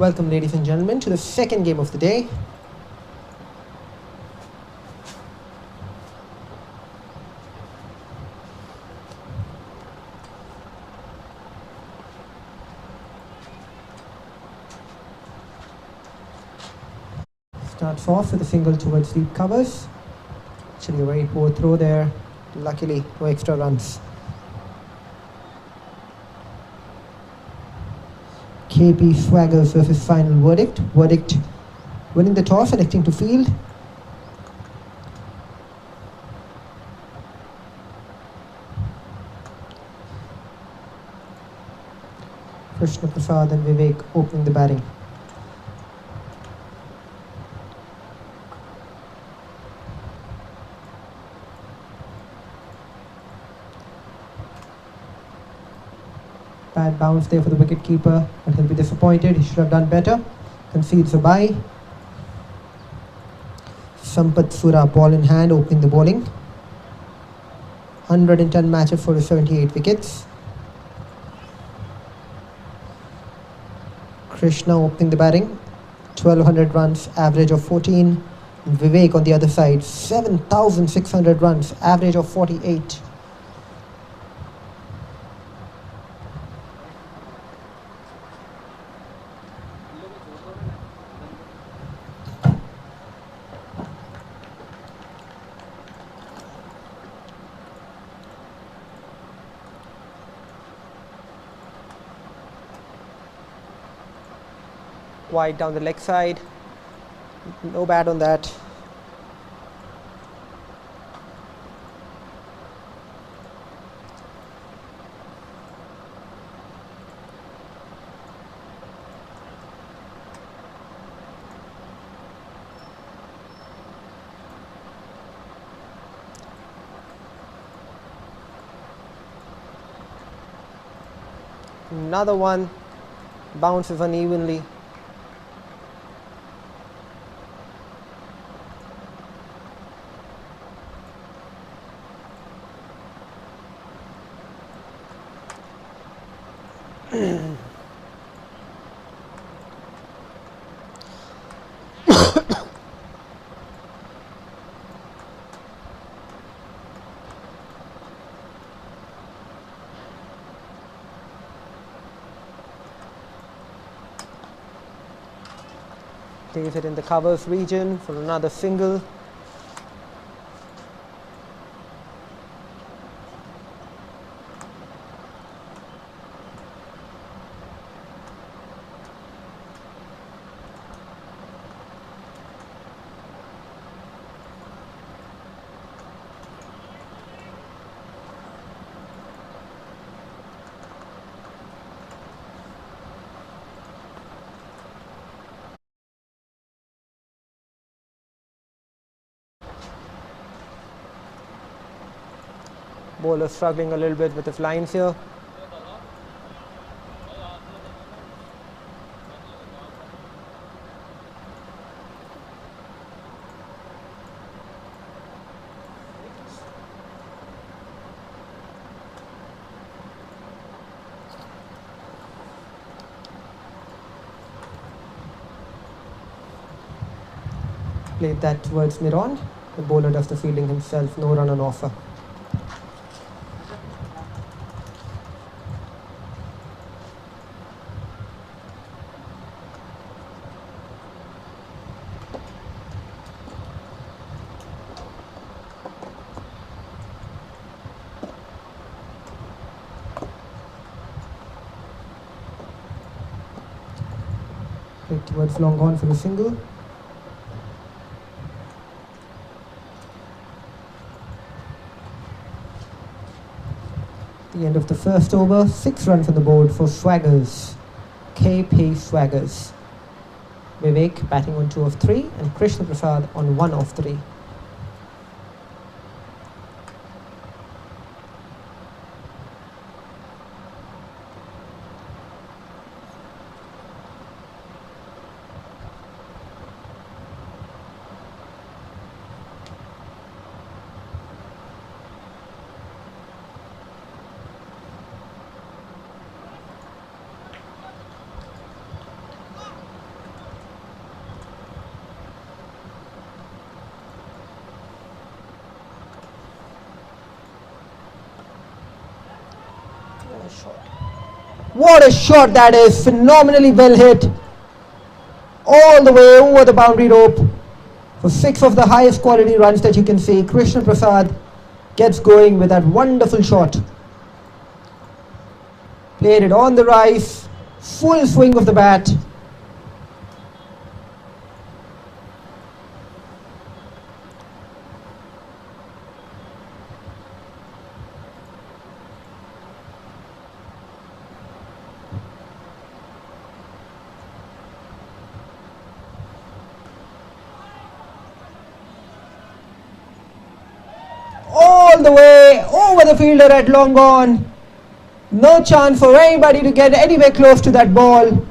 Welcome, ladies and gentlemen, to the second game of the day. Starts off with a single towards deep covers. Actually a very poor throw there. Luckily, no extra runs. 𝗃𝗵𝗃𝗲 versus final verdict. Verdict winning the toss, electing to field. 𝘂𝗶𝗃𝗲 and 𝗕𝗃 opening the batting. Bad bounce there for the wicket-keeper, but he'll be disappointed. He should have done better. Concedes a bye. 𝗪𝗵𝗃𝗲 ball in hand, opening the bowling. 110 matches for his 78 wickets. Krishna opening the batting. 1200 runs, average of 14. And 𝗕𝗃 on the other side, 7,600 runs, average of 48. Wide down the leg side, no bad on that. Another one, bounces unevenly. Plays it in the covers region for another single. Bowler struggling a little bit with his lines here. Played that towards mid-on. The bowler does the fielding himself, no run on offer. Towards long on for the single. The end of the first over, 6 runs on the board for Swaggers. 𝗃𝗵𝗃𝗲. 𝗕𝗃 batting on 2 of 3 and 𝘂𝗶𝗃𝗲 on 1 of 3. What a shot that is, phenomenally well hit. All the way over the boundary rope. For 6 of the highest quality runs that you can see, Krishna Prasad gets going with that wonderful shot. Played it on the rise, full swing of the bat. All the way over the fielder at long on. No chance for anybody to get anywhere close to that ball.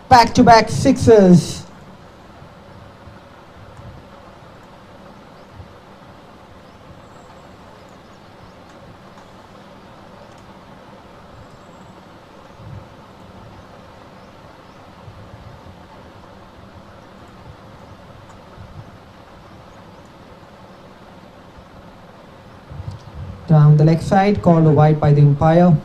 Back-to-back sixes. Down the leg side, called a wide by the umpire.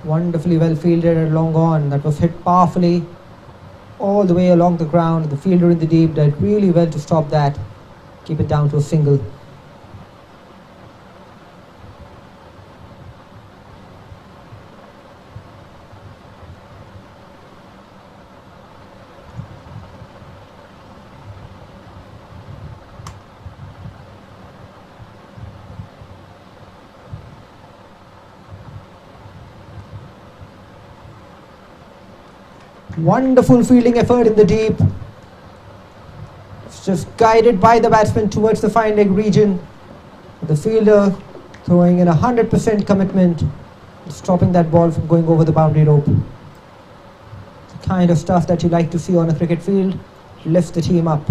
Wonderfully well fielded at long on. That was hit powerfully all the way along the ground. The fielder in the deep did really well to stop that. Keep it down to a single. Wonderful fielding effort in the deep. It's just guided by the batsman towards the fine leg region. The fielder throwing in 100% commitment, stopping that ball from going over the boundary rope. The kind of stuff that you like to see on a cricket field. Lifts the team up.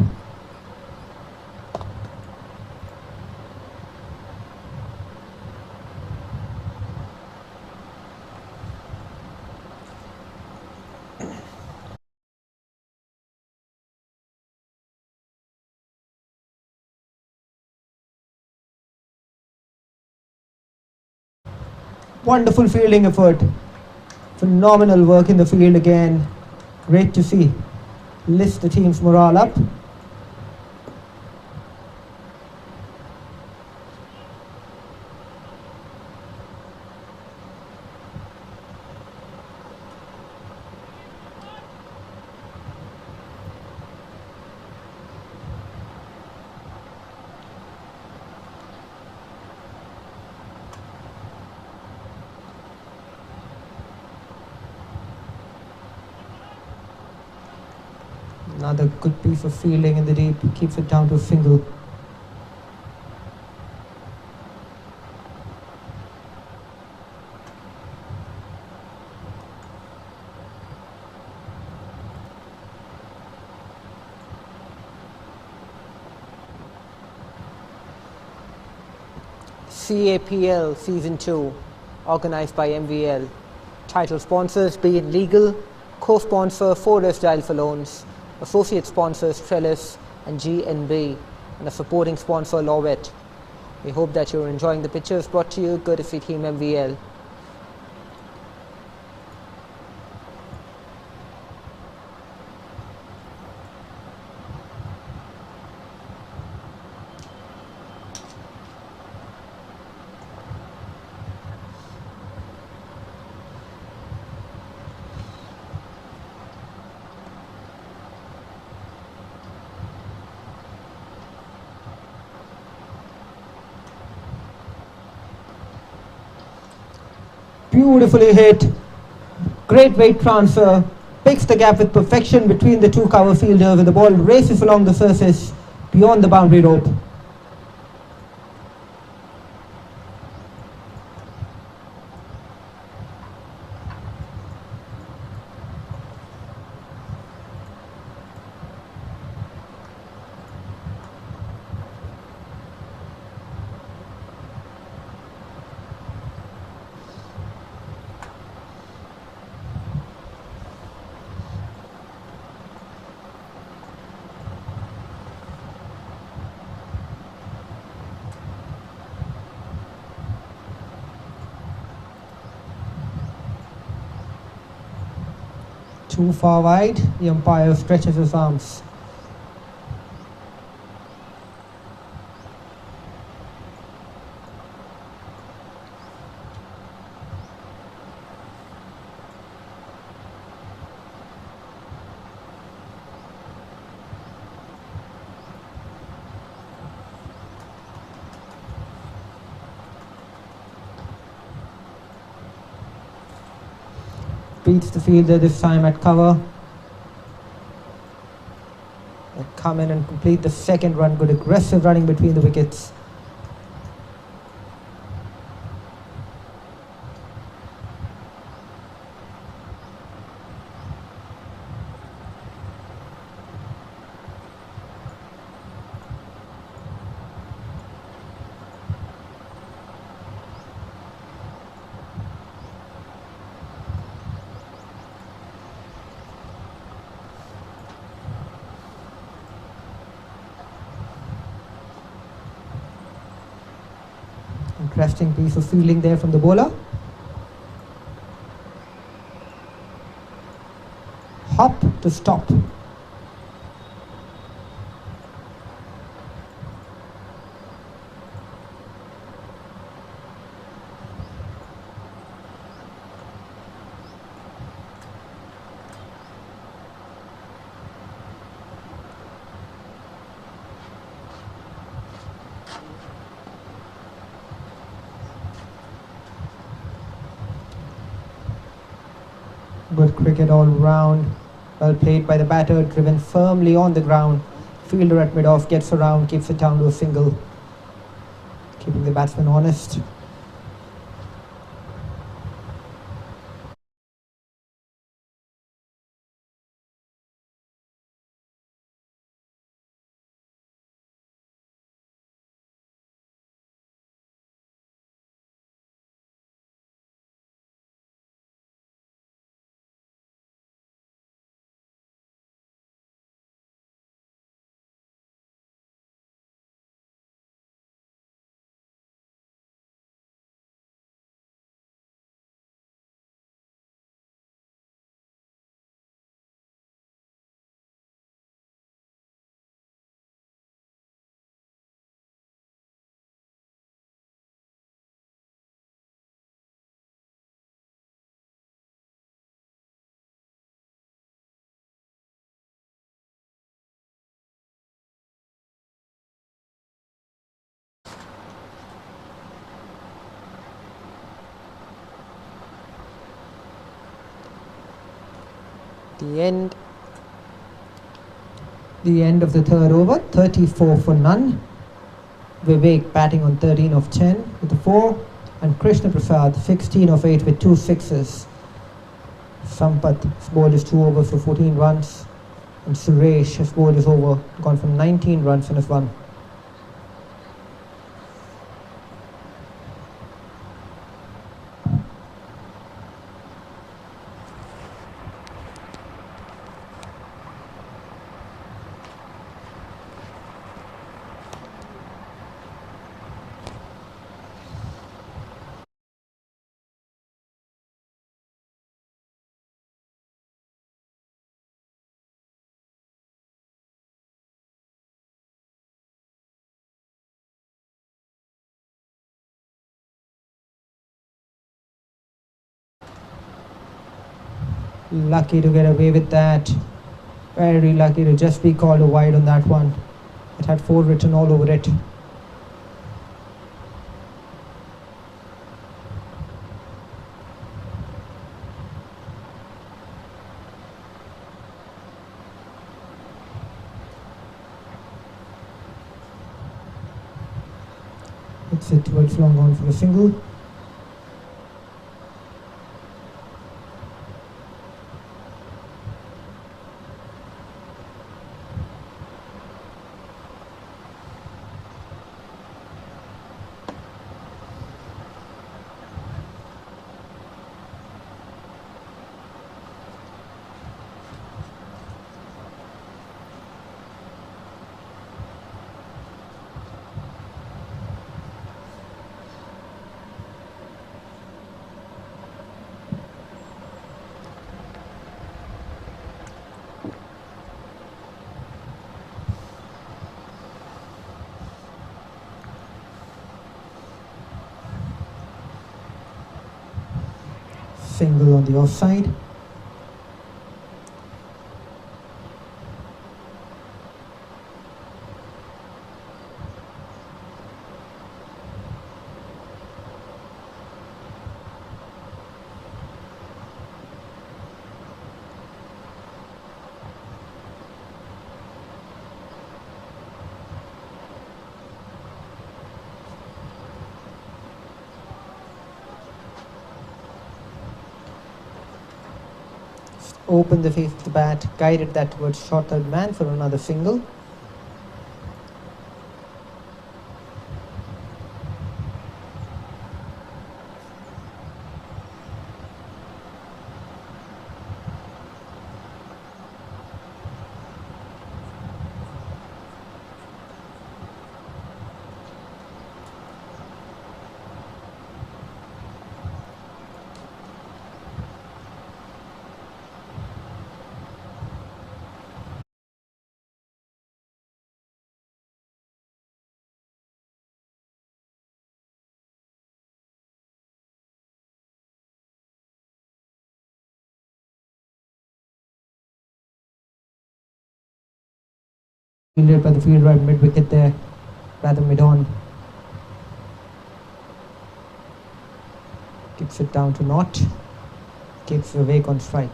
Wonderful fielding effort. Phenomenal work in the field again. Great to see. Lifts the team's morale up. Another good piece of fielding in the deep, keeps it down to a single. 𝗂𝗶𝗆 Season 2, organized by MVL. Title sponsors Being Legal, co-sponsor Forest Dial for Loans, associate sponsors 𝗃 and GNB, and a supporting sponsor 𝗨𝗏. We hope that you're enjoying the pictures brought to you courtesy Team MVL. Beautifully hit, great weight transfer, picks the gap with perfection between the two cover fielders and the ball races along the surface beyond the boundary rope. too far wide. The umpire stretches his arms. Beats the fielder this time at cover. They come in and complete the second run. Good aggressive running between the wickets. Interesting piece of fielding there from the bowler. Hop to stop. Good cricket all round. Well played by the batter, driven firmly on the ground. Fielder at mid-off gets around, keeps it down to a single. Keeping the batsman honest. The end of the third over, 34 for none. Vivek batting on 13 of 10 with a 4, and Krishna Prasad 16 of 8 with 2 sixes. Sampath has bowled his 2 overs for 14 runs, and Suresh has bowled his over, gone for 19 runs in his 1. Lucky to get away with that. Very lucky to just be called a wide on that one. It had 4 written all over it. It's it towards long on for a single. single on the offside. Open the face of the bat, guided that towards short third man for another single. Fielded by the fielder at mid wicket there, rather mid on. Kicks it down to naught. 𝘃𝗶𝗃𝗃 on strike.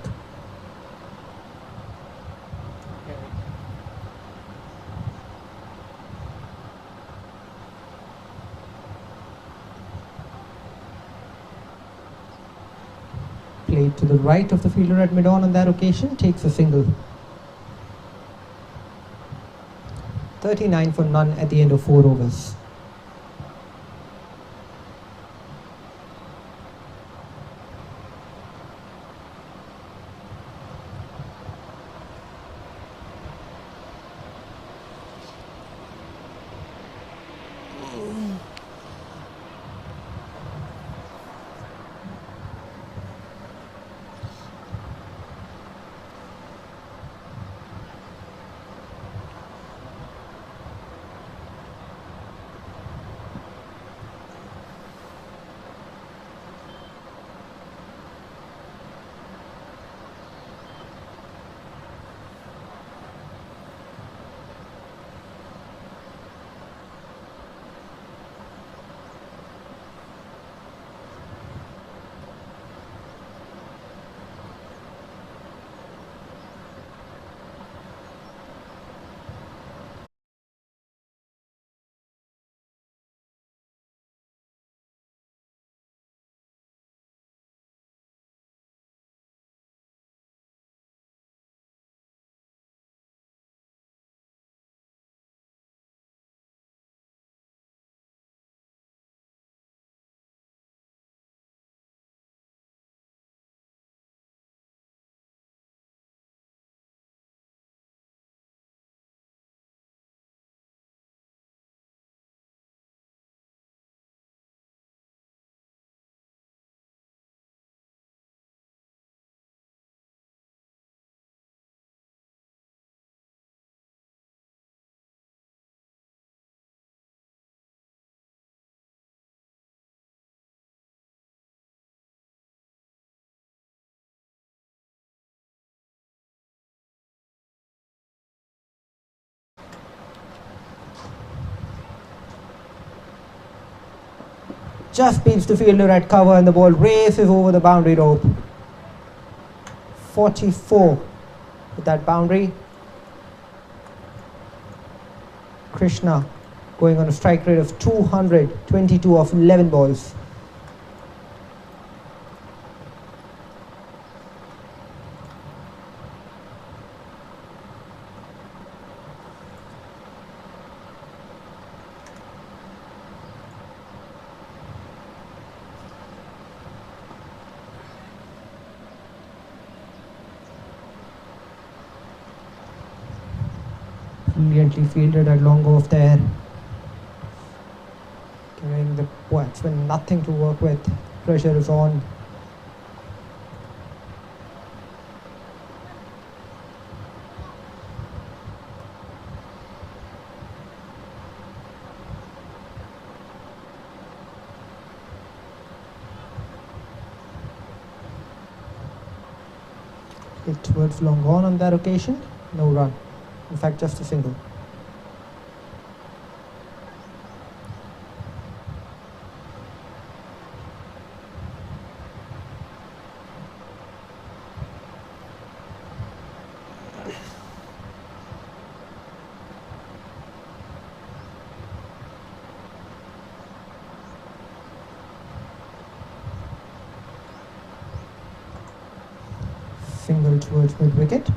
Played to the right of the fielder at mid on that occasion, takes a single. 39 for none at the end of 4 overs. Just beats the fielder at cover and the ball races over the boundary rope. 44 with that boundary. Krishna going on a strike rate of 222 off 11 balls. Brilliantly fielded at long off there, giving the batsman nothing to work with. Pressure is on. Hit towards long on that occasion. No run. In fact, just a single. Single towards mid wicket.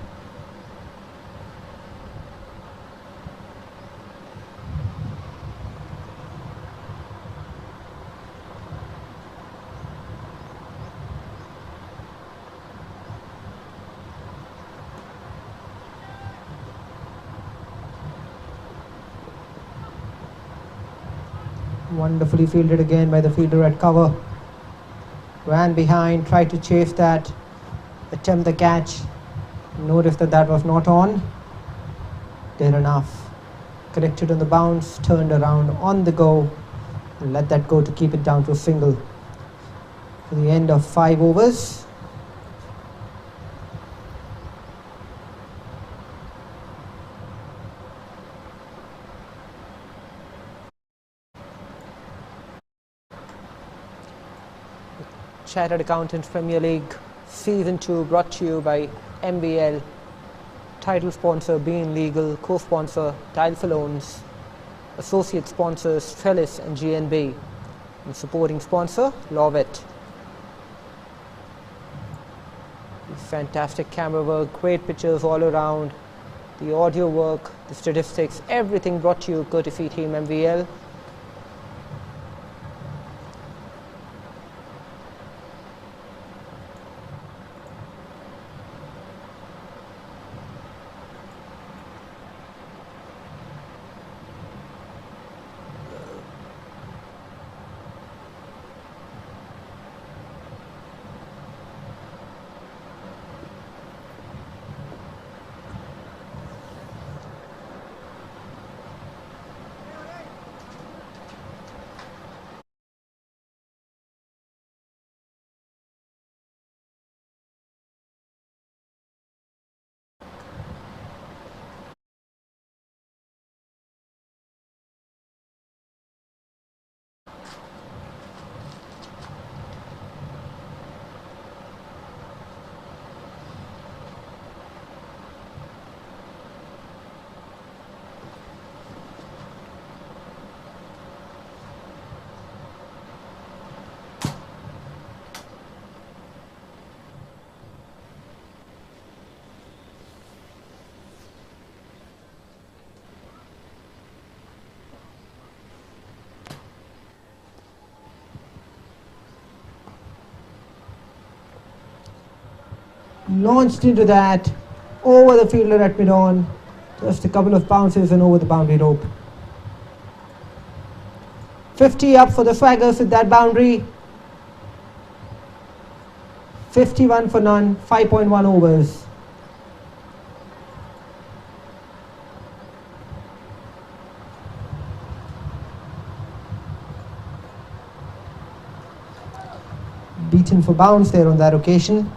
Wonderfully fielded again by the fielder at cover. Ran behind, tried to chase that, attempt the catch. Noticed that that was not on. Did enough. Corrected on the bounce, turned around on the go, and let that go to keep it down to a single. For the end of 5 overs. Chartered Accountants Premier League Season 2 brought to you by MBL. Title sponsor Being Legal, co-sponsor 𝗙𝗃𝗏 Loans, associate sponsors 𝘃𝗶𝗁 and GNB, and supporting sponsor 𝘊𝗏. Fantastic camera work, great pictures all around, the audio work, the statistics, everything brought to you courtesy Team MBL. Launched into that, over the fielder at mid-on, just a couple of bounces and over the boundary rope. 50 up for the Swaggers with that boundary. 51 for none, 5.1 overs. Beaten for bounce there on that occasion.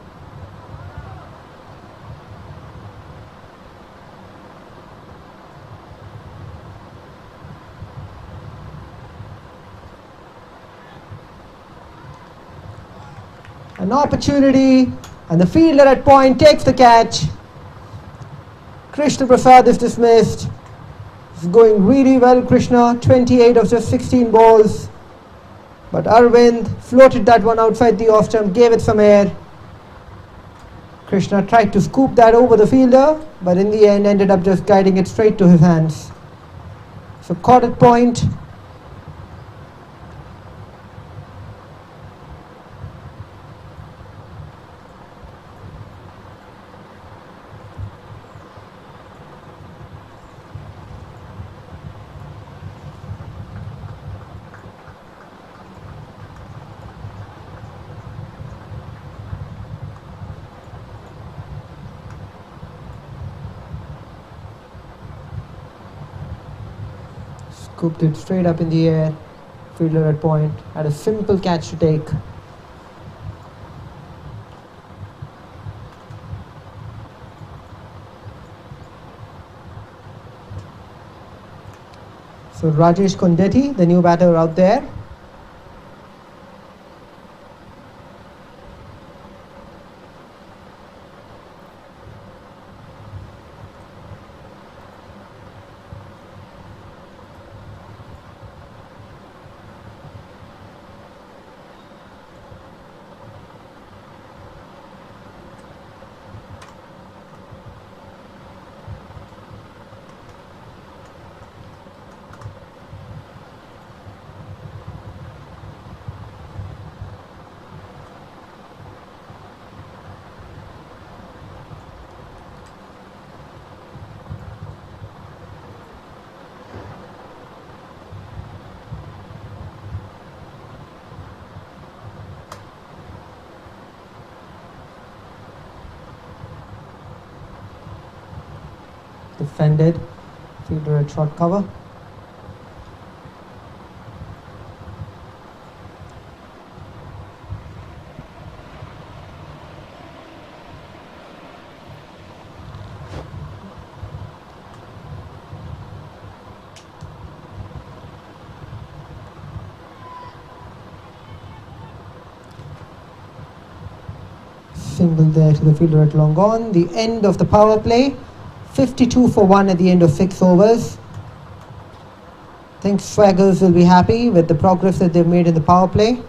An opportunity, and the fielder at point takes the catch. Krishna Prasad is dismissed. It's going really well, Krishna, 28 of just 16 balls. But Arvind floated that one outside the off stump, gave it some air. Krishna tried to scoop that over the fielder, but in the end ended up just guiding it straight to his hands. So caught at point. Scooped it straight up in the air. Fielder at point had a simple catch to take. So Rajesh Kondetti, the new batter out there. Defended, fielder at short cover. Single there to the fielder at long on. The end of the power play. 52 for 1 at the end of 6 overs. I think Swaggers will be happy with the progress that they've made in the power play.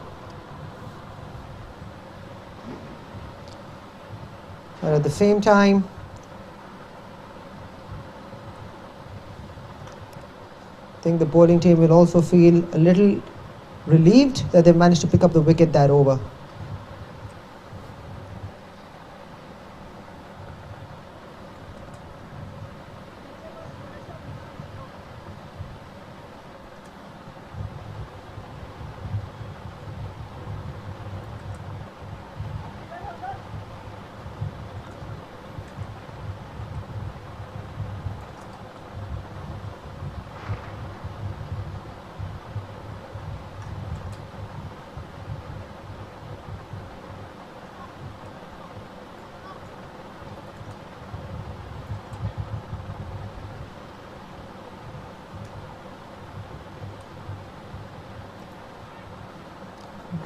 But at the same time, I think the bowling team will also feel a little relieved that they've managed to pick up the wicket that over.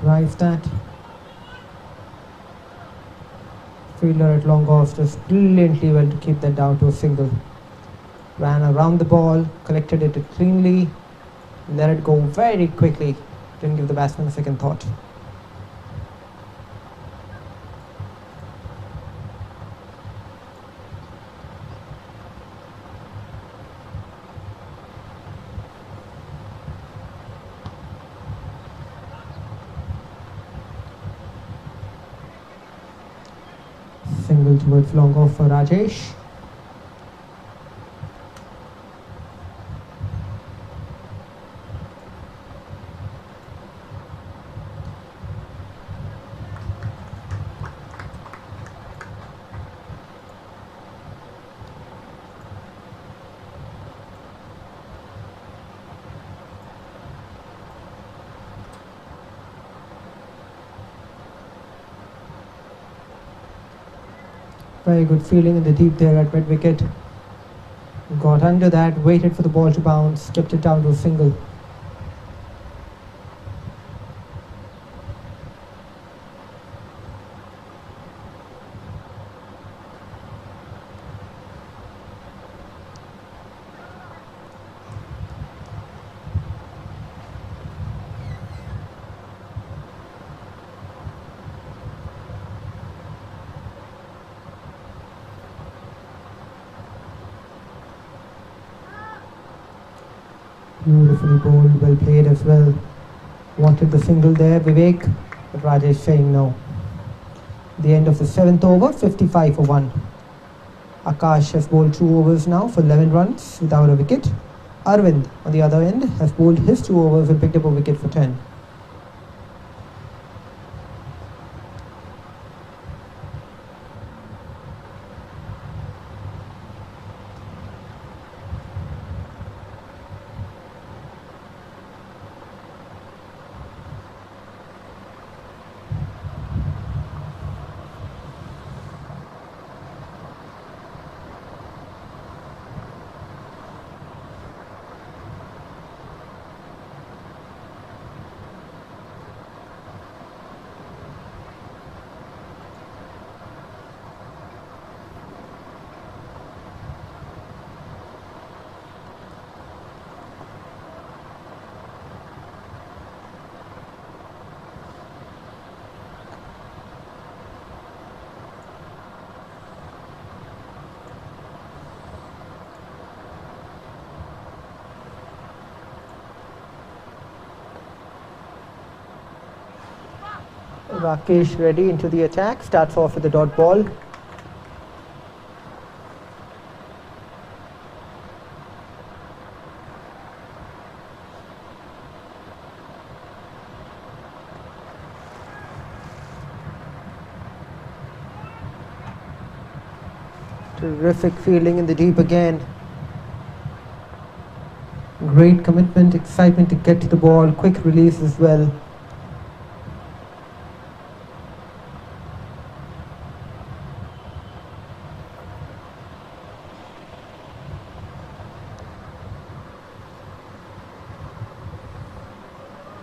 Drives that. Fielder at long off does brilliantly well to keep that down to a single. Ran around the ball, collected it cleanly, let it go very quickly. Didn't give the batsman a second thought. Single towards long off for Rajesh. Very good feeling in the deep there at mid wicket. Got under that, waited for the ball to bounce, kept it down to a single. Beautifully bowled, well played as well. Wanted the single there, Vivek, but Rajesh saying no. The end of the 7th over, 55 for 1. Akash has bowled 2 overs now for 11 runs without a wicket. Arvind, on the other end, has bowled his 2 overs and picked up a wicket for 10. Rakesh ready into the attack, starts off with the dot ball. Terrific fielding in the deep again. Great commitment, excitement to get to the ball, quick release as well.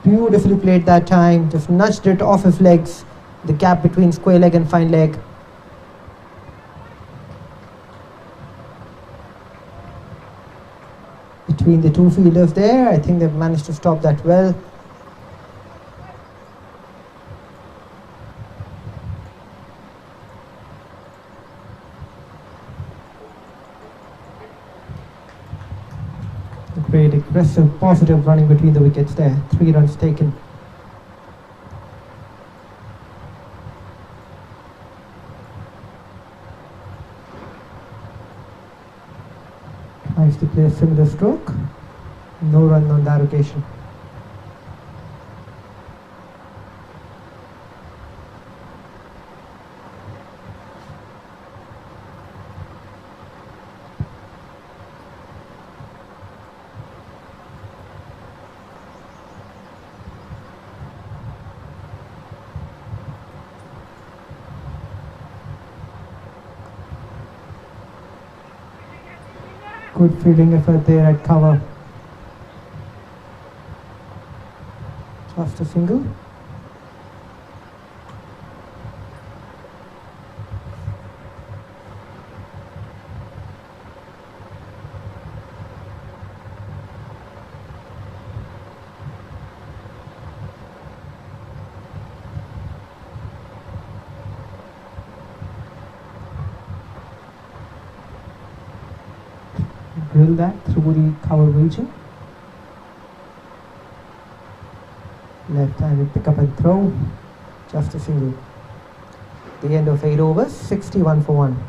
Beautifully played that time, just nudged it off his legs, the gap between square leg and fine leg. Between the two fielders there, I think they've managed to stop that well. Great aggressive, positive running between the wickets there. 3 runs taken. Tries to play a similar stroke. No run on that occasion. Good fielding effort there at cover. Just a single. Drill that through the cover region. Left-handed pick up and throw. Just a single. The end of 8 overs, 61 for 1.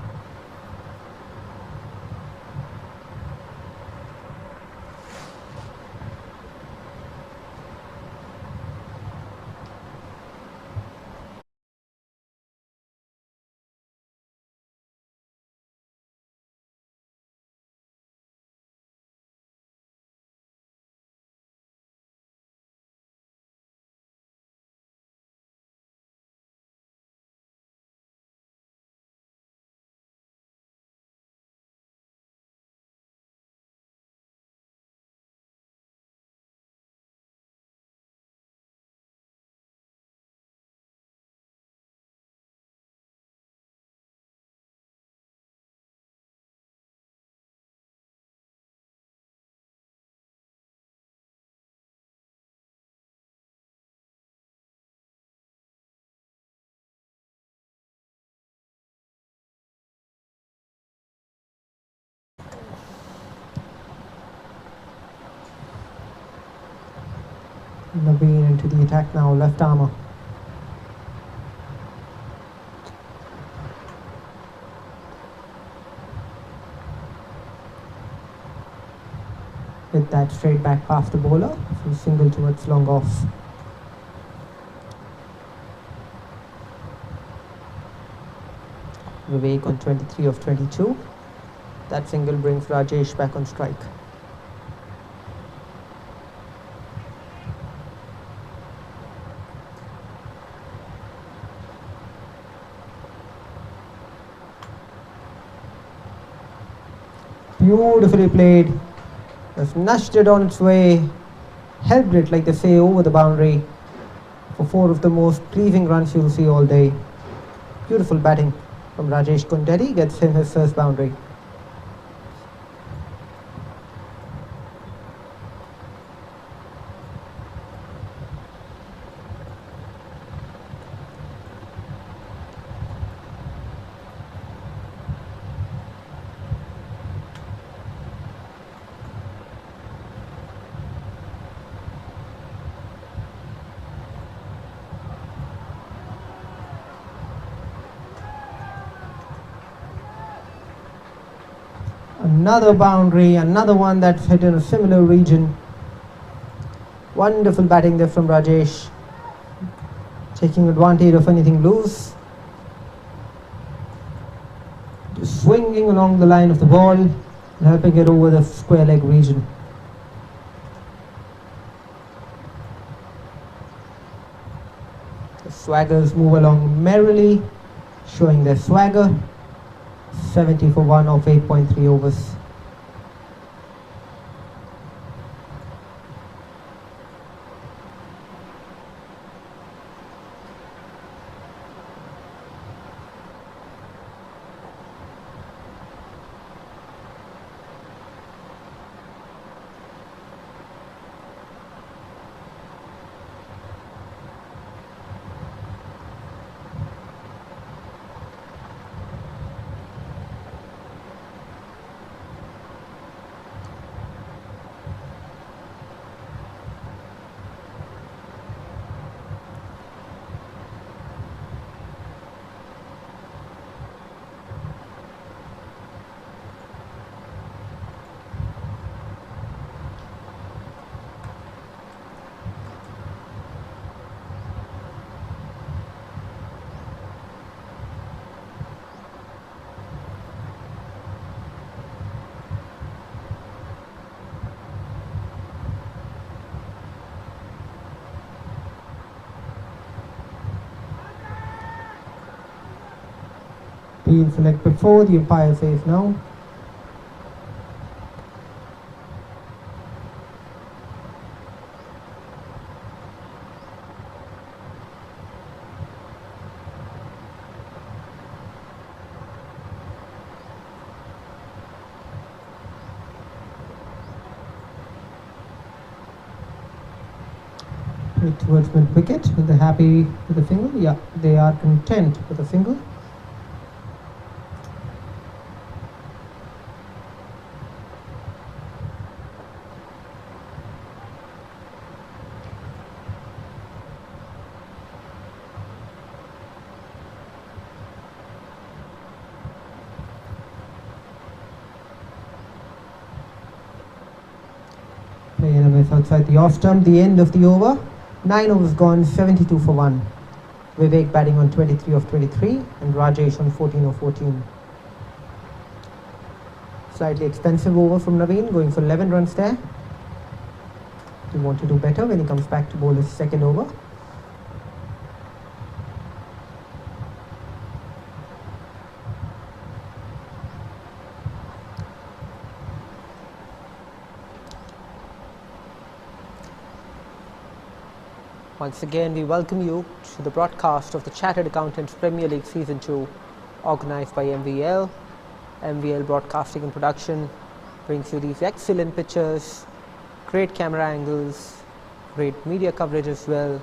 Naveen into the attack now, left armour. Hit that straight back past the bowler, from single towards long off. Vivek on 23 of 22. That single brings Rajesh back on strike. Beautifully played. Just nudged it on its way, helped it, like they say, over the boundary for 4 of the most pleasing runs you'll see all day. Beautiful batting from Rajesh Kunderi, gets him his first boundary. Another boundary, another one that's hit in a similar region. Wonderful batting there from Rajesh, taking advantage of anything loose. Just swinging along the line of the ball and helping it over the square leg region. The swaggers move along merrily, showing their swagger. 70 for 1 off 8.3 overs. Being selected before the umpire says no. Play towards mid wicket. Are they happy with the single? Yeah, they are content with the single. Outside the off stump, the end of the over. 9 overs gone, 72 for 1. Vivek batting on 23 of 23 and Rajesh on 14 of 14. Slightly expensive over from Naveen, going for 11 runs there. He want to do better when he comes back to bowl his second over. Once again, we welcome you to the broadcast of the Chartered Accountants Premier League Season 2, organised by MVL. MVL Broadcasting and Production brings you these excellent pictures, great camera angles, great media coverage as well,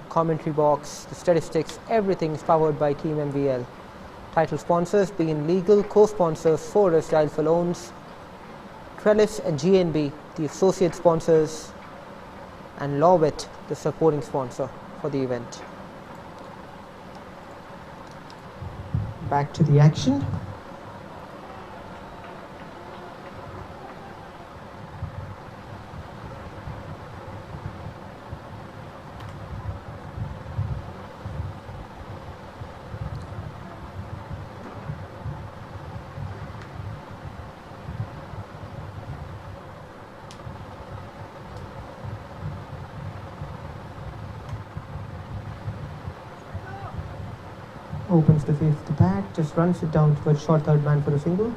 commentary box, the statistics, everything is powered by Team MVL. Title sponsors being legal, co-sponsors 𝗀 𝗏 Trellis and GNB, the associate sponsors, and 𝗨𝗏𝗏, the supporting sponsor for the event. Back to the action. Opens the face of the bat, just runs it down towards short third man for a single.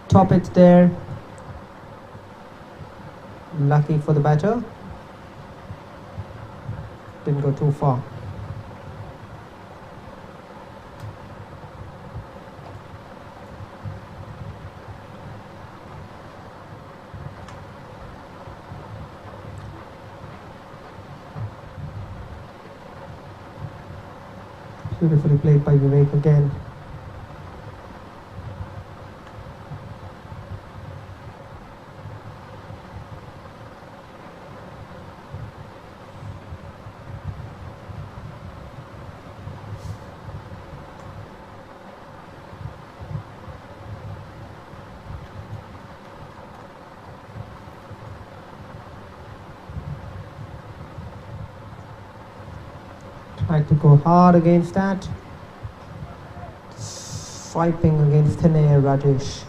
Top it there. Lucky for the batter. Didn't go too far. Beautifully played by Vivek again. Tried to go hard against that. Swiping against thin air, Rajesh.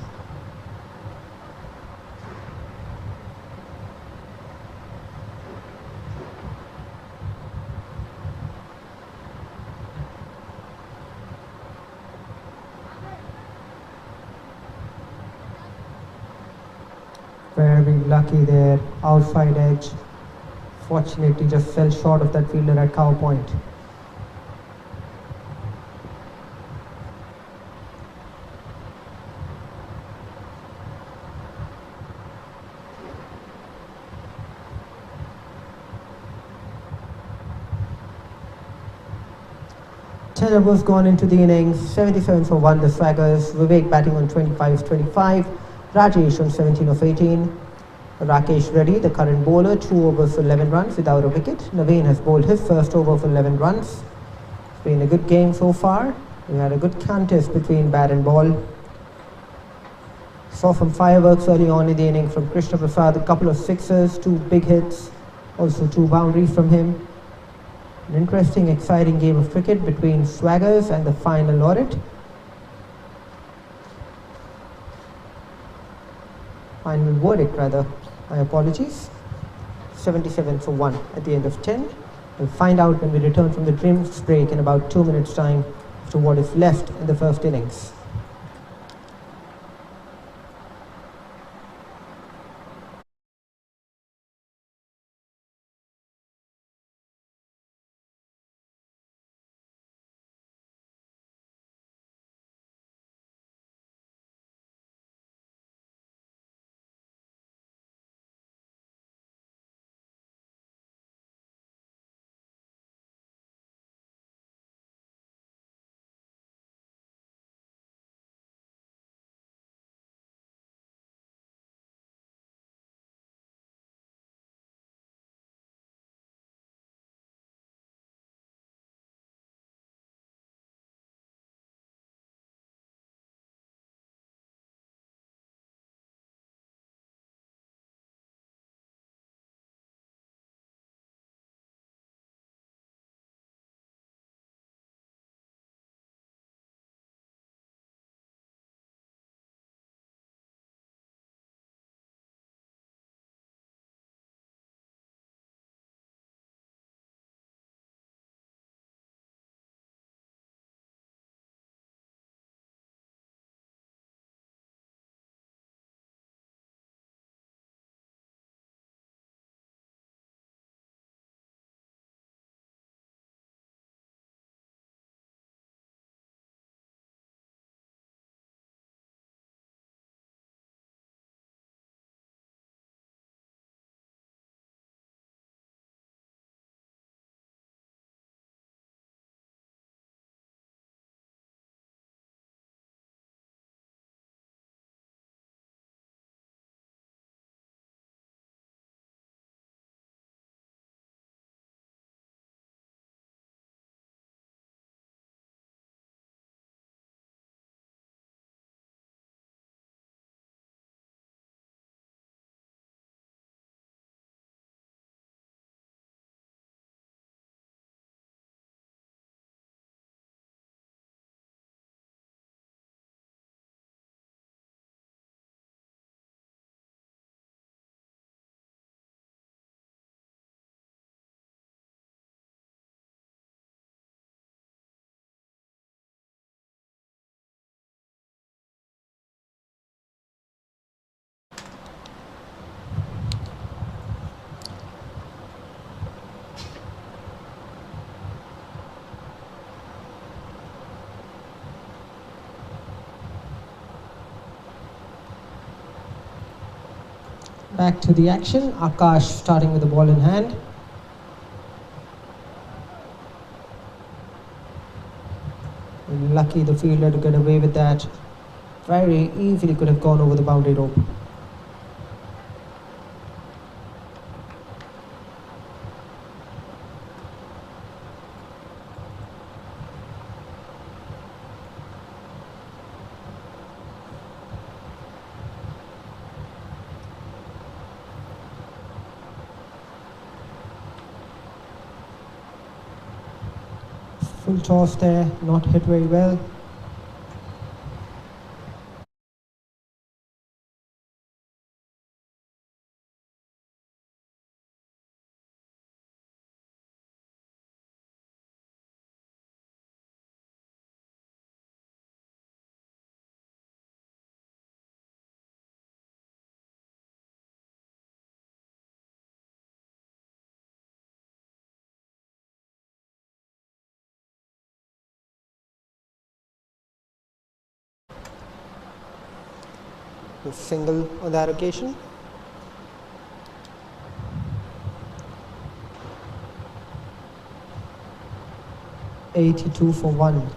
Very lucky there, outside edge. Fortunately, just fell short of that fielder at cow point. Ch was gone into the innings, 77 for 1 the Swaggers, Vivek batting on 25, Rajesh on 17 of 18. Rakesh Reddy, the current bowler, 2 overs for 11 runs without a wicket. Naveen has bowled his first over for 11 runs. It's been a good game so far. We had a good contest between bat and ball. Saw some fireworks early on in the inning from Krishna Prasad, a couple of sixes, 2 big hits, also 2 boundaries from him. An interesting, exciting game of cricket between Swaggers and the final laureate. Final verdict rather, my apologies. 77 for 1 at the end of 10. We'll find out when we return from the drinks break in about 2 minutes time as to what is left in the first innings. Back to the action, Akash starting with the ball in hand. Lucky the fielder to get away with that. Very easily could have gone over the boundary rope. Full toss there, not hit very well. Single on that occasion. $82 for 1.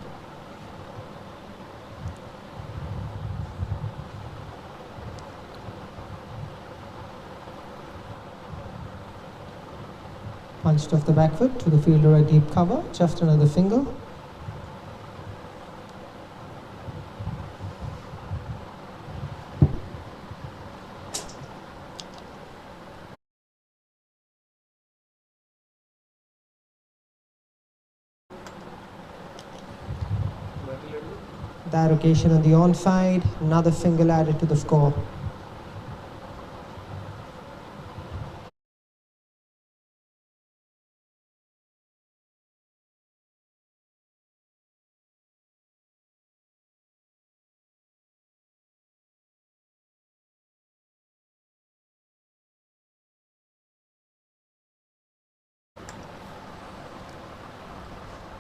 Punched off the back foot to the fielder a deep cover, just another single. That occasion on the onside, another single added to the score.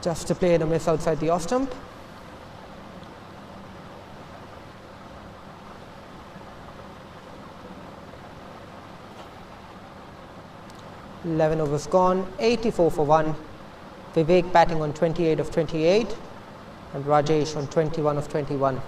Just to play and a miss outside the off stump. $11 overs gone, 84 for 1. Vivek batting on 28 of 28 and Rajesh on 21 of 21.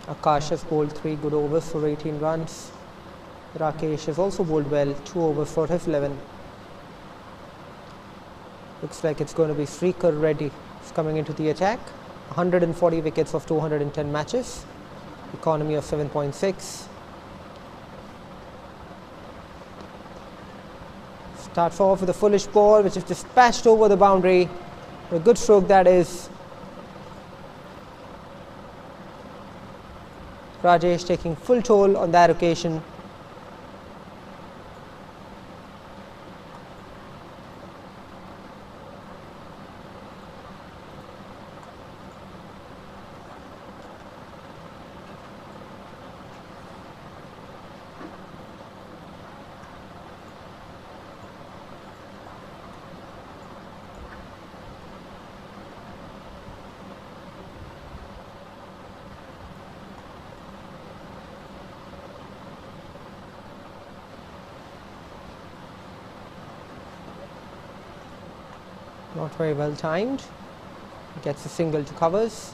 Akash has bowled 3 good overs for 18 runs. Rakesh has also bowled well, 2 overs for his 11. Looks like it's going to be 𝗃𝗃 ready. He's coming into the attack. 140 wickets of 210 matches. Economy of 7.6. Starts off with a foolish ball which is dispatched over the boundary. A good stroke that is. Rajesh taking full toll on that occasion. Not very well timed. Gets a single to covers.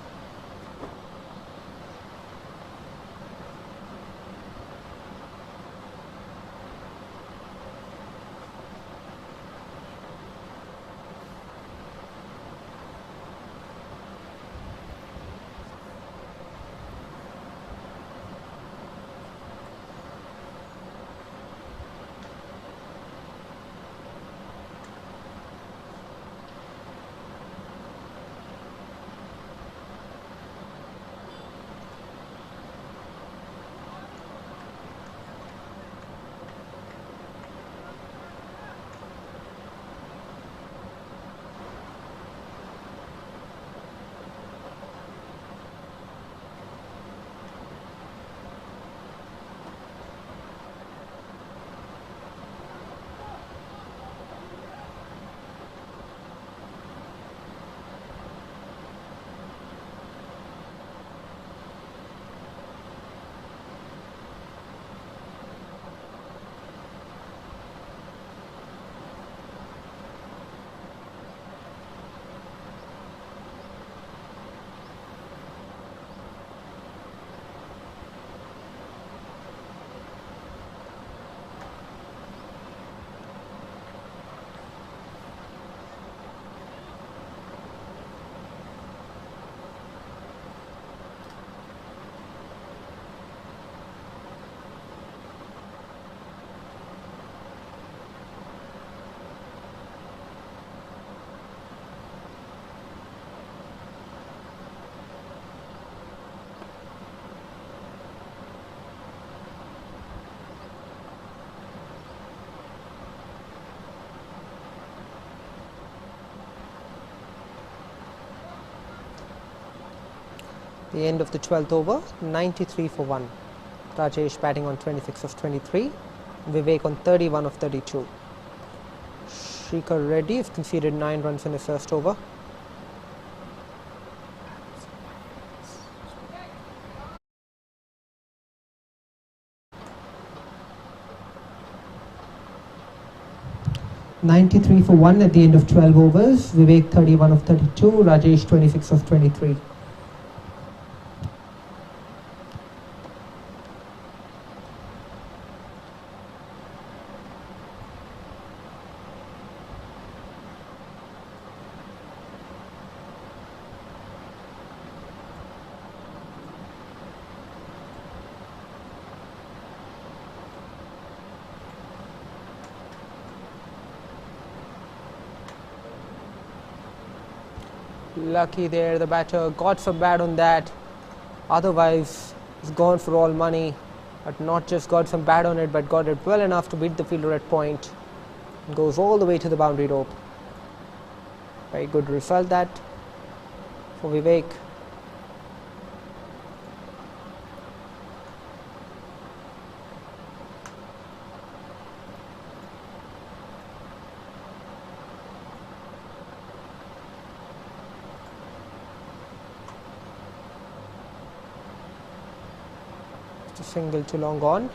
The end of the 12th over, 93 for 1. Rajesh batting on 26 of 23. Vivek on 31 of 32. Shikhar Reddy has conceded 9 runs in his first over. (93 for 1) at the end of 12 overs. Vivek 31 of 32. Rajesh 26 of 23. Lucky there, the batter got some bad on that. Otherwise, he's gone for all money. But not just got some bad on it, but got it well enough to beat the fielder at point. And goes all the way to the boundary rope. Very good result that for Vivek. Single too long gone.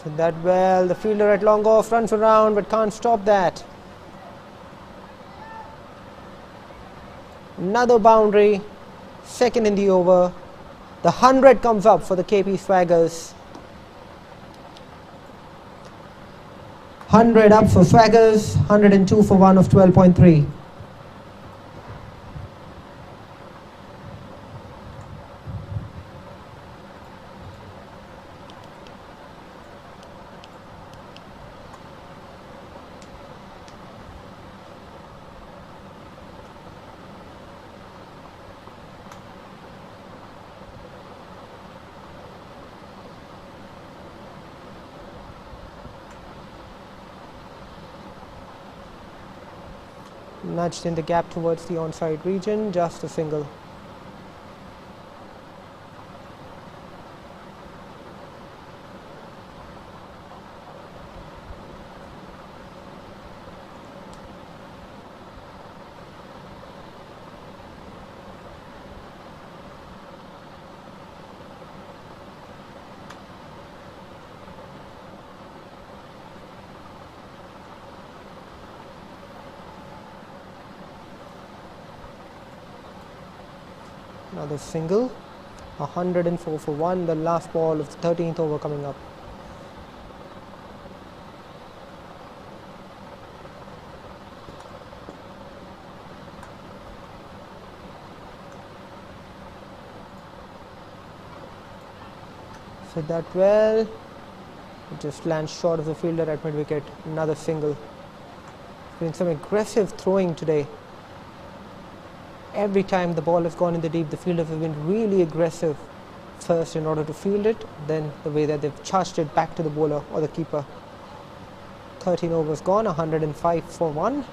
So that well, the fielder at long off runs around but can't stop that. Another boundary, second in the over. The 100 comes up for the KP Swaggers. 100 up for Swaggers, 102 for 1 of 12.3. Nudged in the gap towards the onside region, just a single. Another single, 104 for 1, the last ball of the 13th over coming up. Hit that well, it just lands short of the fielder at mid wicket. Another single. Been some aggressive throwing today. Every time the ball has gone in the deep, the fielders have been really aggressive. First in order to field it, then the way that they've charged it back to the bowler or the keeper. 13 overs gone, 105 for 1.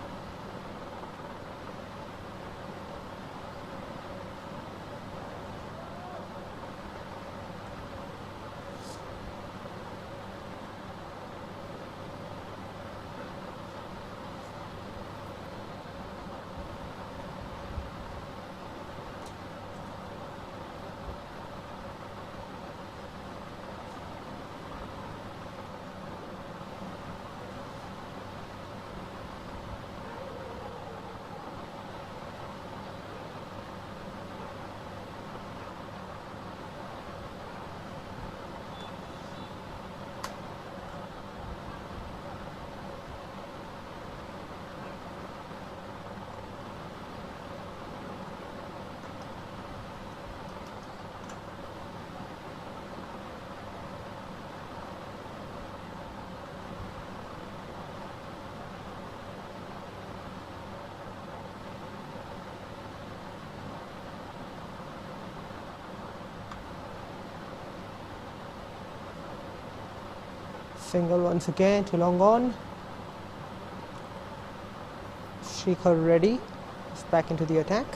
Single once again to long on. 𝘃𝗃𝗃𝗏 is back into the attack.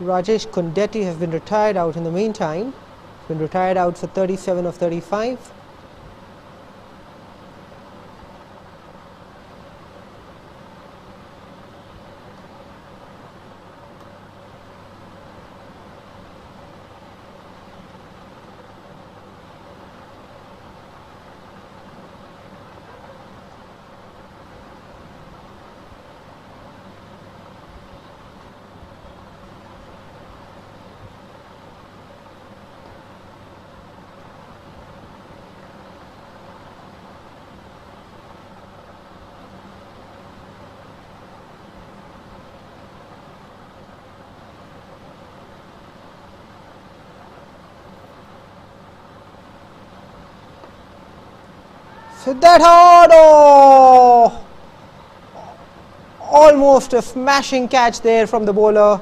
Rajesh Kundeti has been retired out in the meantime. He's been retired out for 37 of 35. 𝘃𝗏𝗃𝗃𝗏, almost a smashing catch there from the bowler,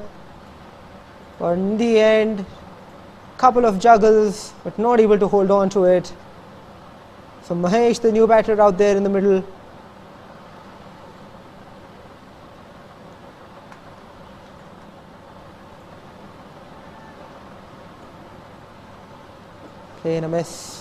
but in the end, couple of juggles, but not able to hold on to it. So Mahesh, the new batter, out there in the middle. Playing a miss.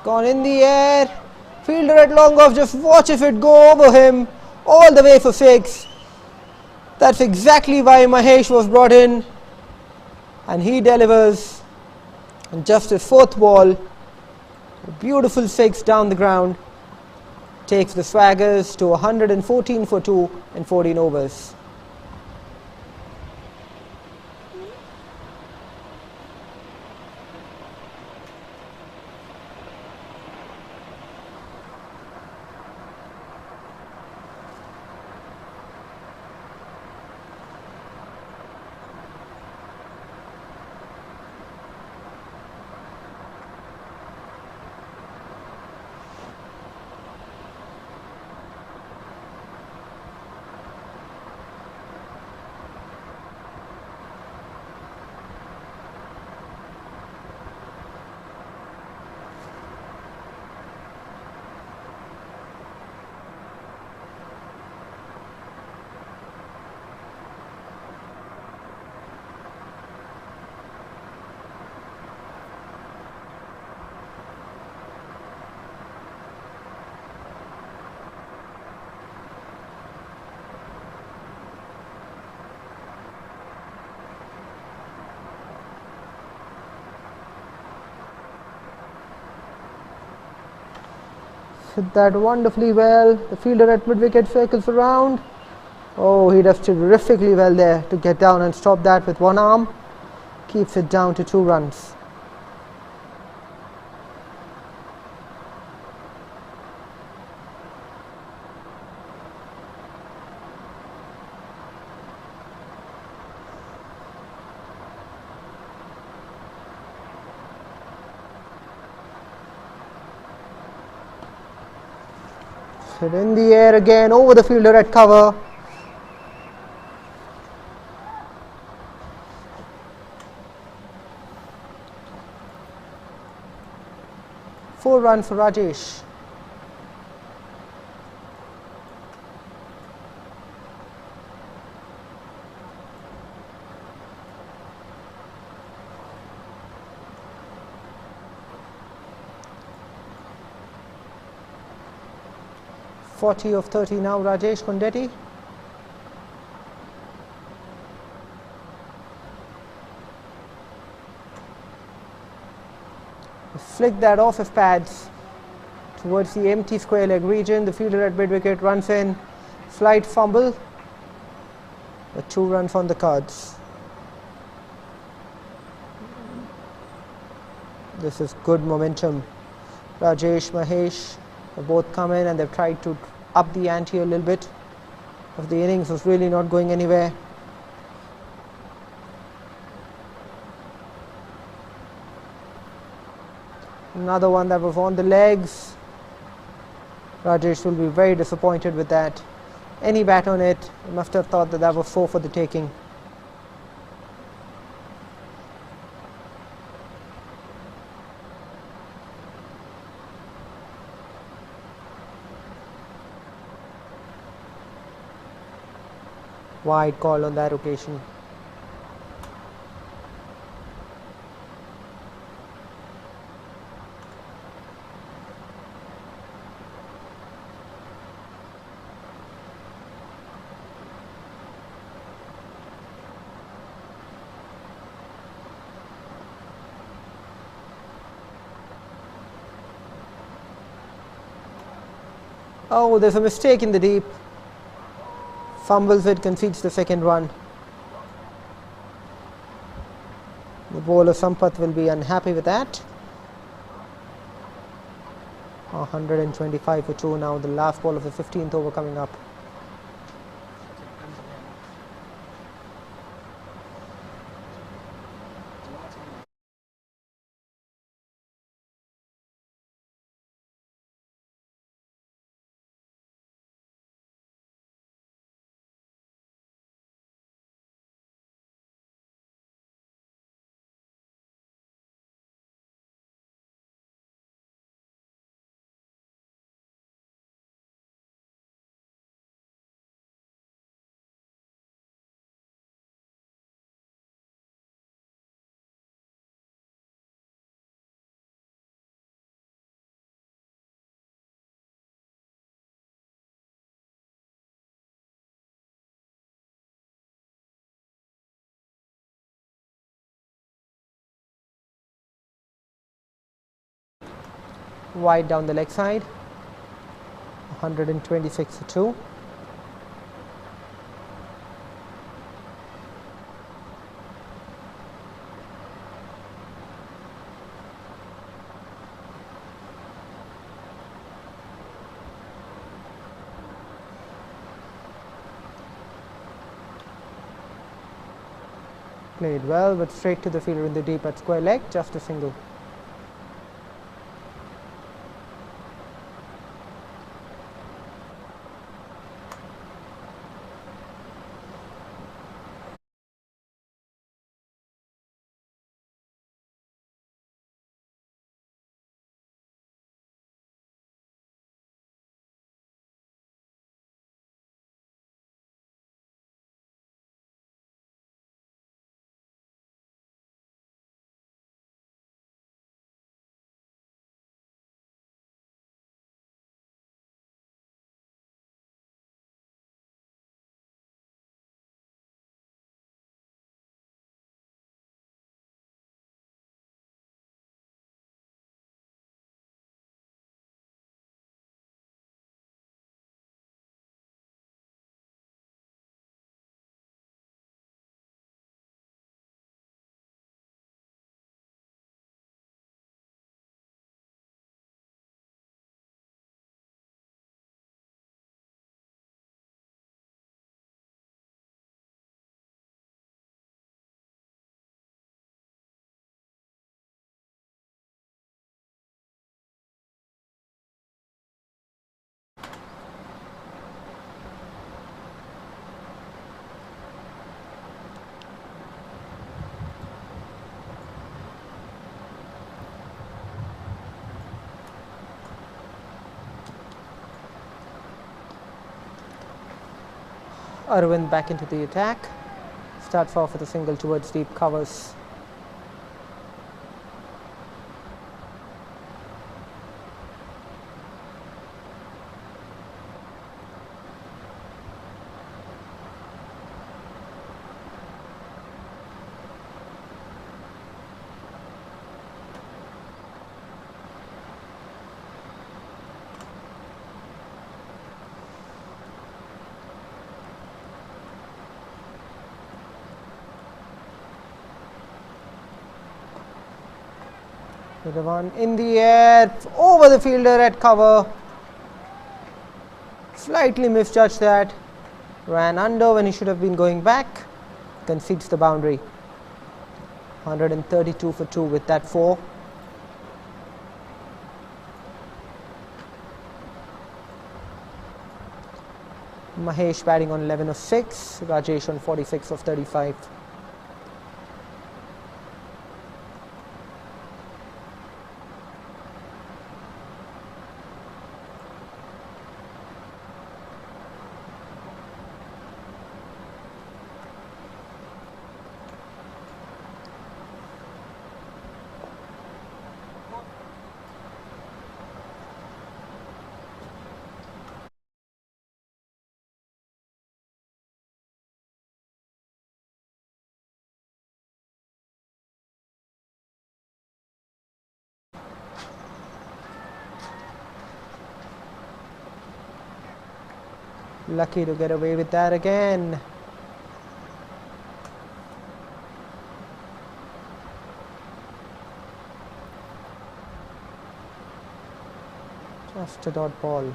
Gone in the air, fielder at long off, just watch if it go over him, all the way for 6. That's exactly why Mahesh was brought in, and he delivers. And just his 4th ball, a beautiful 6 down the ground, takes the Swaggers to 114 for 2 in 14 overs. Hit that wonderfully well. The fielder at mid-wicket circles around. Oh, he does terrifically well there to get down and stop that with one arm. Keeps it down to 2 runs. Hit in the air again over the fielder at cover. Four runs for Rajesh. �40 of 30 now, Rajesh Kundeti. Flick that off his pads towards the empty square leg region. The fielder at mid wicket runs in, slight fumble, but 2 runs on the cards. This is good momentum. Rajesh, Mahesh have both come in and they've tried to up the ante a little bit, but the innings was really not going anywhere. Another one that was on the legs. Rajesh will be very disappointed with that. Any bat on it, he must have thought that that was 4 for the taking. Wide call on that occasion. Oh, there's a mistake in the deep. Fumbles it, concedes the second run. The bowler Sampath will be unhappy with that. 125 for 2 now, the last ball of the 15th over coming up. Wide down the leg side. 126 for 2. Played well, but straight to the fielder in the deep at square leg, just a single. Arvind back into the attack. Starts off with a single towards deep, covers. The one in the air, over the fielder at cover. Slightly misjudged that. Ran under when he should have been going back. Concedes the boundary. 132 for 2 with that 4. Mahesh batting on 11 of 6, Rajesh on 46 of 35. Lucky to get away with that again. Just a dot ball.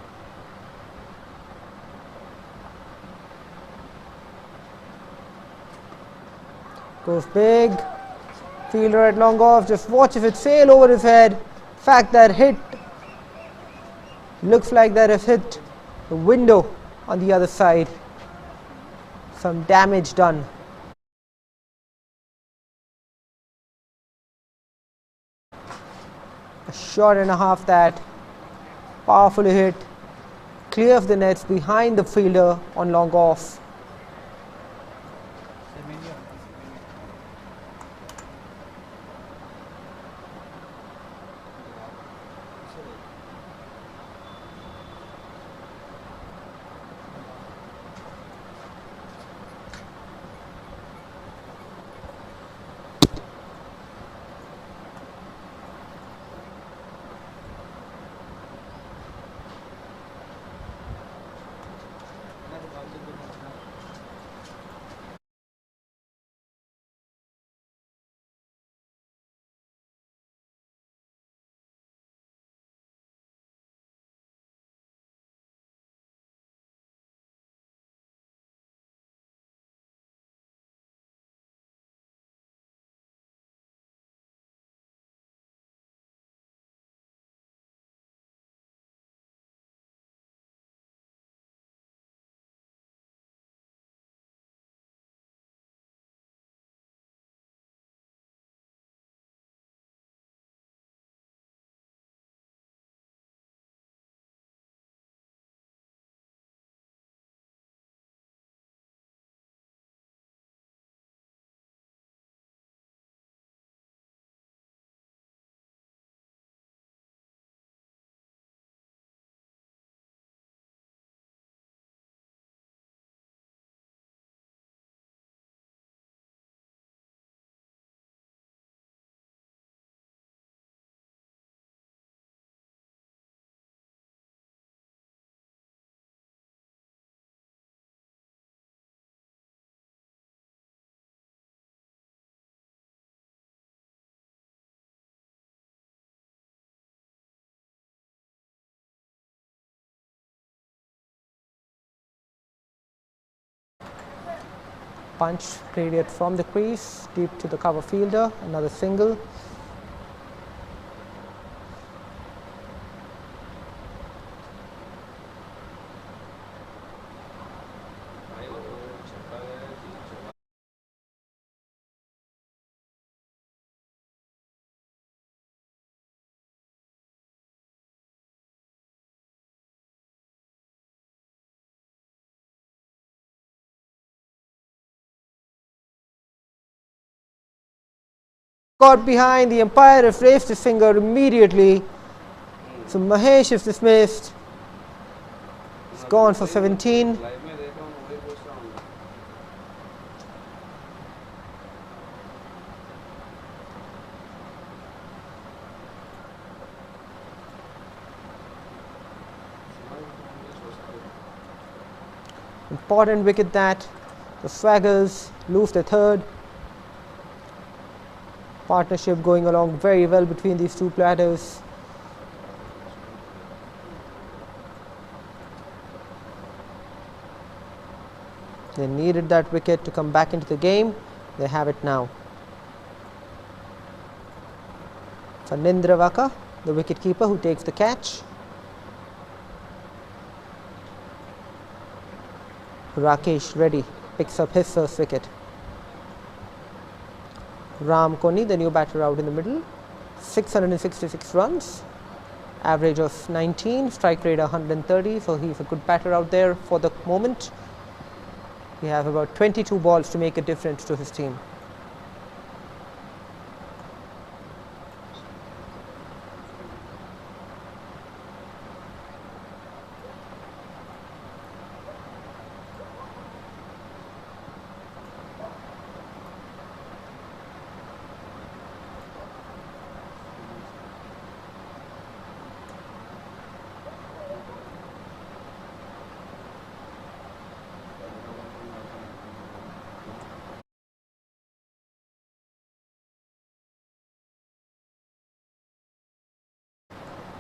Goes big. Fielder at long off. Just watch if it sail over his head. Fact that hit. Looks like that has hit the window on the other side. Some damage done. A shot and a half that. Powerfully hit. Clear of the nets behind the fielder on long off. Punch played it from the crease deep to the cover fielder. Another single. Got behind, the umpire has raised his finger immediately. So Mahesh is dismissed. He's gone for 17. Important wicket that. The Swaggers lose the third. Partnership going along very well between these two platters. They needed that wicket to come back into the game. They have it now. Fanindra, the wicket-keeper, who takes the catch. 𝗏𝗃𝗃 picks up his first wicket. 𝗏𝗏𝗃𝗃, the new batter, out in the middle. 666 runs, average of 19, strike rate 130, so he's a good batter out there for the moment. We have about 22 balls to make a difference to his team.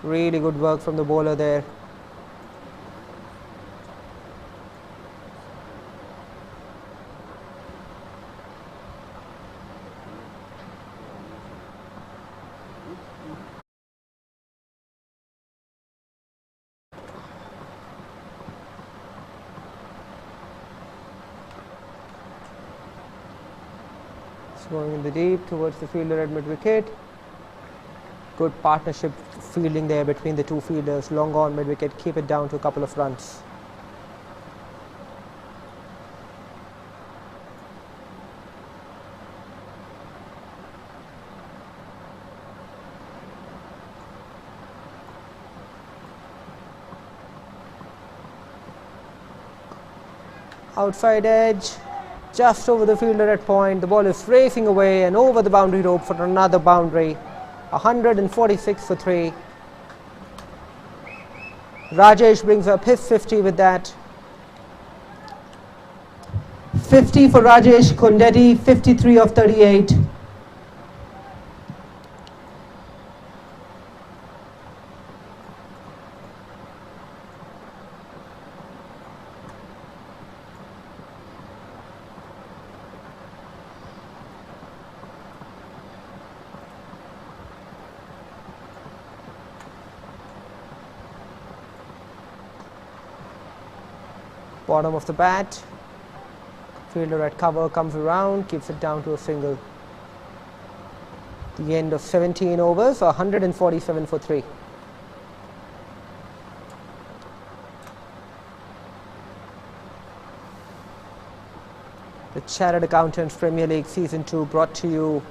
Really good work from the bowler there. It's going in the deep towards the fielder at mid wicket. Good partnership fielding there between the two fielders. Long on mid wicket, keep it down to a couple of runs. Outside edge, just over the fielder at point. The ball is racing away and over the boundary rope for another boundary. 146 for 3. Rajesh brings up his 50 with that. 50 for Rajesh Kundedi, 53 of 38. Bottom of the bat, fielder at cover comes around, keeps it down to a single. The end of 17 overs, 147 for 3. The Chartered Accountants Premier League Season 2 brought to you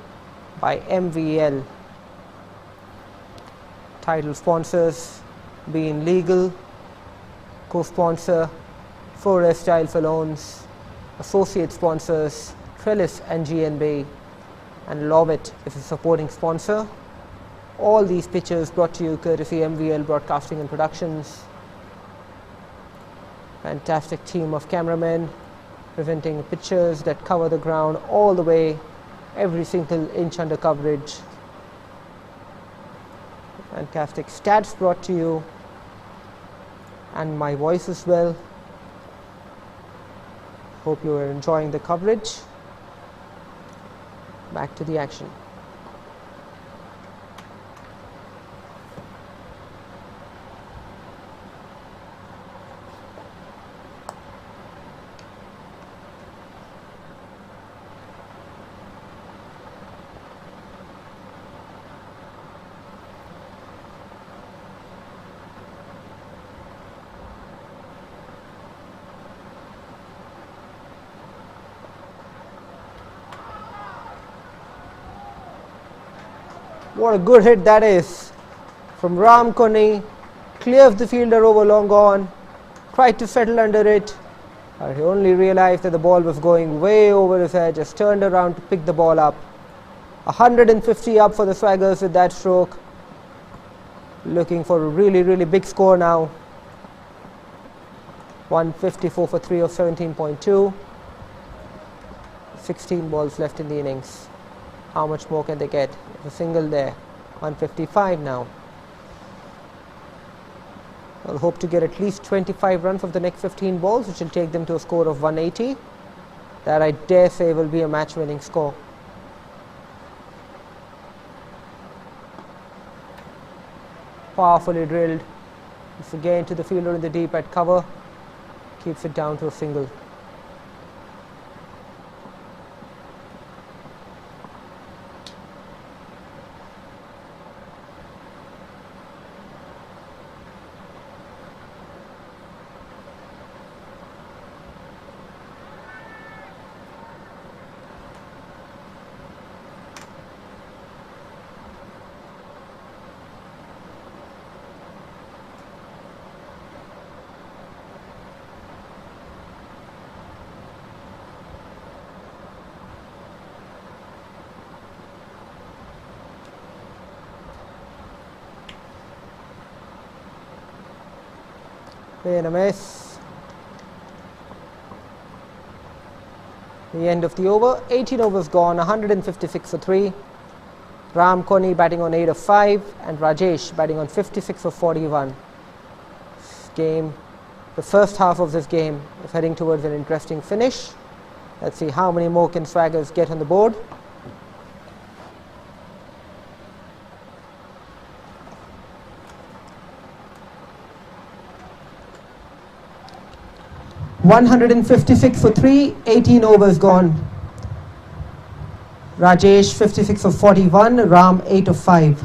by MVL. Title sponsors being Legal, co-sponsor Forest Style Loans, associate sponsors Trellis and GNB, and Lovett is a supporting sponsor. All these pictures brought to you courtesy MVL Broadcasting and Productions. Fantastic team of cameramen presenting pictures that cover the ground all the way, every single inch under coverage. Fantastic stats brought to you, and my voice as well. Hope you are enjoying the coverage. Back to the action. What a good hit that is from 𝗏𝗏𝗃𝗃. Clears the fielder over long on, tried to settle under it, but he only realized that the ball was going way over his head, just turned around to pick the ball up. 150 up for the Swaggers with that stroke. Looking for a really big score now. 154 for 3 of 17.2. 16 balls left in the innings. How much more can they get? There's a single there. 155 now. I'll hope to get at least 25 runs of the next 15 balls, which will take them to a score of 180. That I dare say will be a match-winning score. Powerfully drilled. It's again to the fielder in the deep at cover. Keeps it down to a single. Play and a miss. The end of the over. 18 overs gone, 156 for 3. Ram Koni batting on 8 of 5 and Rajesh batting on 56 for 41. Game, the first half of this game is heading towards an interesting finish. Let's see how many more can Swaggers get on the board. $156 for 3, 18 overs gone. Rajesh 56 for 41, Ram 8 of 5.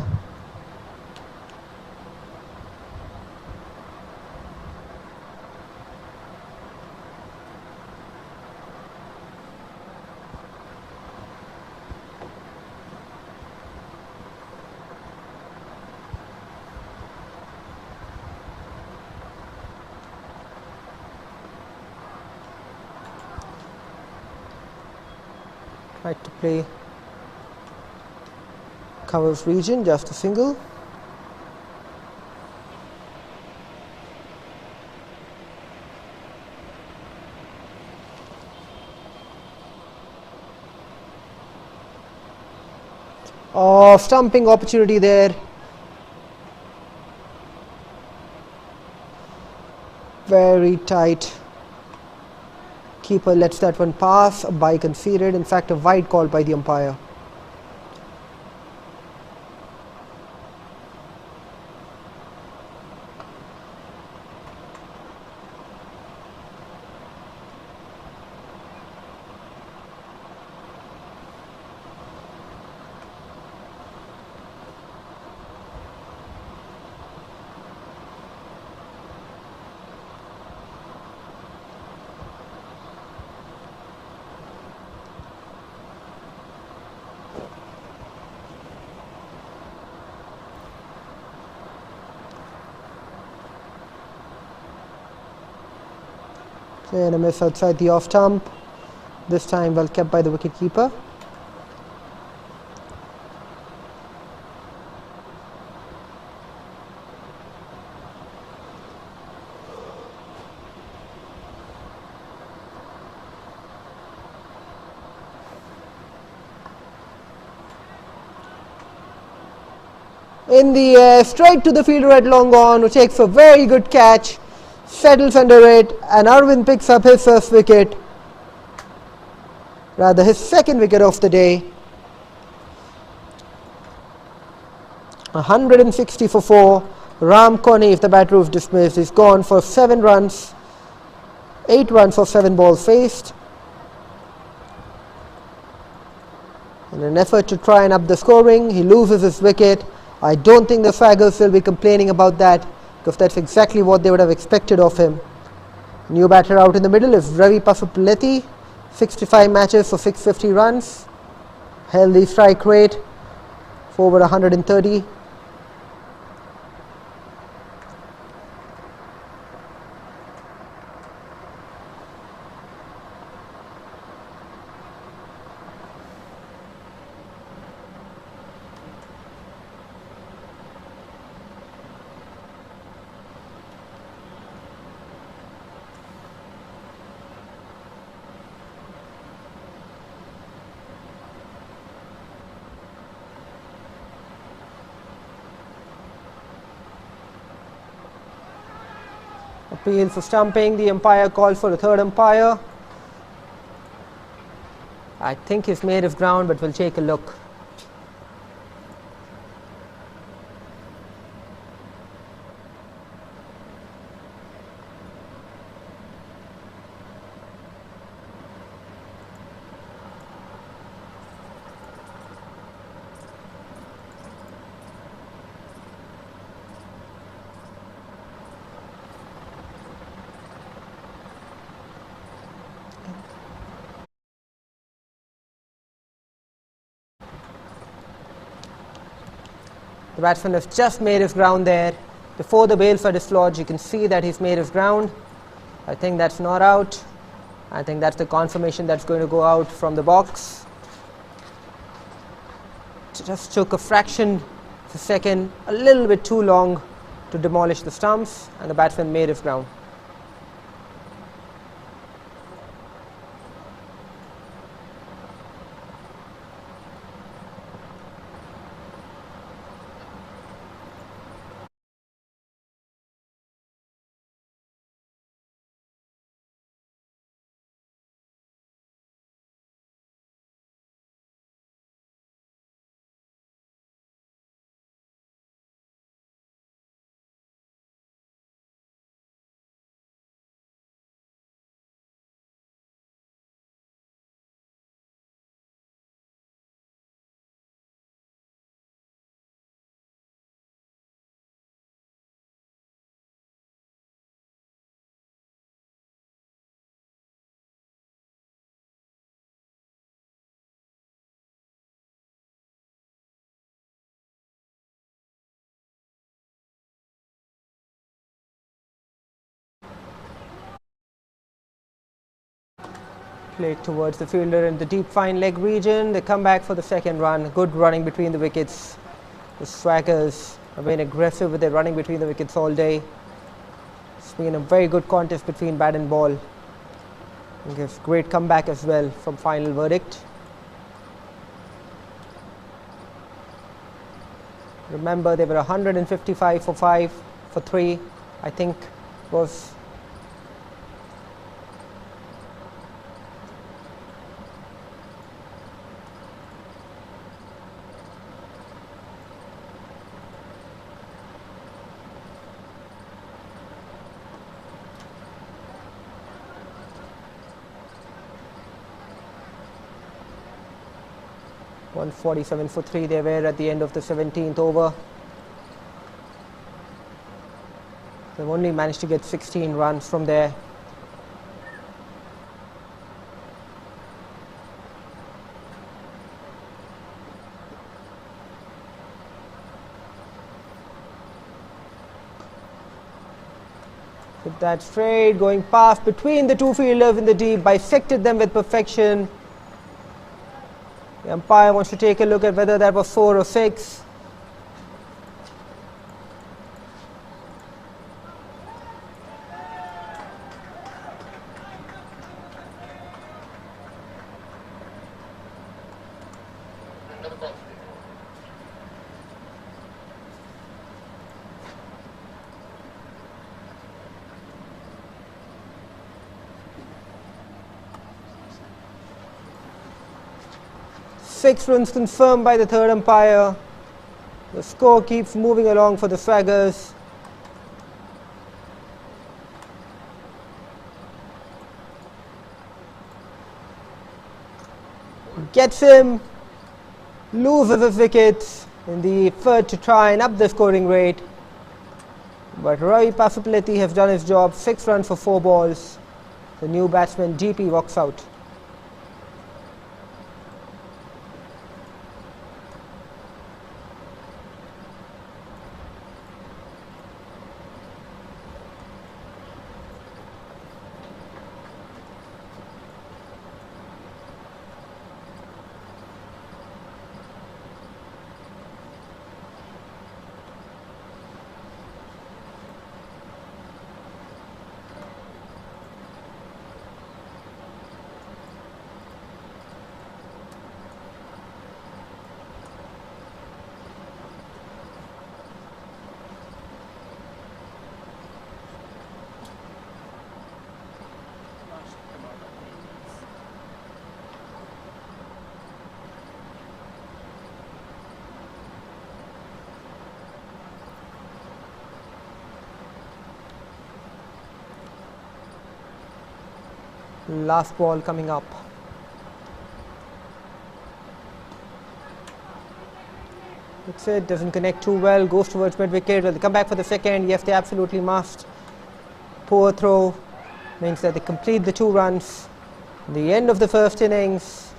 Tried to play covers region, just a single. Oh, stumping opportunity there. Very tight. Keeper lets that one pass, a bye conceded, in fact a wide call by the umpire. And a miss outside the off stump, this time well kept by the wicket-keeper. In the air, straight to the fielder at long on, who takes a very good catch, settles under it, and Arvind picks up his first wicket, rather his second wicket of the day. 160 for 4. Ram Koni, if the batter was dismissed, is gone for 7 runs, 8 runs for 7 balls faced. In an effort to try and up the scoring, he loses his wicket. I don't think the Swaggers will be complaining about that, because that's exactly what they would have expected of him. New batter out in the middle is 𝗬𝗏 65 matches for 650 runs. Healthy strike rate for over 130. Appeal for stumping. The umpire called for a third umpire. I think he's made his ground, but we'll take a look. The batsman has just made his ground there. Before the bail for dislodge, you can see that he's made his ground. I think that's not out. I think that's the confirmation that's going to go out from the box. It just took a fraction of a second, a little bit too long to demolish the stumps, and the batsman made his ground. Played towards the fielder in the deep fine leg region. They come back for the second run. Good running between the wickets. The Swaggers have been aggressive with their running between the wickets all day. It's been a very good contest between bat and ball. It gives great comeback as well from final verdict. Remember, they were 155 for 5 for 3, I think was. .147 for 3 they were at the end of the 17th over. They've only managed to get 16 runs from there. Hit that straight, going past between the two fielders in the deep, bisected them with perfection. The umpire wants to take a look at whether that was 4 or 6. Six runs confirmed by the third umpire. The score keeps moving along for the Swaggers. Gets him, loses his wickets in the effort to try and up the scoring rate. But 𝗬𝗏 has done his job, 6 runs for 4 balls. The new batsman 𝗃𝗏 walks out. Last ball coming up. That's it, doesn't connect too well, goes towards mid wicket. Well, they come back for the second. Yes, they absolutely must. Poor throw means that they complete the 2 runs. The end of the first innings,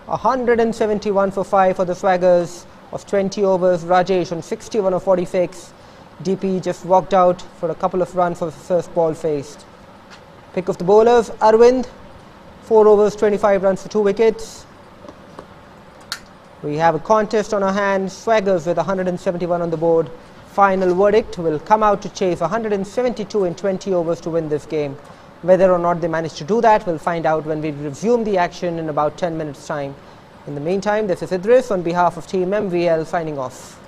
171 for 5 for the Swaggers of 20 overs. Rajesh on 61 of 46. 𝗃𝗏 just walked out for a couple of runs for the first ball faced. Pick of the bowlers, 𝗬𝗏, 4 overs, 25 runs for 2 wickets. We have a contest on our hands, Swaggers with 171 on the board. Final verdict will come out to chase 172 in 20 overs to win this game. Whether or not they manage to do that, we'll find out when we resume the action in about 10 minutes time. In the meantime, this is Idris on behalf of Team MVL signing off.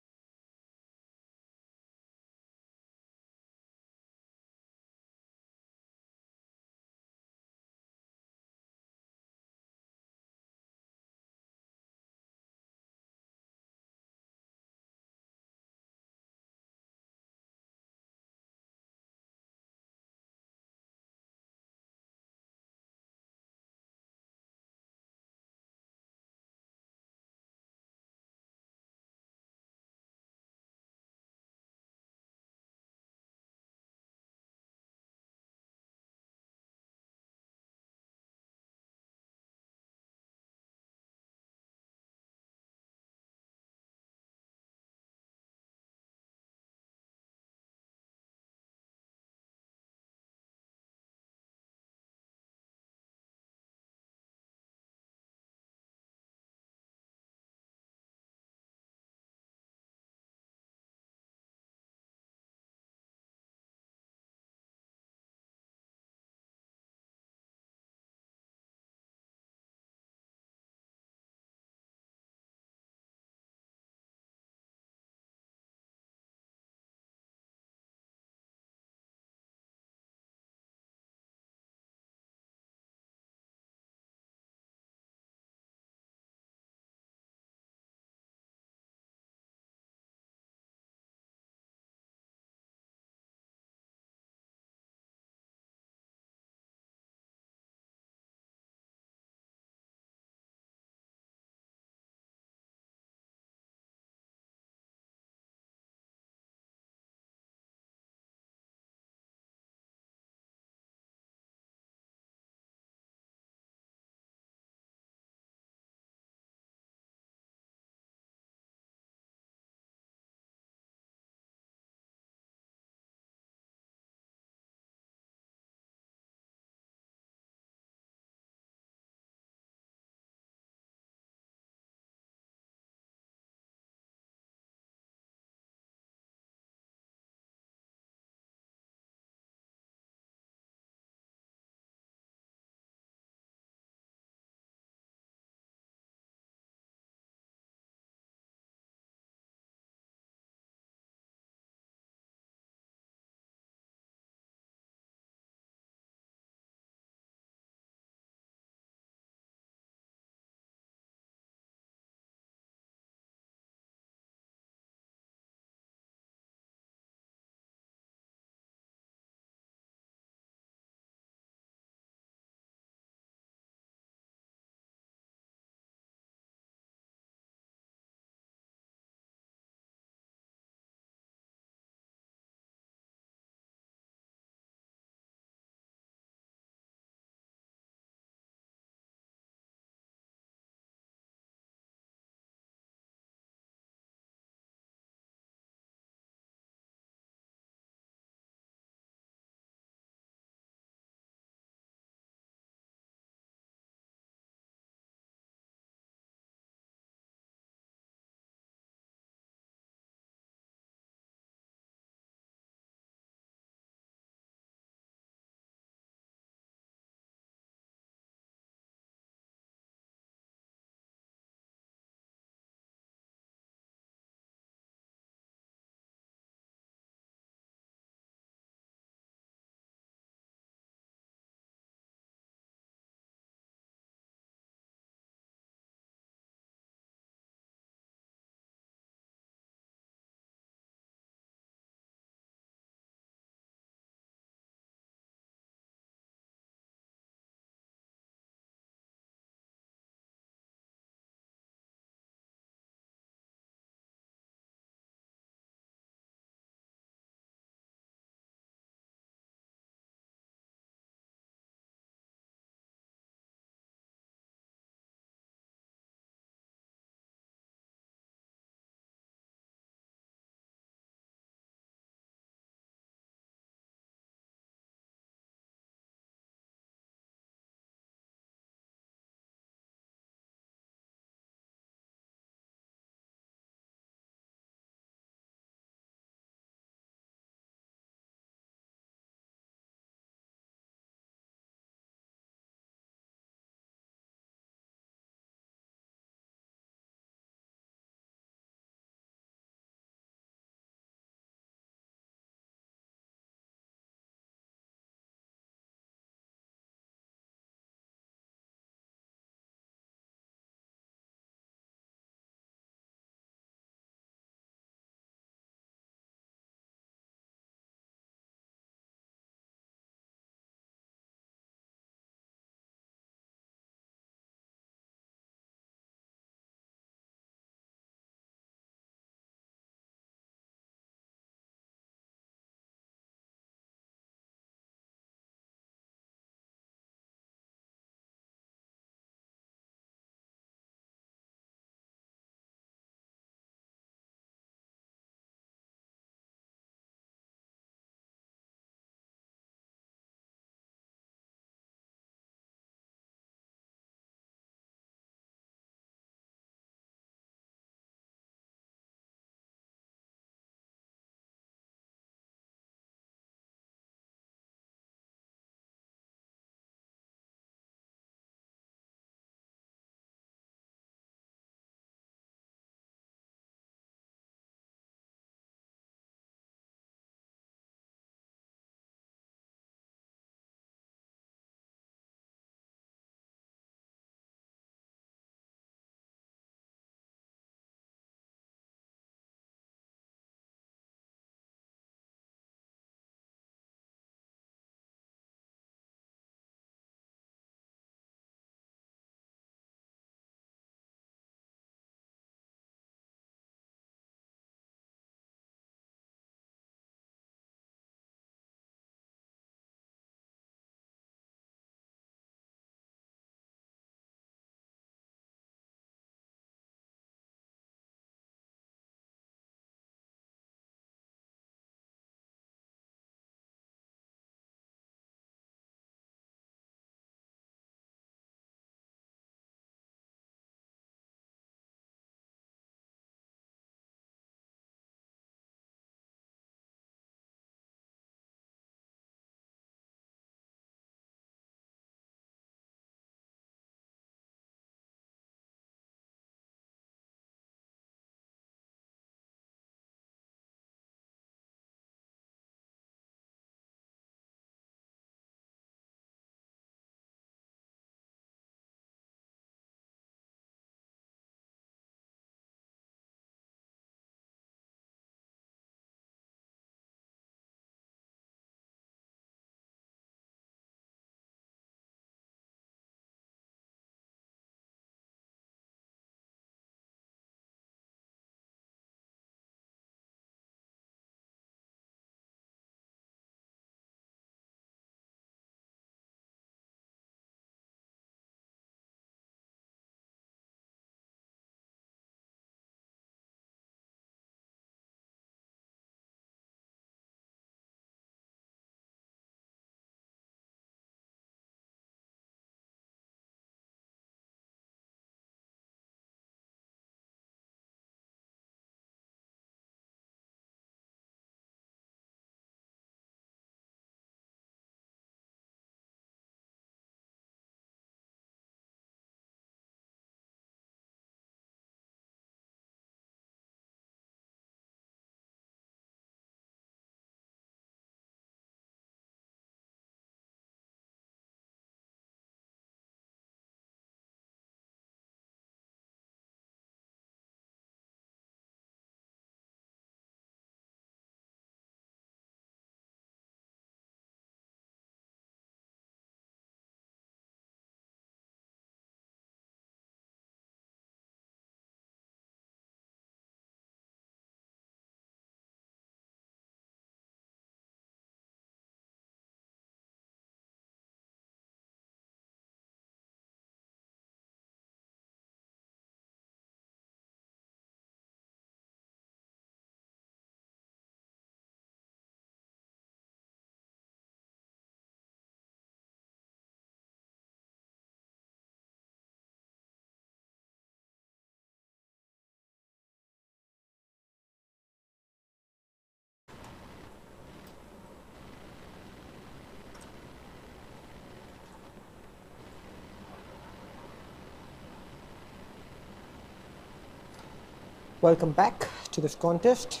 Welcome back to this contest.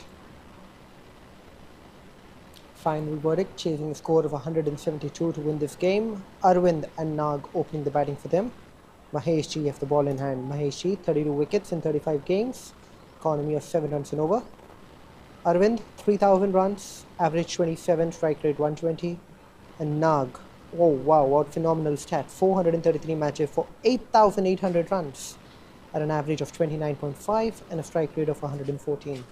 Final verdict, chasing a score of 172 to win this game. Arvind and Nag opening the batting for them. 𝗦𝗫𝗃 have the ball in hand. 𝗦𝗫𝗃 32 wickets in 35 games, economy of 7 runs and over. Arvind 3000 runs, average 27, strike rate 120. And Nag, oh wow, what phenomenal stat, 433 matches for 8800 runs at an average of 29.5 and a strike rate of 114.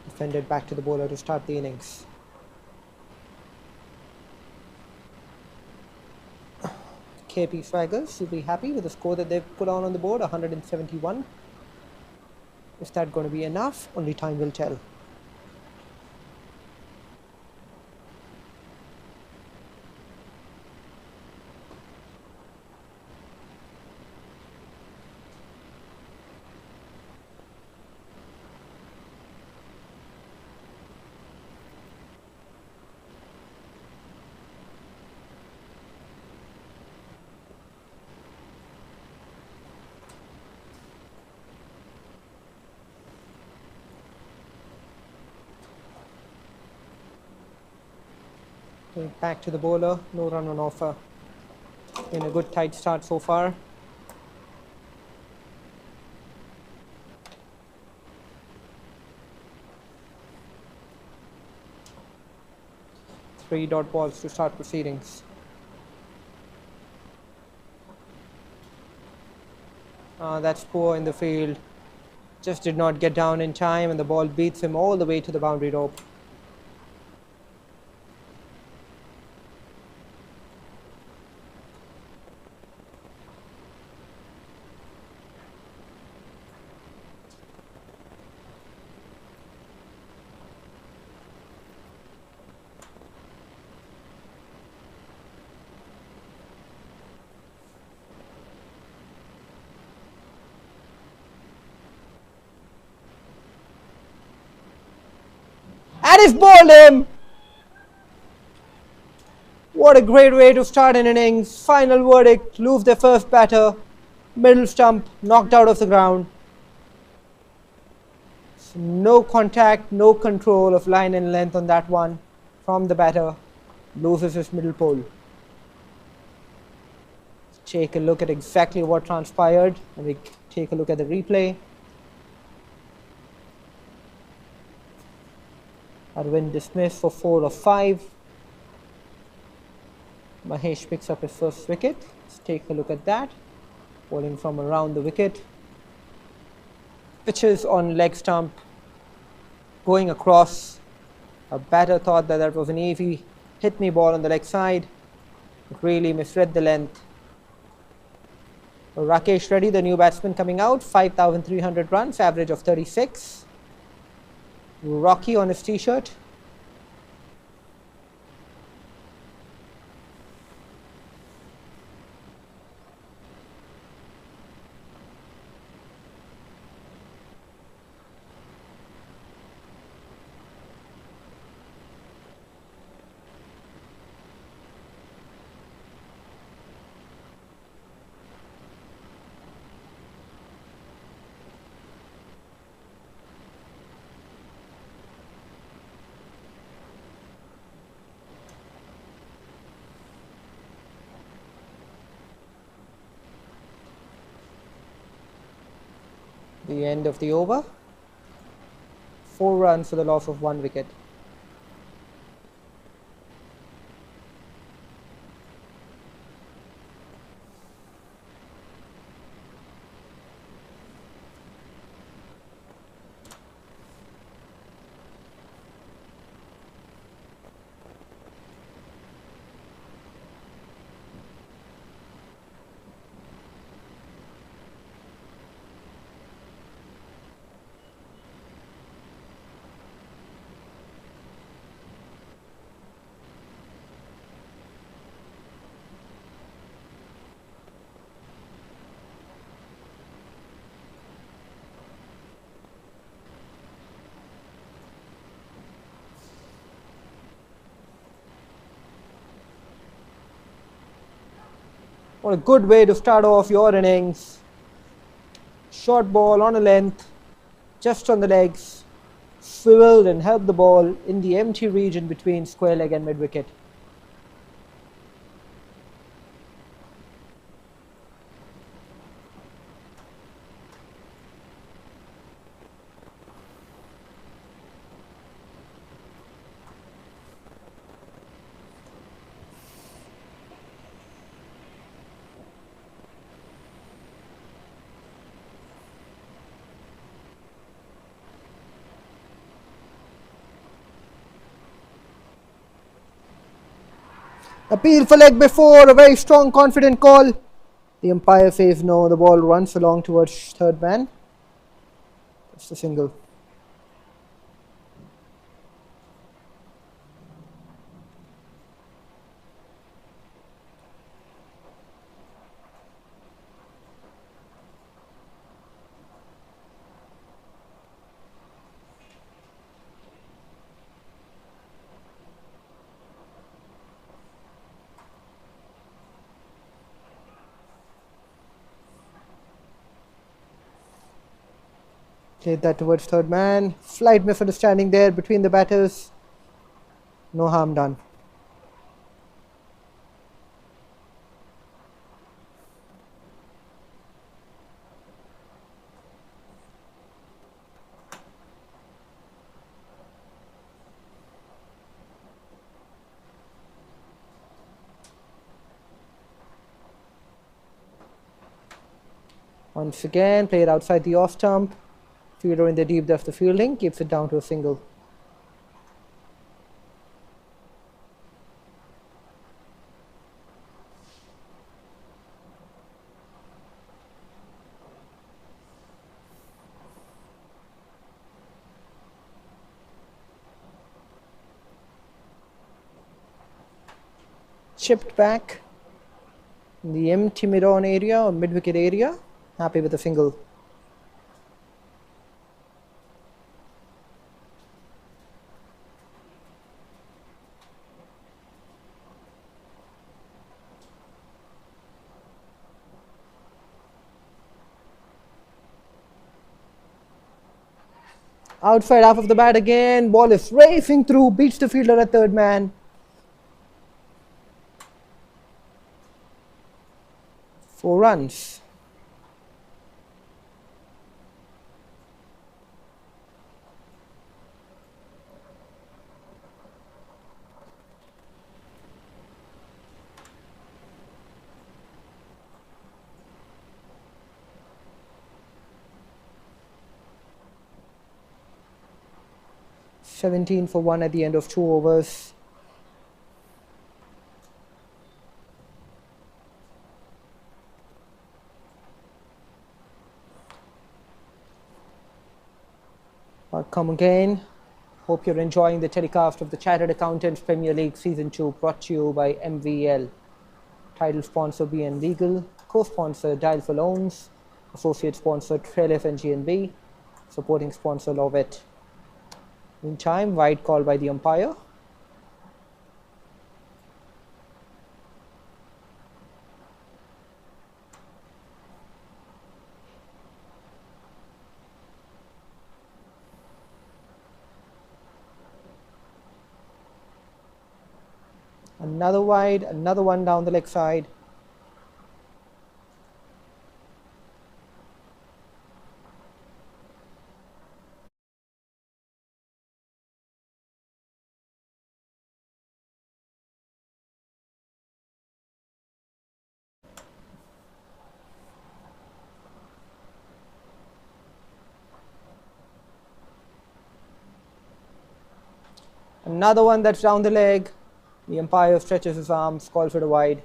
Defended back to the bowler to start the innings. 𝗃𝗶𝗃𝗲 should be happy with the score that they've put on the board, 171. Is that going to be enough? Only time will tell. Back to the bowler, no run on offer. In a good tight start so far. Three dot balls to start proceedings. That's poor in the field. Just did not get down in time and the ball beats him all the way to the boundary rope. And he's bowled him! What a great way to start an innings. Final verdict, lose their first batter. Middle stump knocked out of the ground. So no contact, no control of line and length on that one from the batter. Loses his middle pole. Take a look at exactly what transpired and we take a look at the replay. Arvind dismissed for 4 of 5. 𝗦𝗫𝗃 picks up his first wicket. Let's take a look at that. Bowling from around the wicket. Pitches on leg stump. Going across. A batter thought that that was an easy hit me ball on the leg side. It really misread the length. Rakesh Reddy, the new batsman coming out. 5300 runs, average of 36. Rocky on his t-shirt. The end of the over. 4 runs for the loss of 1 wicket. What a good way to start off your innings. short ball on a length, just on the legs, swiveled and helped the ball in the empty region between square leg and mid wicket. Appeal for leg before, a very strong, confident call. The umpire says no, the ball runs along towards third man. It's a single. Played that towards third man. Slight misunderstanding there between the batters. No harm done. Once again, played outside the off stump. Fielder in the deep depth of fielding keeps it down to a single. Chipped back in the empty mid-on area or mid-wicket area. Happy with a single. Outside half of the bat again, ball is racing through, beats the fielder at third man. 4 runs. $17 for 1 at the end of 2 overs. Welcome again. Hope you're enjoying the telecast of the Chartered Accountants Premier League Season 2, brought to you by MVL. Title sponsor BN Legal, co-sponsor 𝗙𝗵𝗆 Loans, associate sponsor 𝗃 and GNB, supporting sponsor 𝘊𝗵𝗏. Meantime, wide call by the umpire. Another wide, another one down the leg side. Another one that's down the leg. The umpire stretches his arms, calls for the wide.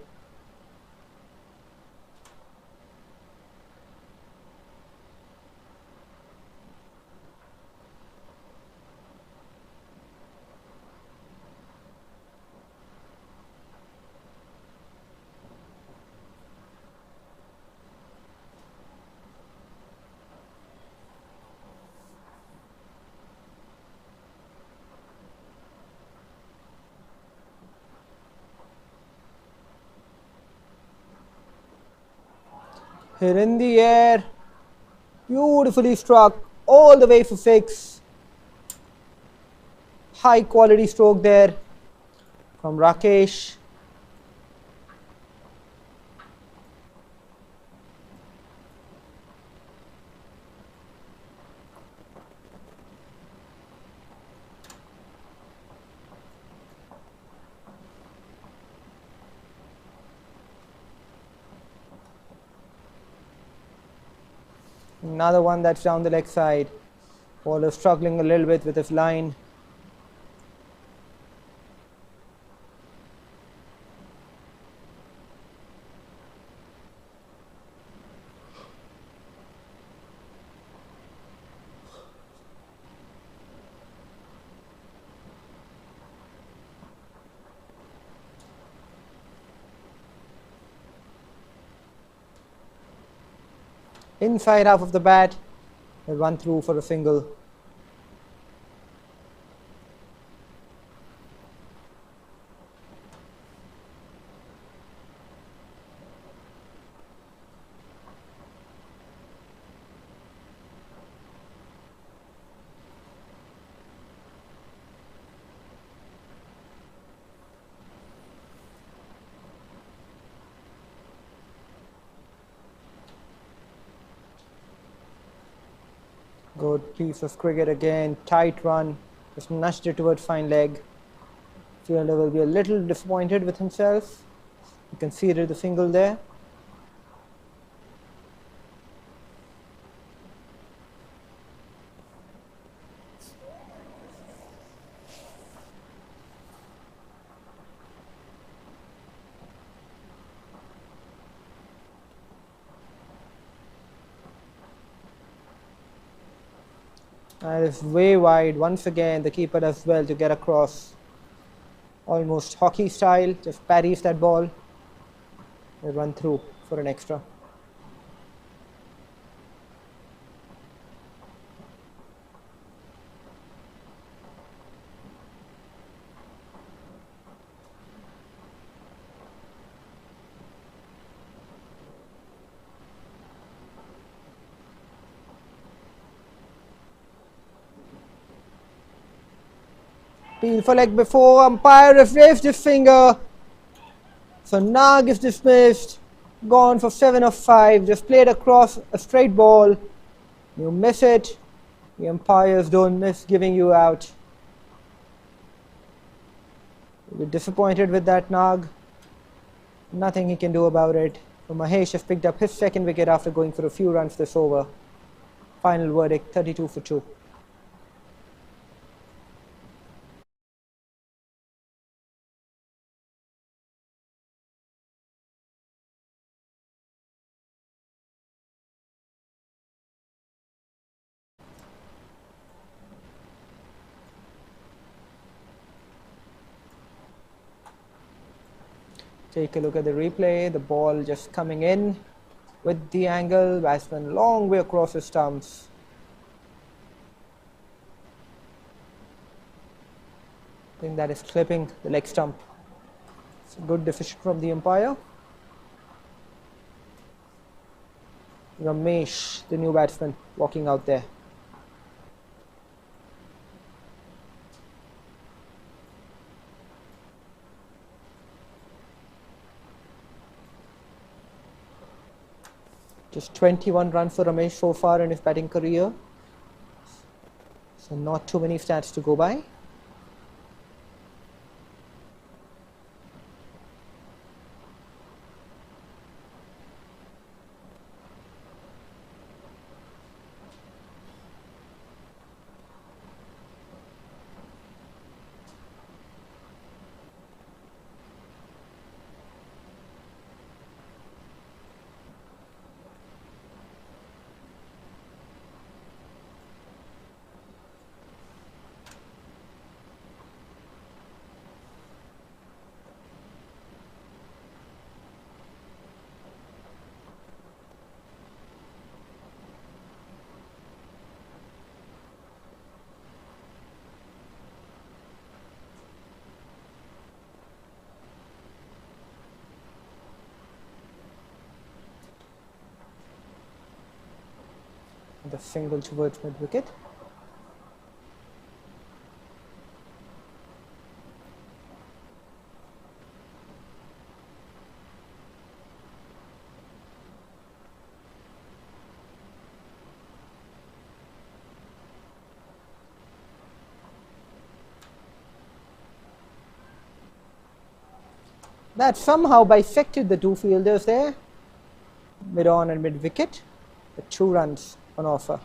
Hit in the air. Beautifully struck all the way for 6. High quality stroke there from Rakesh. Another one that's down the leg side. Bowler struggling a little bit with his line. Inside half of the bat, they run through for a single. Good piece of cricket again, tight run, just nudged it towards fine leg. Fielder will be a little disappointed with himself. He conceded the single there. And it's way wide. Once again, the keeper does well to get across. Almost hockey style, just parries that ball. They run through for an extra. Appeal for leg before, umpire has raised his finger. So Nag is dismissed. Gone for 7 of 5. Just played across a straight ball. You miss it. The umpires don't miss giving you out. You'll be disappointed with that, Nag. Nothing he can do about it. So Mahesh has picked up his second wicket after going for a few runs this over. Final verdict, 32 for 2. Take a look at the replay. The ball just coming in with the angle. Batsman long way across his stumps. I think that is clipping the leg stump. It's a good decision from the umpire. Ramesh, the new batsman, walking out there. Just 21 runs for Ramesh so far in his batting career. So not too many stats to go by. a single towards mid wicket. That somehow bisected the two fielders there, mid on and mid wicket, with 2 runs on offer.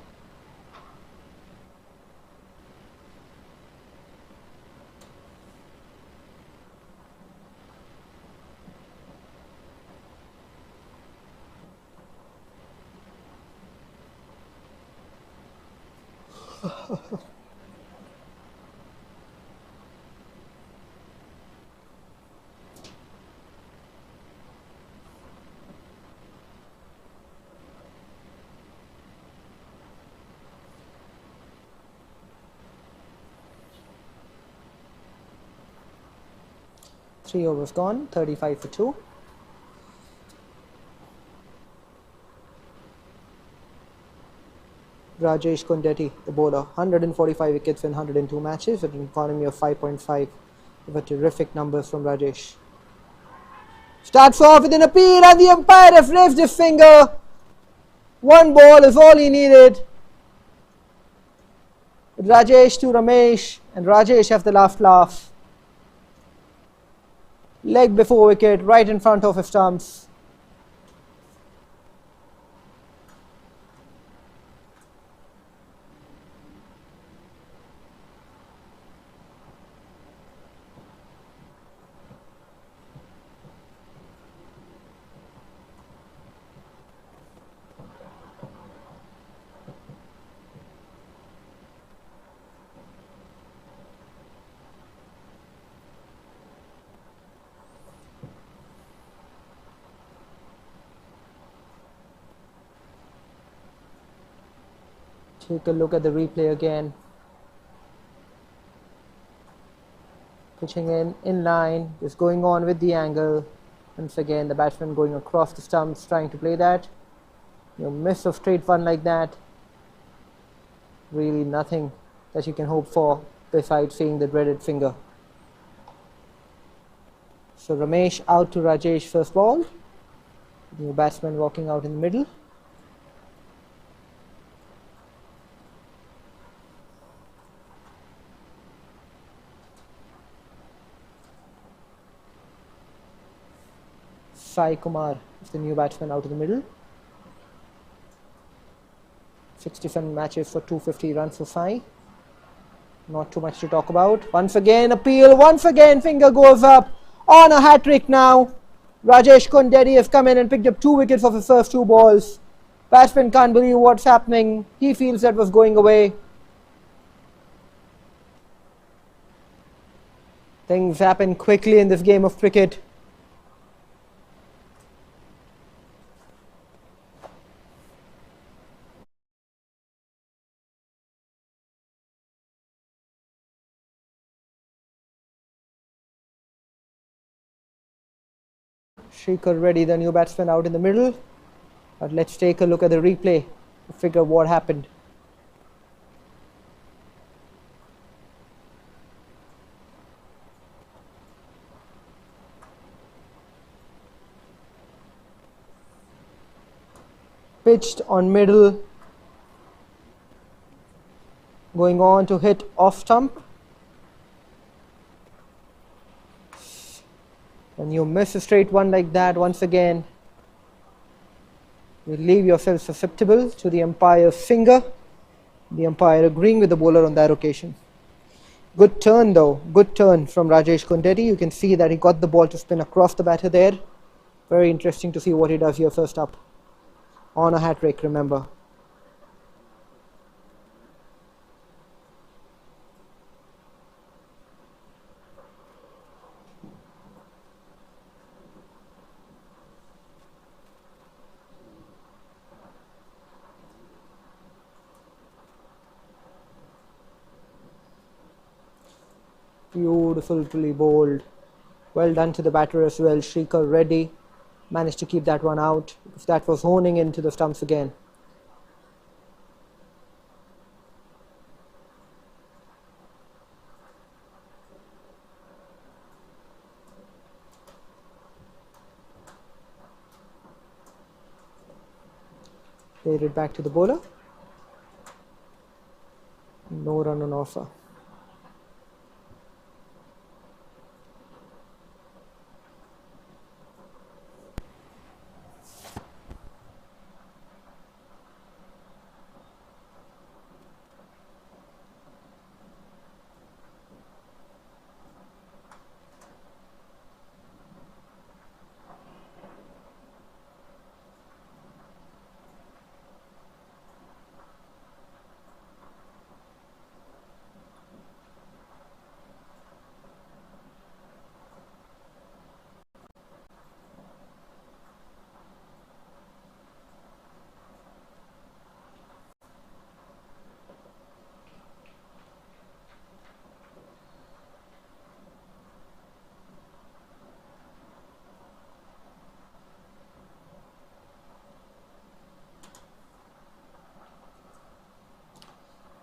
Three overs gone, 35 for 2. Rajesh Kundeti, the bowler, 145 wickets in 102 matches at an economy of 5.5. With terrific numbers from Rajesh. Starts off with an appeal and the umpire has raised his finger. 1 ball is all he needed. Rajesh to Ramesh, and Rajesh have the last laugh. Leg before wicket, right in front of his stumps. Take a look at the replay again. Pitching in line, is going on with the angle. Once again, the batsman going across the stumps, trying to play that. You miss a straight one like that. Really nothing that you can hope for besides seeing the dreaded finger. So Ramesh out to Rajesh first ball. New batsman walking out in the middle. Sai Kumar is the new batsman out of the middle. 67 matches for 250 runs for Sai. Not too much to talk about. Once again appeal, once again finger goes up on a hat-trick now. Rajesh Kundeti has come in and picked up 2 wickets of his first 2 balls. Batsman can't believe what's happening. He feels that was going away. Things happen quickly in this game of cricket. 𝗃𝗄𝗃𝗏, the new batsman out in the middle. But let's take a look at the replay to figure what happened. Pitched on middle, going on to hit off stump. When you miss a straight one like that, once again, you leave yourself susceptible to the umpire's finger. The umpire agreeing with the bowler on that occasion. Good turn though, good turn from Rajesh Kundeti. You can see that he got the ball to spin across the batter there. Very interesting to see what he does here first up. On a hat-trick, remember. Beautifully bowled. Well done to the batter as well. 𝗃𝗄𝗃𝗏 managed to keep that one out because that was honing into the stumps again. Played it back to the bowler. No run on offer.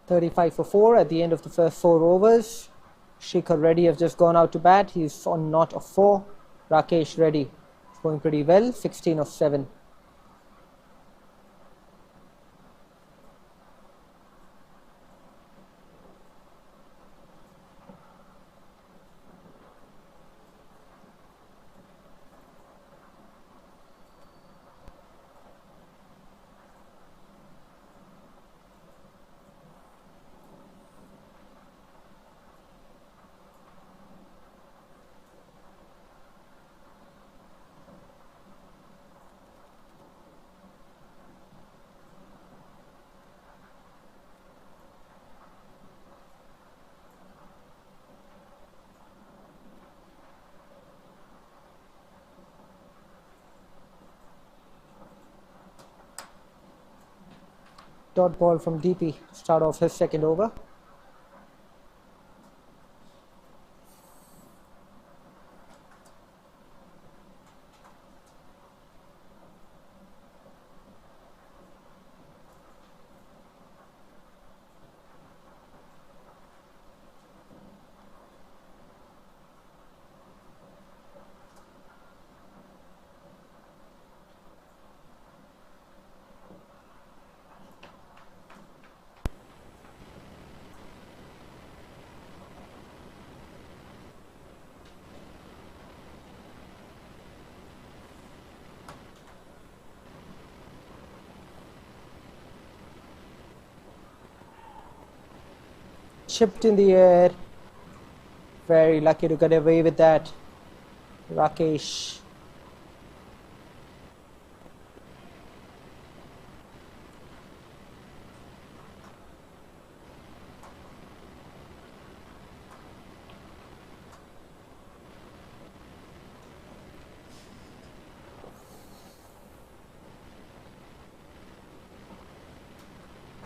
𝗙5 for 4 at the end of the first 4 overs. Shikhar Reddy has just gone out to bat. He's on not of 4. Rakesh Reddy is going pretty well, 16 of 7. Dot ball from DP to start off his second over. Chipped in the air. Very lucky to get away with that. Rakesh.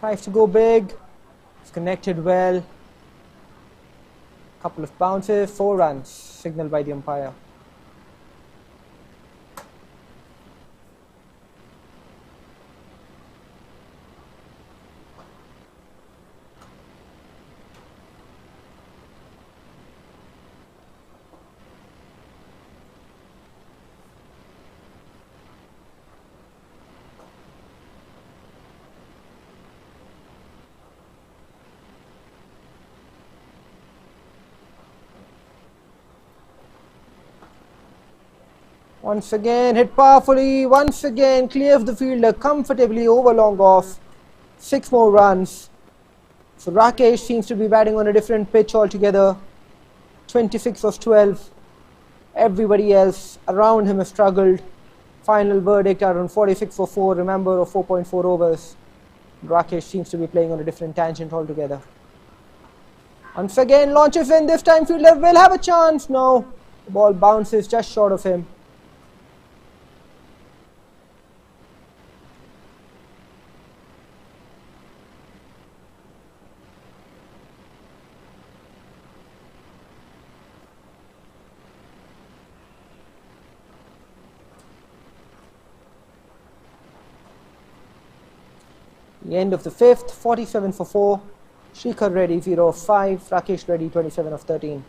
Tries to go big. It's connected well. Couple of bounces, 4 runs, signaled by the umpire. Once again, hit powerfully. Once again, clears the fielder comfortably over long off. 6 more runs. So Rakesh seems to be batting on a different pitch altogether. 26 of 12. Everybody else around him has struggled. Final verdict are on 46 for 4. Remember, of 4.4 overs. Rakesh seems to be playing on a different tangent altogether. Once again, launches in. This time fielder will have a chance. No, the ball bounces just short of him. The end of the 5th, 47 for 4. Shikhar Reddy 0 of 5. Rakesh Reddy 27 of 13.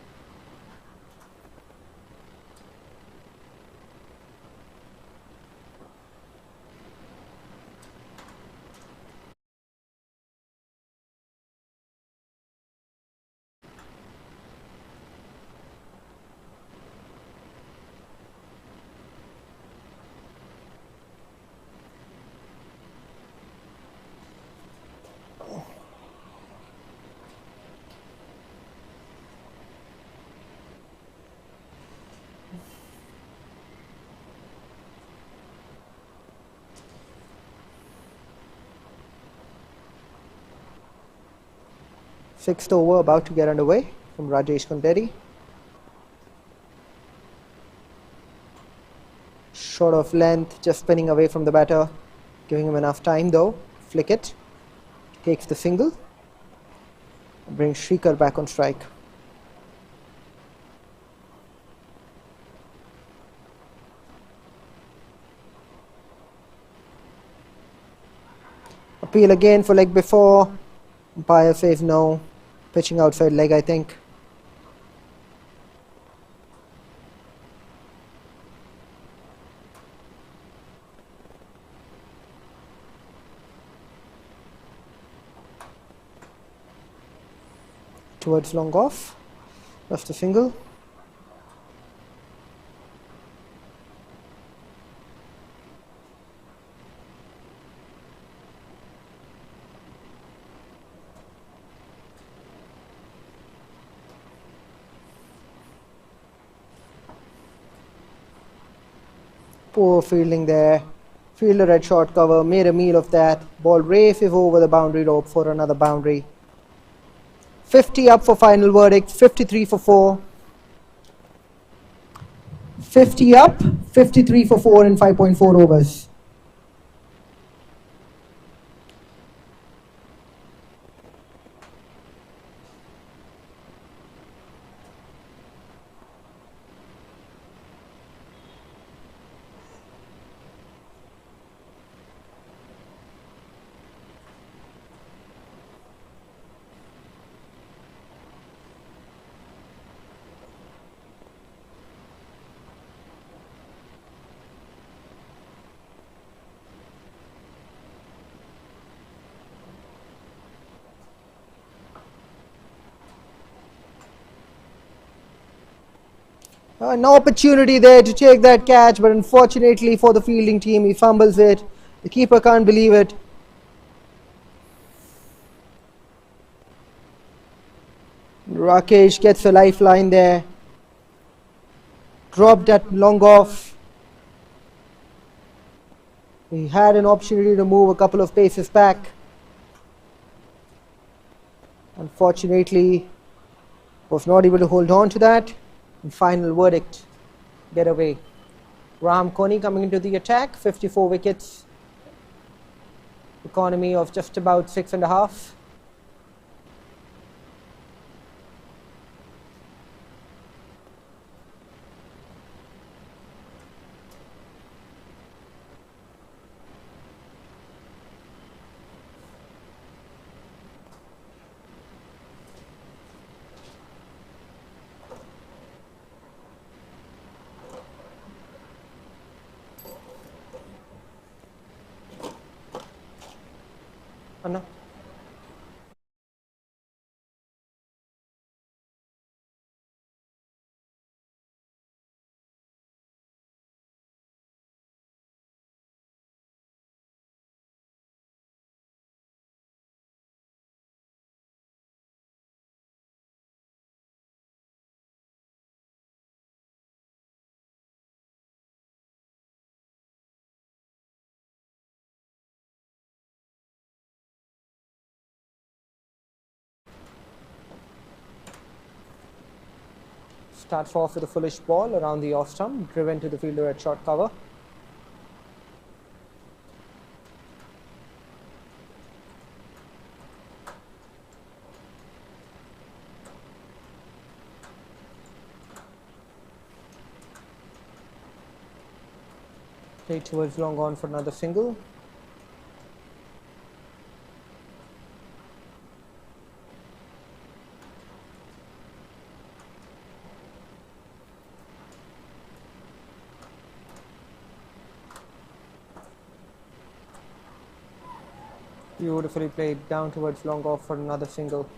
Sixth over about to get underway from Rajesh Kunderi. Short of length, just spinning away from the batter, giving him enough time though. Flick it, takes the single, and brings Shrikar back on strike. Appeal again for leg before. Umpire says no. Pitching outside leg, I think. Towards long off. Just a single. Poor fielding there. Fielder at short cover, made a meal of that. Ball races over the boundary rope for another boundary. 50 up for final verdict, 53 for 4. 50 up, 53 for 4 in 5.4 overs. An opportunity there to take that catch, but unfortunately for the fielding team, he fumbles it. The keeper can't believe it. Rakesh gets a lifeline there. Dropped that long off. He had an opportunity to move a couple of paces back. Unfortunately, was not able to hold on to that. And final verdict, get away. Raham Koni coming into the attack, 54 wickets. Economy of just about 6.5. Anna. Starts off with a foolish ball around the off stump, driven to the fielder at short cover. Played towards long on for another single. Beautifully played down towards long off for another single.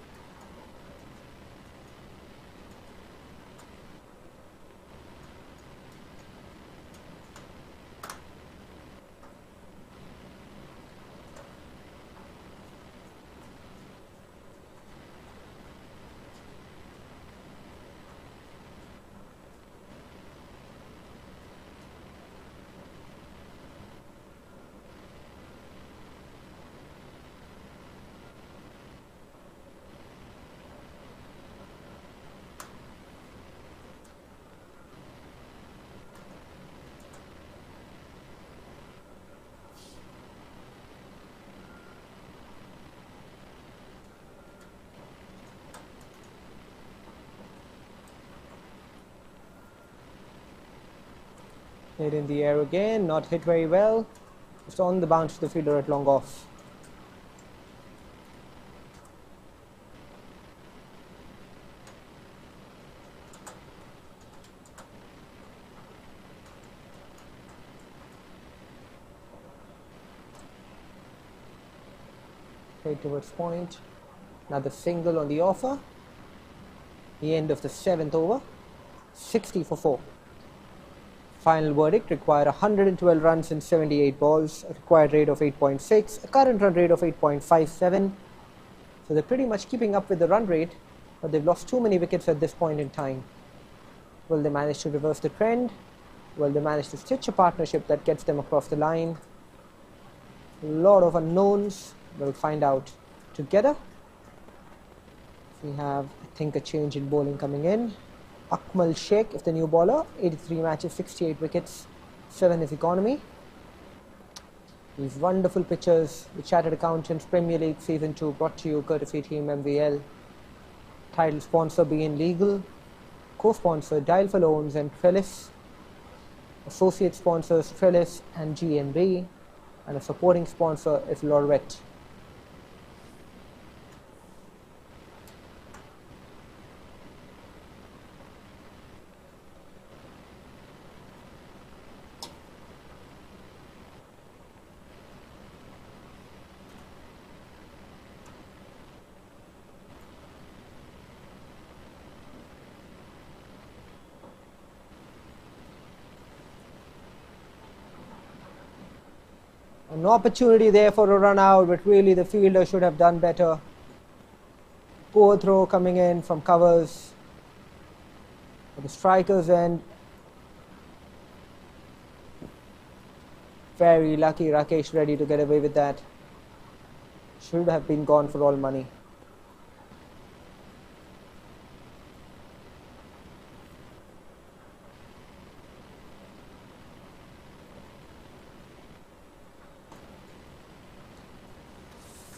Played in the air again, not hit very well. Just on the bounce to the fielder at long off. Played towards point. Another single on the offer. The end of the 7th over. 60 for 4. Final verdict: required 112 runs in 78 balls, a required rate of 8.6, a current run rate of 8.57. So they're pretty much keeping up with the run rate, but they've lost too many wickets at this point in time. Will they manage to reverse the trend? Will they manage to stitch a partnership that gets them across the line? A lot of unknowns. We'll find out together. We have, I think, a change in bowling coming in. 𝗪𝗏𝗃𝗃 is the new bowler. 83 matches, 68 wickets, 7 is economy. These wonderful pictures, the Chartered Accountants Premier League Season 2, brought to you courtesy Team MVL. Title sponsor being Legal. Co-sponsor 𝗹𝗶𝘆𝗀𝗏 Loans and 𝗀𝗏𝗃𝗏. Associate sponsors 𝗀𝗏𝗃𝗏 and GMB. And a supporting sponsor is 𝘊𝗨𝗏. An opportunity there for a run out, but really the fielder should have done better. Poor throw coming in from covers. At the striker's end. Very lucky Rakesh Reddy to get away with that. Should have been gone for all money.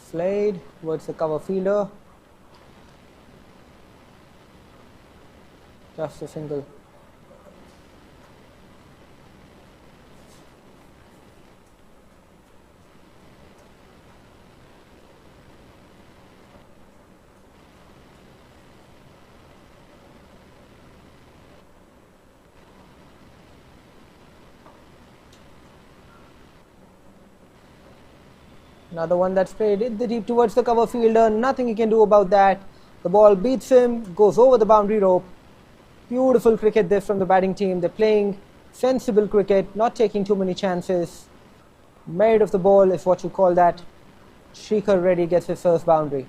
Played towards the cover fielder. Just a single. Another one that's played in the deep towards the cover fielder. Nothing he can do about that. The ball beats him, goes over the boundary rope. Beautiful cricket there from the batting team. They're playing sensible cricket, not taking too many chances. Merit of the ball is what you call that. Shikhar Reddy gets his first boundary.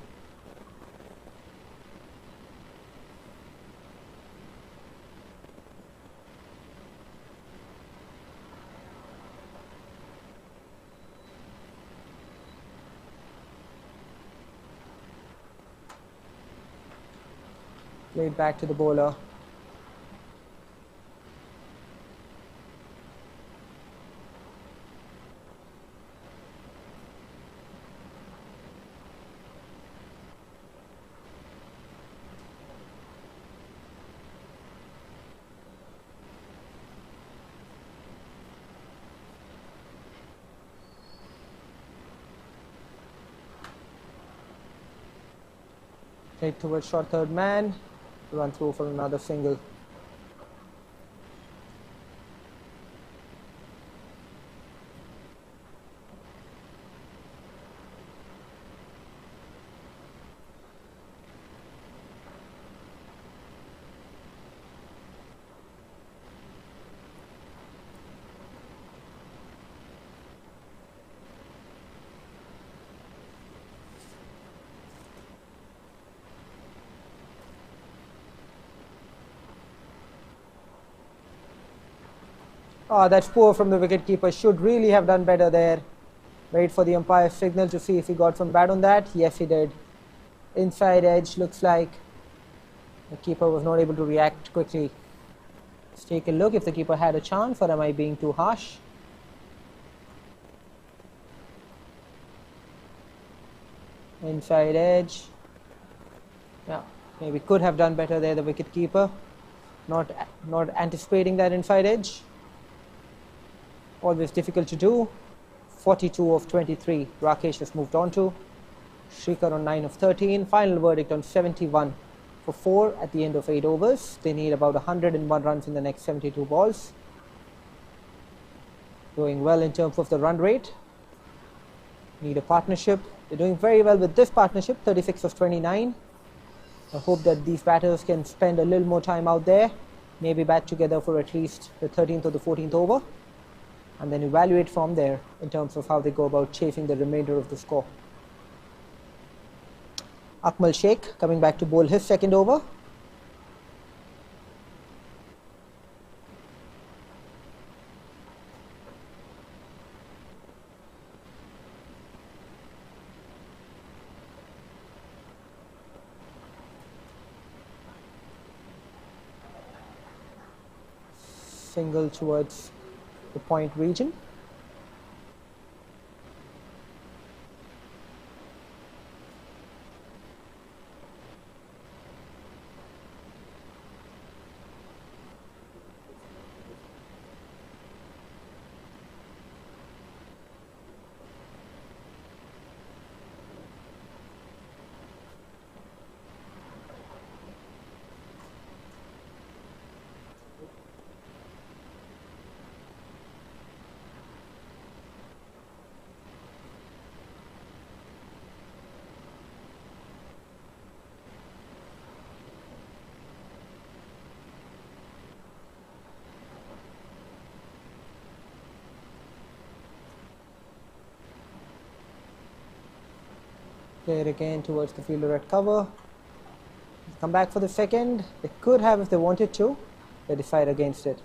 Played back to the bowler. Played towards short third man. Run through for another single. Oh, that's poor from the wicketkeeper. Should really have done better there. Wait for the umpire's signal to see if he got some bat on that. Yes, he did. Inside edge, looks like. The keeper was not able to react quickly. Let's take a look if the keeper had a chance, or am I being too harsh? Inside edge. Yeah, maybe could have done better there, the wicketkeeper. Not anticipating that inside edge. always difficult to do. 42 of 23, Rakesh has moved on to. Shrikar on 9 of 13. Final verdict on 71 for 4 at the end of 8 overs. They need about 101 runs in the next 72 balls. Doing well in terms of the run rate. Need a partnership. They're doing very well with this partnership, 36 of 29. I hope that these batters can spend a little more time out there, maybe bat together for at least the 13th or the 14th over, and then evaluate from there in terms of how they go about chasing the remainder of the score. Akmal Sheikh coming back to bowl his second over. Single towards the point region. Play it again towards the fielder at cover. Come back for the second. They could have if they wanted to. They decide against it.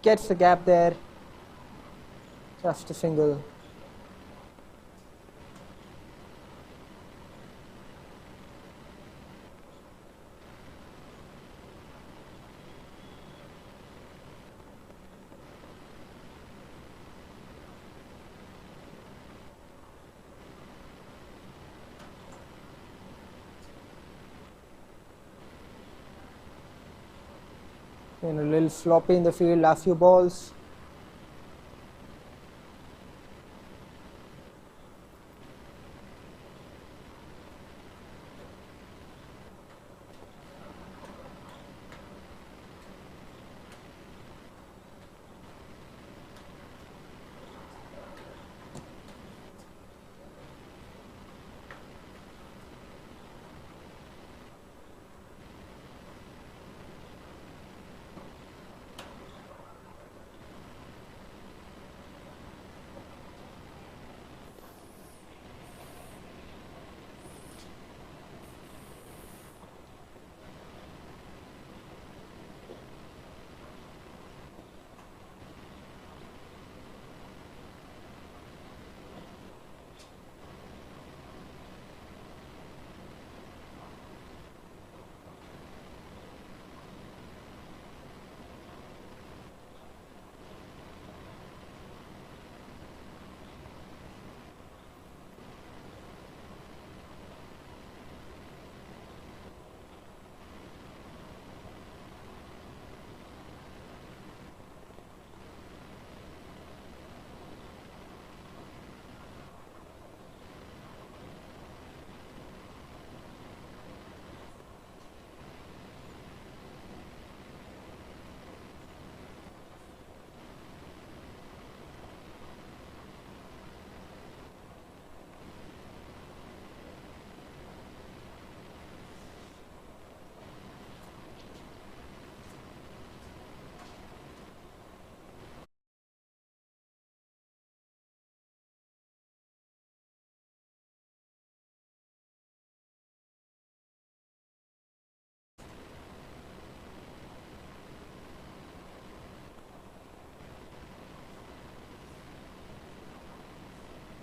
Gets the gap there, just a single. And a little sloppy in the field, last few balls.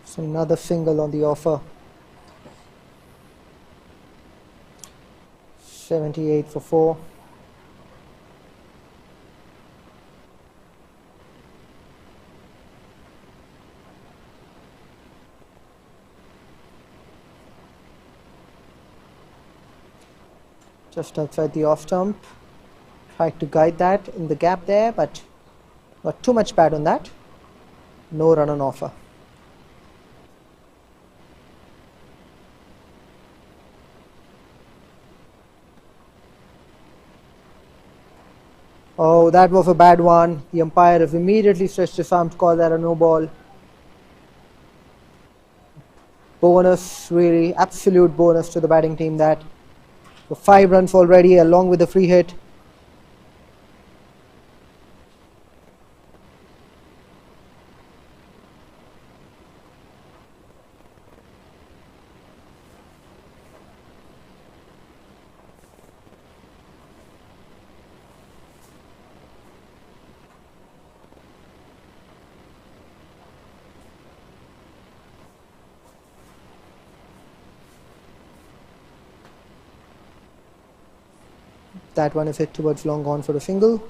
So another single on the offer. 78 for 4. Just outside the off stump. Tried to guide that in the gap there, but got too much pad on that. No run on offer. Oh, that was a bad one. The umpire has immediately stretched his arm to call that a no ball. Bonus, really, absolute bonus to the batting team that. So 5 runs already along with the free hit. That one is hit towards long on for a single.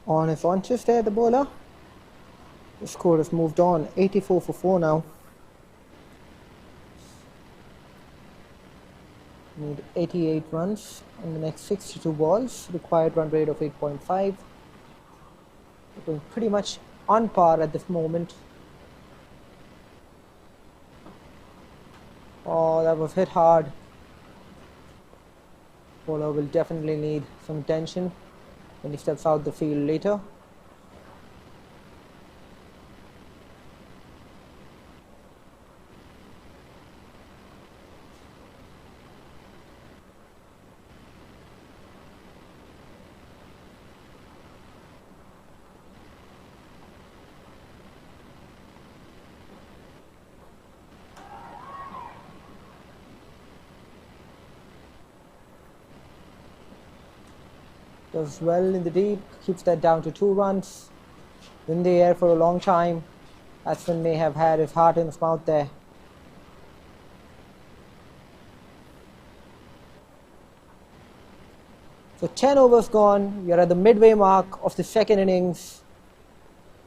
On his launches there, the bowler. The score has moved on, 84 for 4 now. Need 88 runs in the next 62 balls. Required run rate of 8.5. We're pretty much on par at this moment. Oh, that was hit hard. Bowler will definitely need some attention when he steps out the field later. Does well in the deep, keeps that down to 2 runs. In the air for a long time. Batsman may have had his heart in his mouth there. So 10 overs gone. We are at the midway mark of the second innings.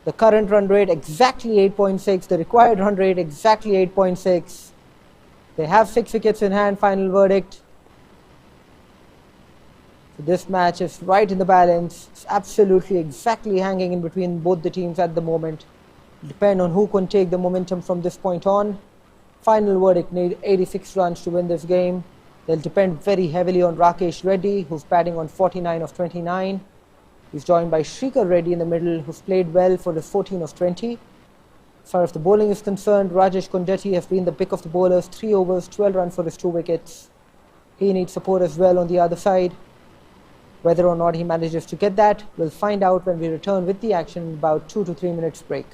The current run rate exactly 8.6. The required run rate exactly 8.6. They have 6 wickets in hand. Final verdict. So this match is right in the balance. It's absolutely exactly hanging in between both the teams at the moment. Depend on who can take the momentum from this point on. Final verdict, need 86 runs to win this game. They'll depend very heavily on Rakesh Reddy, who's batting on 49 of 29. He's joined by Shrikar Reddy in the middle, who's played well for his 14 of 20. As far as the bowling is concerned, Rajesh Kondeti has been the pick of the bowlers, 3 overs, 12 runs for his 2 wickets. He needs support as well on the other side. Whether or not he manages to get that, we'll find out when we return with the action in about 2 to 3 minutes break.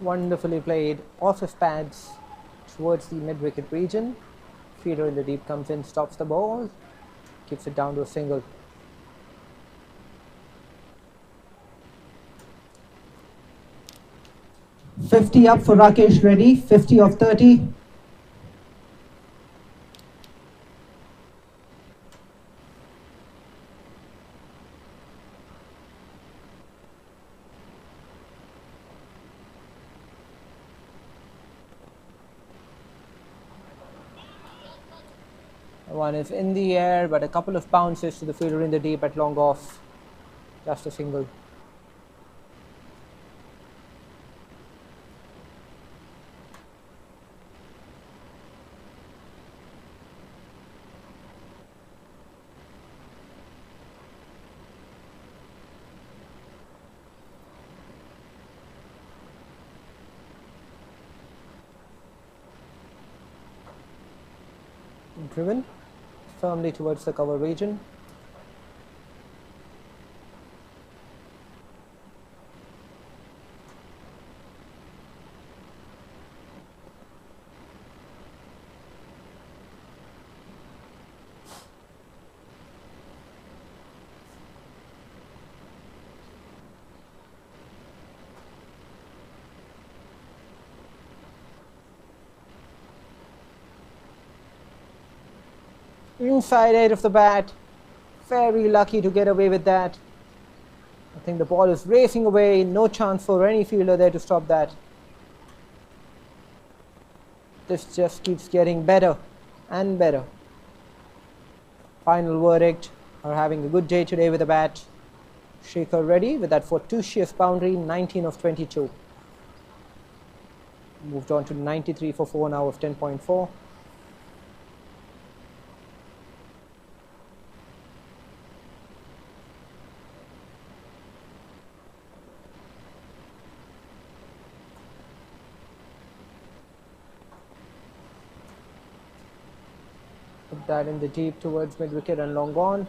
Wonderfully played off his pads towards the mid-wicket region. Fielder in the deep comes in, stops the ball, keeps it down to a single. "50 up for Rakesh Reddy, 50 of 30. One is in the air, but a couple of bounces to the fielder in the deep at long off. Just a single. Driven firmly towards the cover region. Inside edge of the bat, very lucky to get away with that. I think the ball is racing away, no chance for any fielder there to stop that. This just keeps getting better and better. Final verdict, are having a good day today with the bat. Shekhar Reddy with that fortuitous boundary, 19 of 22. Moved on to 93 for 4 now of 10.4. Put that in the deep towards mid-wicket and long on.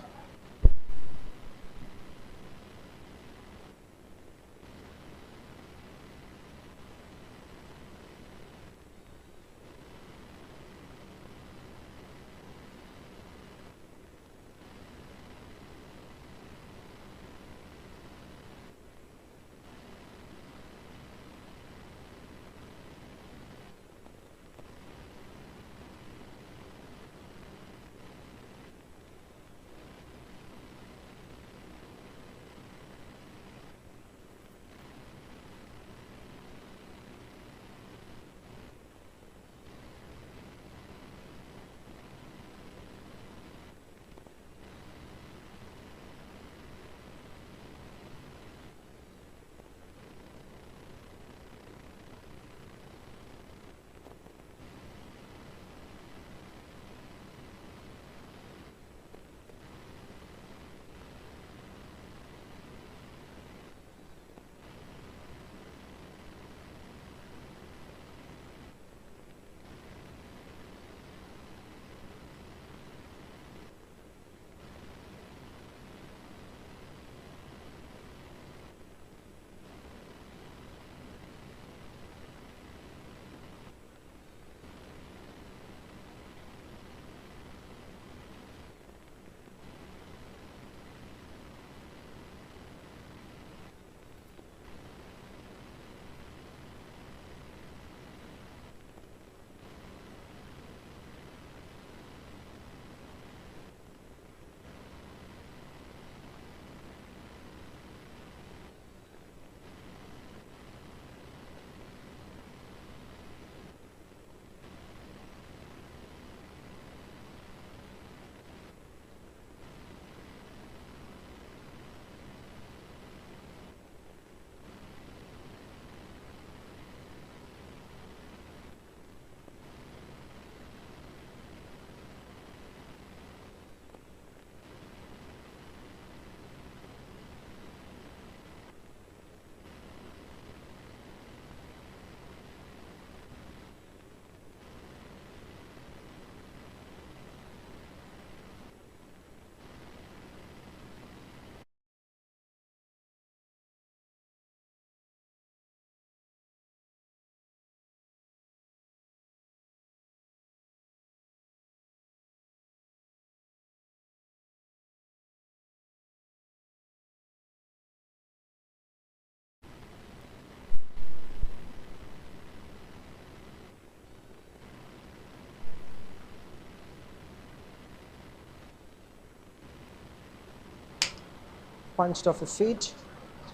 punched off his feet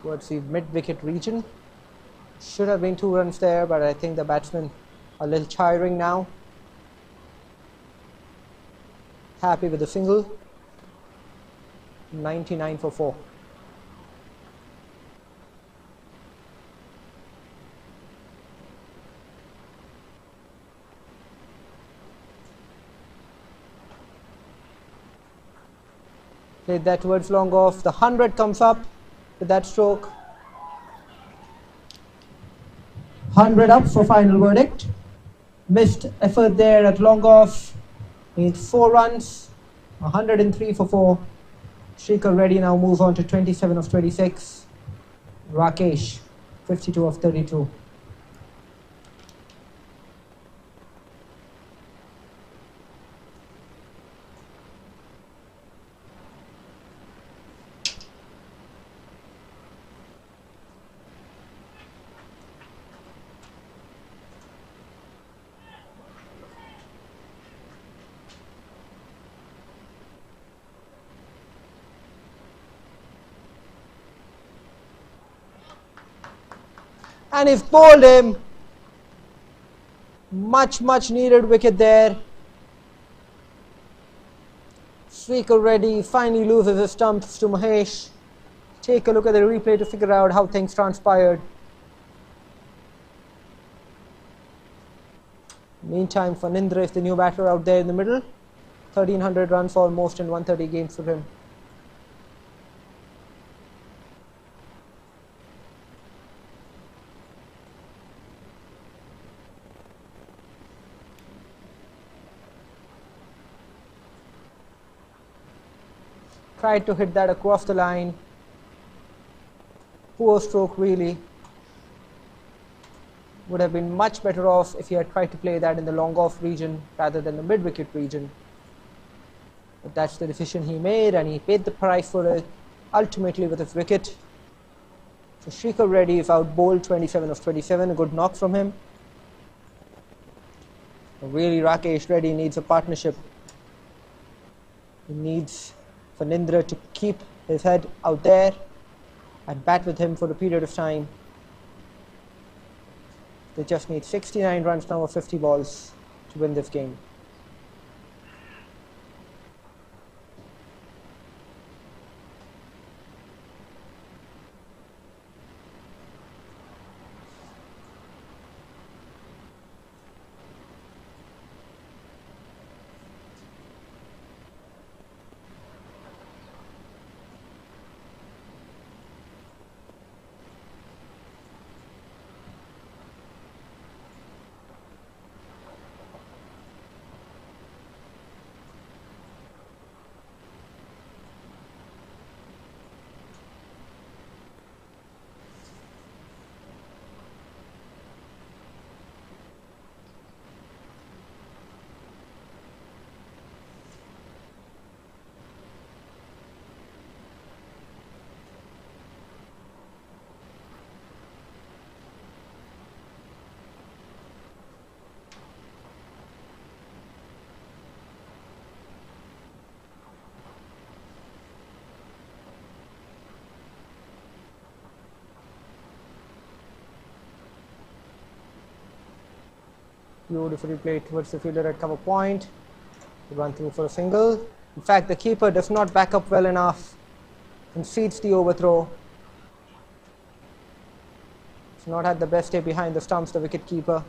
towards the mid-wicket region. Should have been 2 runs there, but I think the batsmen are a little tiring now. Happy with the single. 99 for 4. Played that towards long off. The 100 comes up with that stroke. 100 up for final verdict. Missed effort there at long off. Needs 4 runs. 103 for 4. 𝘃𝗃𝗿 now moves on to 27 of 26. Rakesh 52 of 32. And he's bowled him. Much needed wicket there. 𝘃𝗃𝗿 finally loses his stumps to Mahesh. Take a look at the replay to figure out how things transpired. Meantime, Fanindra is the new batter out there in the middle. 1300 runs almost in 130 games for him. Tried to hit that across the line. Poor stroke really. Would have been much better off if he had tried to play that in the long off region rather than the mid wicket region. But that's the decision he made, and he paid the price for it ultimately with his wicket. So 𝘃𝗃𝗿 is out bowled 27 of 27. A good knock from him. Really, Rakesh Reddy needs a partnership. He needs Fanindra to keep his head out there and bat with him for a period of time. They just need 69 runs now of 50 balls to win this game. Beautifully played towards the fielder at cover point. He run through for a single. In fact, the keeper does not back up well enough. Concedes the overthrow. He's not had the best day behind the stumps, the wicket keeper.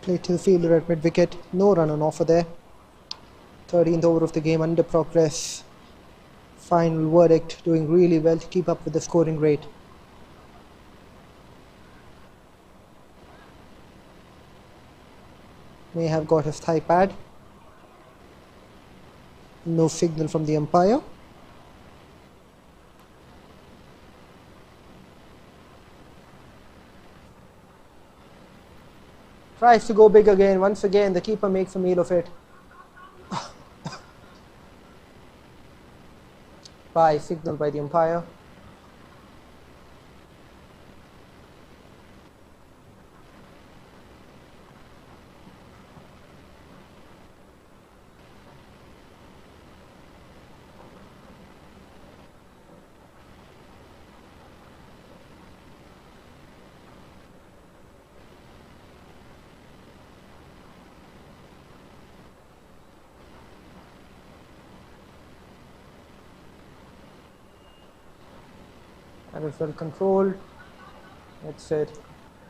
Played to the fielder at mid-wicket. No run on offer there. 13th over of the game under progress. Final verdict, doing really well to keep up with the scoring rate. May have got his thigh pad. No signal from the umpire. Tries to go big again. Once again, the keeper makes a meal of it. By signal by the umpire. And it's well controlled. That's it.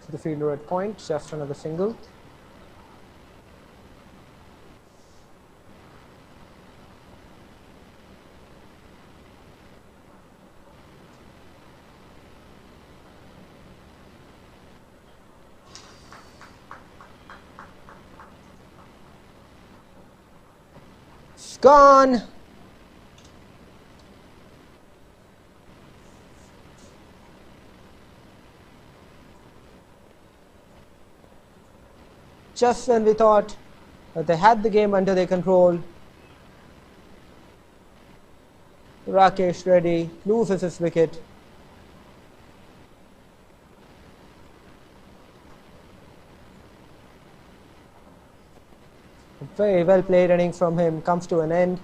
To the fielder at point, just another single. It's gone. Just when we thought that they had the game under their control, Rakesh Reddy loses his wicket. A very well played innings from him comes to an end.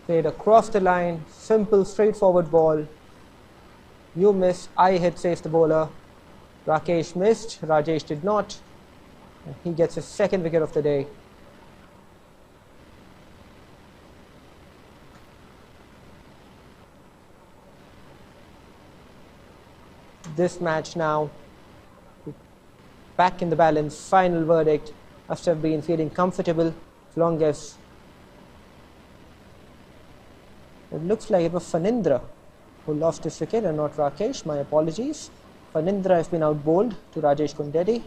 Played across the line, simple, straightforward ball. You missed, I hit, says the bowler. Rakesh missed, Rajesh did not. And he gets his second wicket of the day. This match now back in the balance. Final verdict must have been feeling comfortable as long as it looks like it was Phanindra who lost his wicket and not Rakesh. My apologies. Phanindra has been out bowled to Rajesh Kundedi.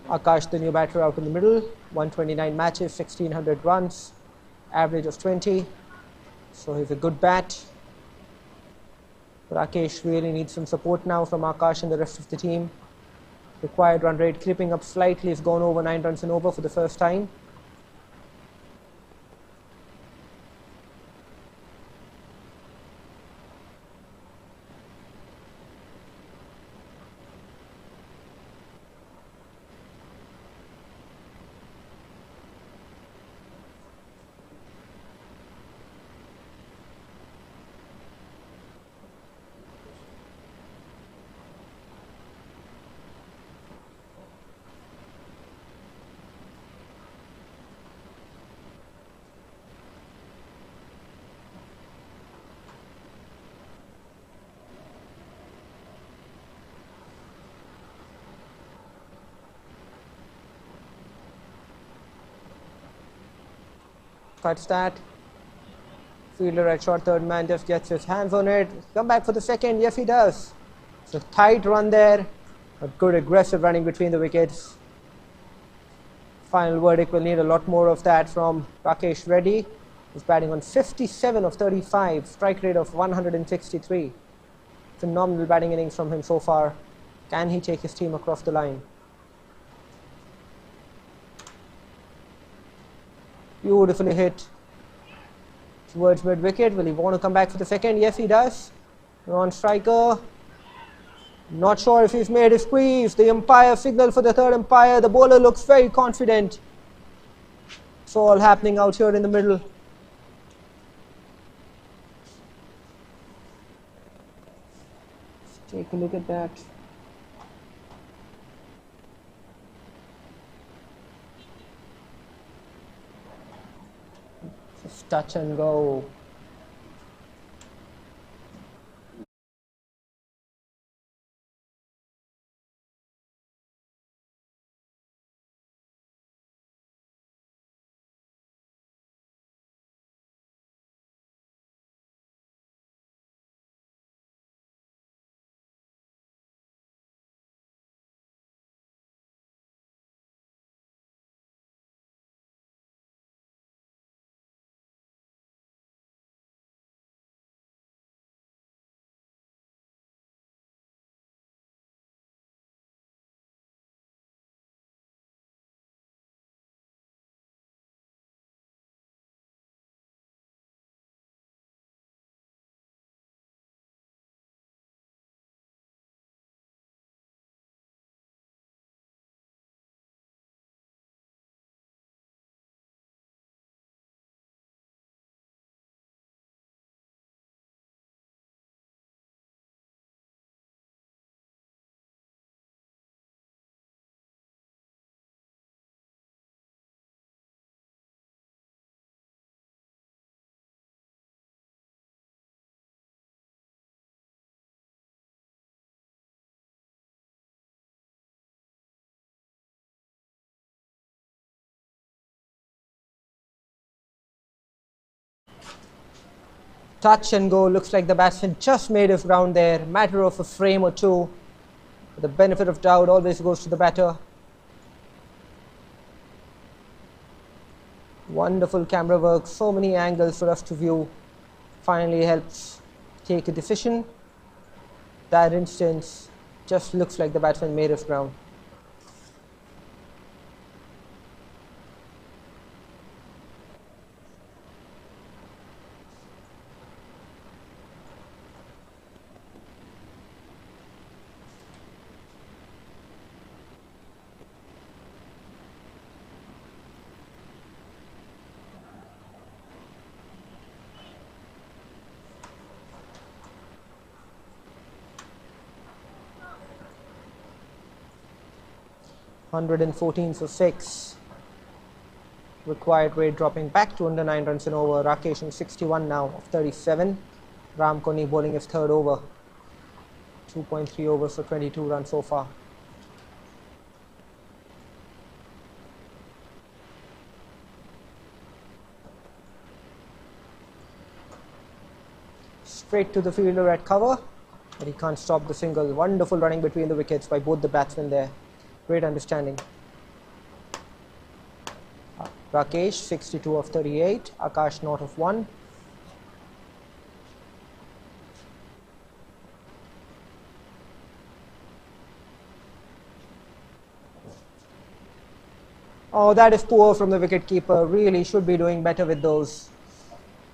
Akash, the new batter, out in the middle. 129 matches, 1600 runs, average of 20. So he's a good bat. Rakesh really needs some support now from Akash and the rest of the team. Required run rate creeping up slightly. He's gone over 9 runs and over for the first time. Cuts that. Fielder at short third man just gets his hands on it. Come back for the second. Yes, he does. It's a tight run there. A good aggressive running between the wickets. Final verdict will need a lot more of that from Rakesh Reddy. He's batting on 57 of 35. Strike rate of 163. Phenomenal batting innings from him so far. Can he take his team across the line? Beautifully hit towards mid wicket. Will he want to come back for the second? Yes, he does. On striker. Not sure if he's made a squeeze. The umpire signal for the third umpire. The bowler looks very confident. It's all happening out here in the middle. Let's take a look at that. Just touch and go. Touch and go. Looks like the batsman just made his ground there. Matter of a frame or two. But the benefit of doubt always goes to the batter. Wonderful camera work. So many angles for us to view. Finally helps take a decision. That instance just looks like the batsman made his ground. $114 for 6. Required rate dropping back to under 9 runs and over. Rakesh on 61 now of 37. Ram Koni bowling his third over. 2.3 overs for 22 runs so far. Straight to the fielder at cover, but he can't stop the single. Wonderful running between the wickets by both the batsmen there. Great understanding. Rakesh 62 of 38. Akash not of 1. Oh, that is poor from the wicketkeeper. Really should be doing better with those.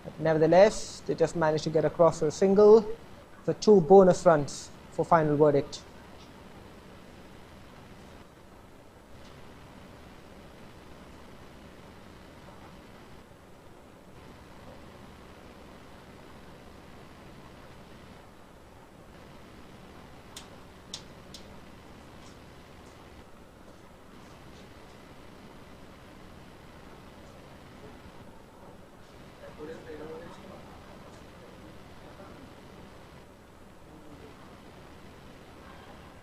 But nevertheless, they just managed to get across for a single for 2 bonus runs for final verdict.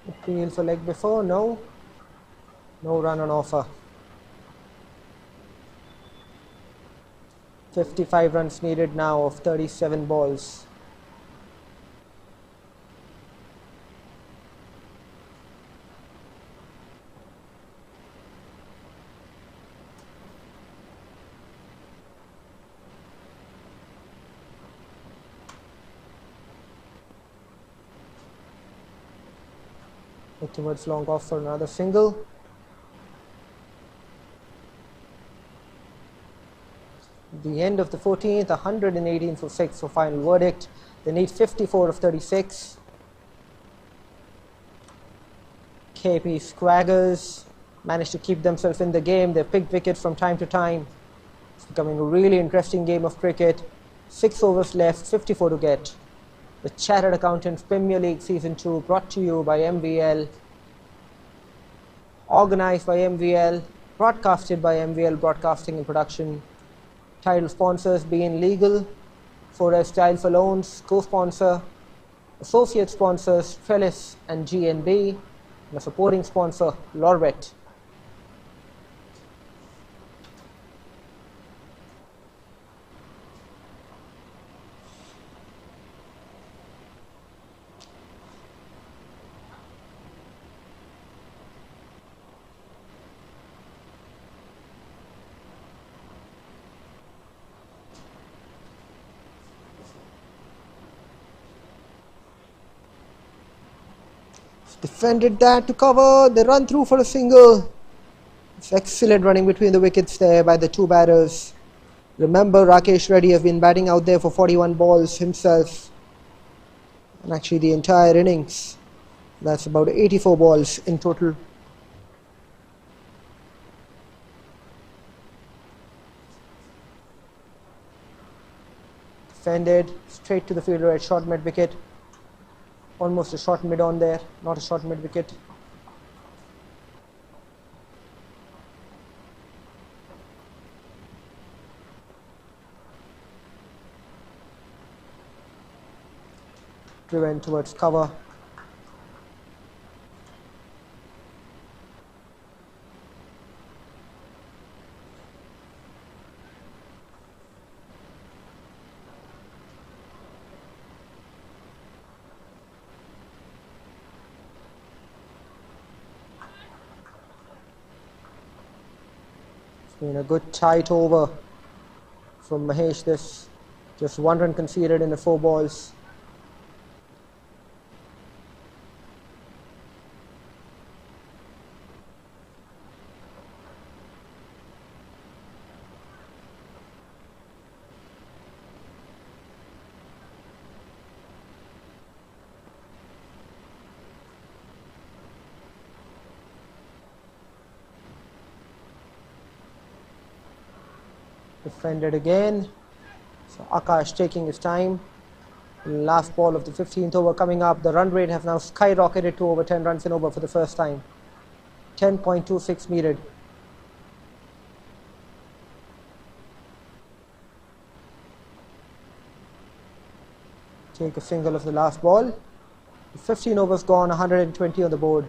Appeal for leg before, no run on offer. 55 runs needed now of 37 balls. Towards long off for another single. The end of the 14th, 118 for 6 for final verdict. They need 54 of 36. 𝗃𝗵𝗄𝗃𝗲 managed to keep themselves in the game. They picked wickets from time to time. It's becoming a really interesting game of cricket. 6 overs left, 54 to get. The Chartered Accountants Premier League Season 2 brought to you by MVL, organized by MVL, broadcasted by MVL Broadcasting and Production. Title sponsors being legal, 𝗬𝗏 𝗙𝗪, co-sponsor, associate sponsors 𝗙𝗏 and GNB, and a supporting sponsor 𝗨𝗏𝗏. Defended that to cover, they run through for a single. It's excellent running between the wickets there by the two batters. Remember, Rakesh Reddy have been batting out there for 41 balls himself, and actually the entire innings. That's about 84 balls in total. Defended, straight to the fielder at short mid wicket. Almost a short mid on there, not a short mid wicket. Driven towards cover. Been a good tight over from Mahesh. This just 1 run conceded in the 4 balls. Defended again. So Akash taking his time. Last ball of the 15th over coming up. The run rate have now skyrocketed to over 10 runs in over for the first time. 10.26 needed. Take a single of the last ball. 15 overs gone, 120 on the board.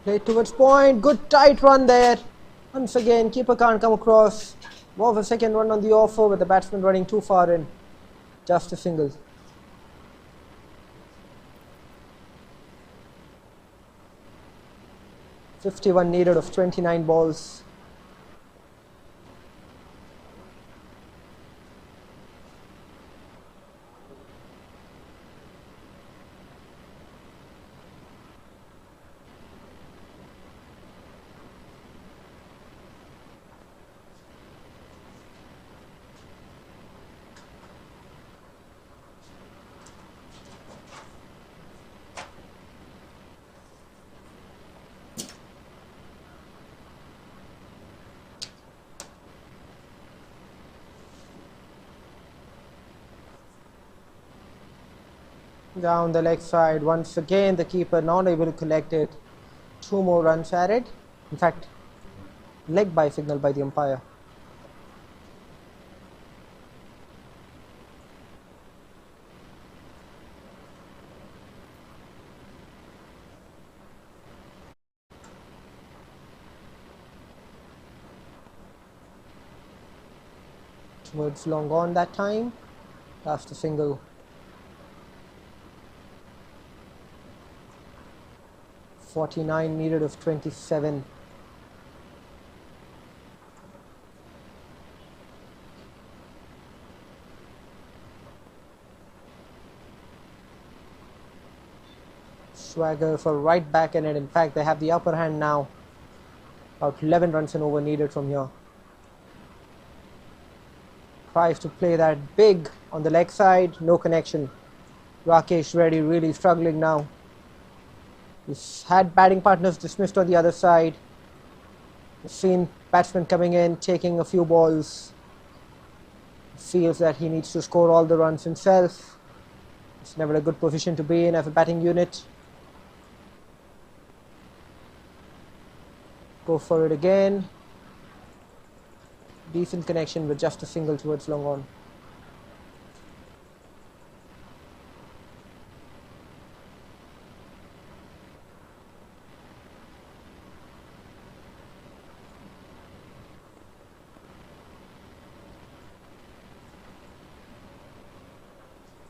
Played towards point, good tight run there. Once again, keeper can't come across. More of a second run on the offer with the batsman running too far in. Just a single. .51 needed of 29 balls. Down the leg side, once again the keeper not able to collect it. 2 more runs added. In fact, leg by signal by the umpire. Towards long on that time. Last a single. 49 needed of 27. Swagger for right back, and in fact they have the upper hand now. About 11 runs and over needed from here. Tries to play that big on the leg side, no connection. Rakesh Reddy really struggling now. He's had batting partners dismissed on the other side. He's seen batsmen coming in, taking a few balls. He feels that he needs to score all the runs himself. It's never a good position to be in as a batting unit. Go for it again. Decent connection with just a single towards long on.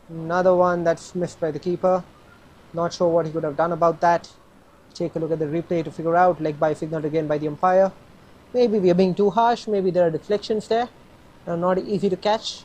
Another one that's missed by the keeper. Not sure what he could have done about that. Take a look at the replay to figure out. Leg by signaled again by the umpire. Maybe we are being too harsh. Maybe there are deflections there. They're not easy to catch.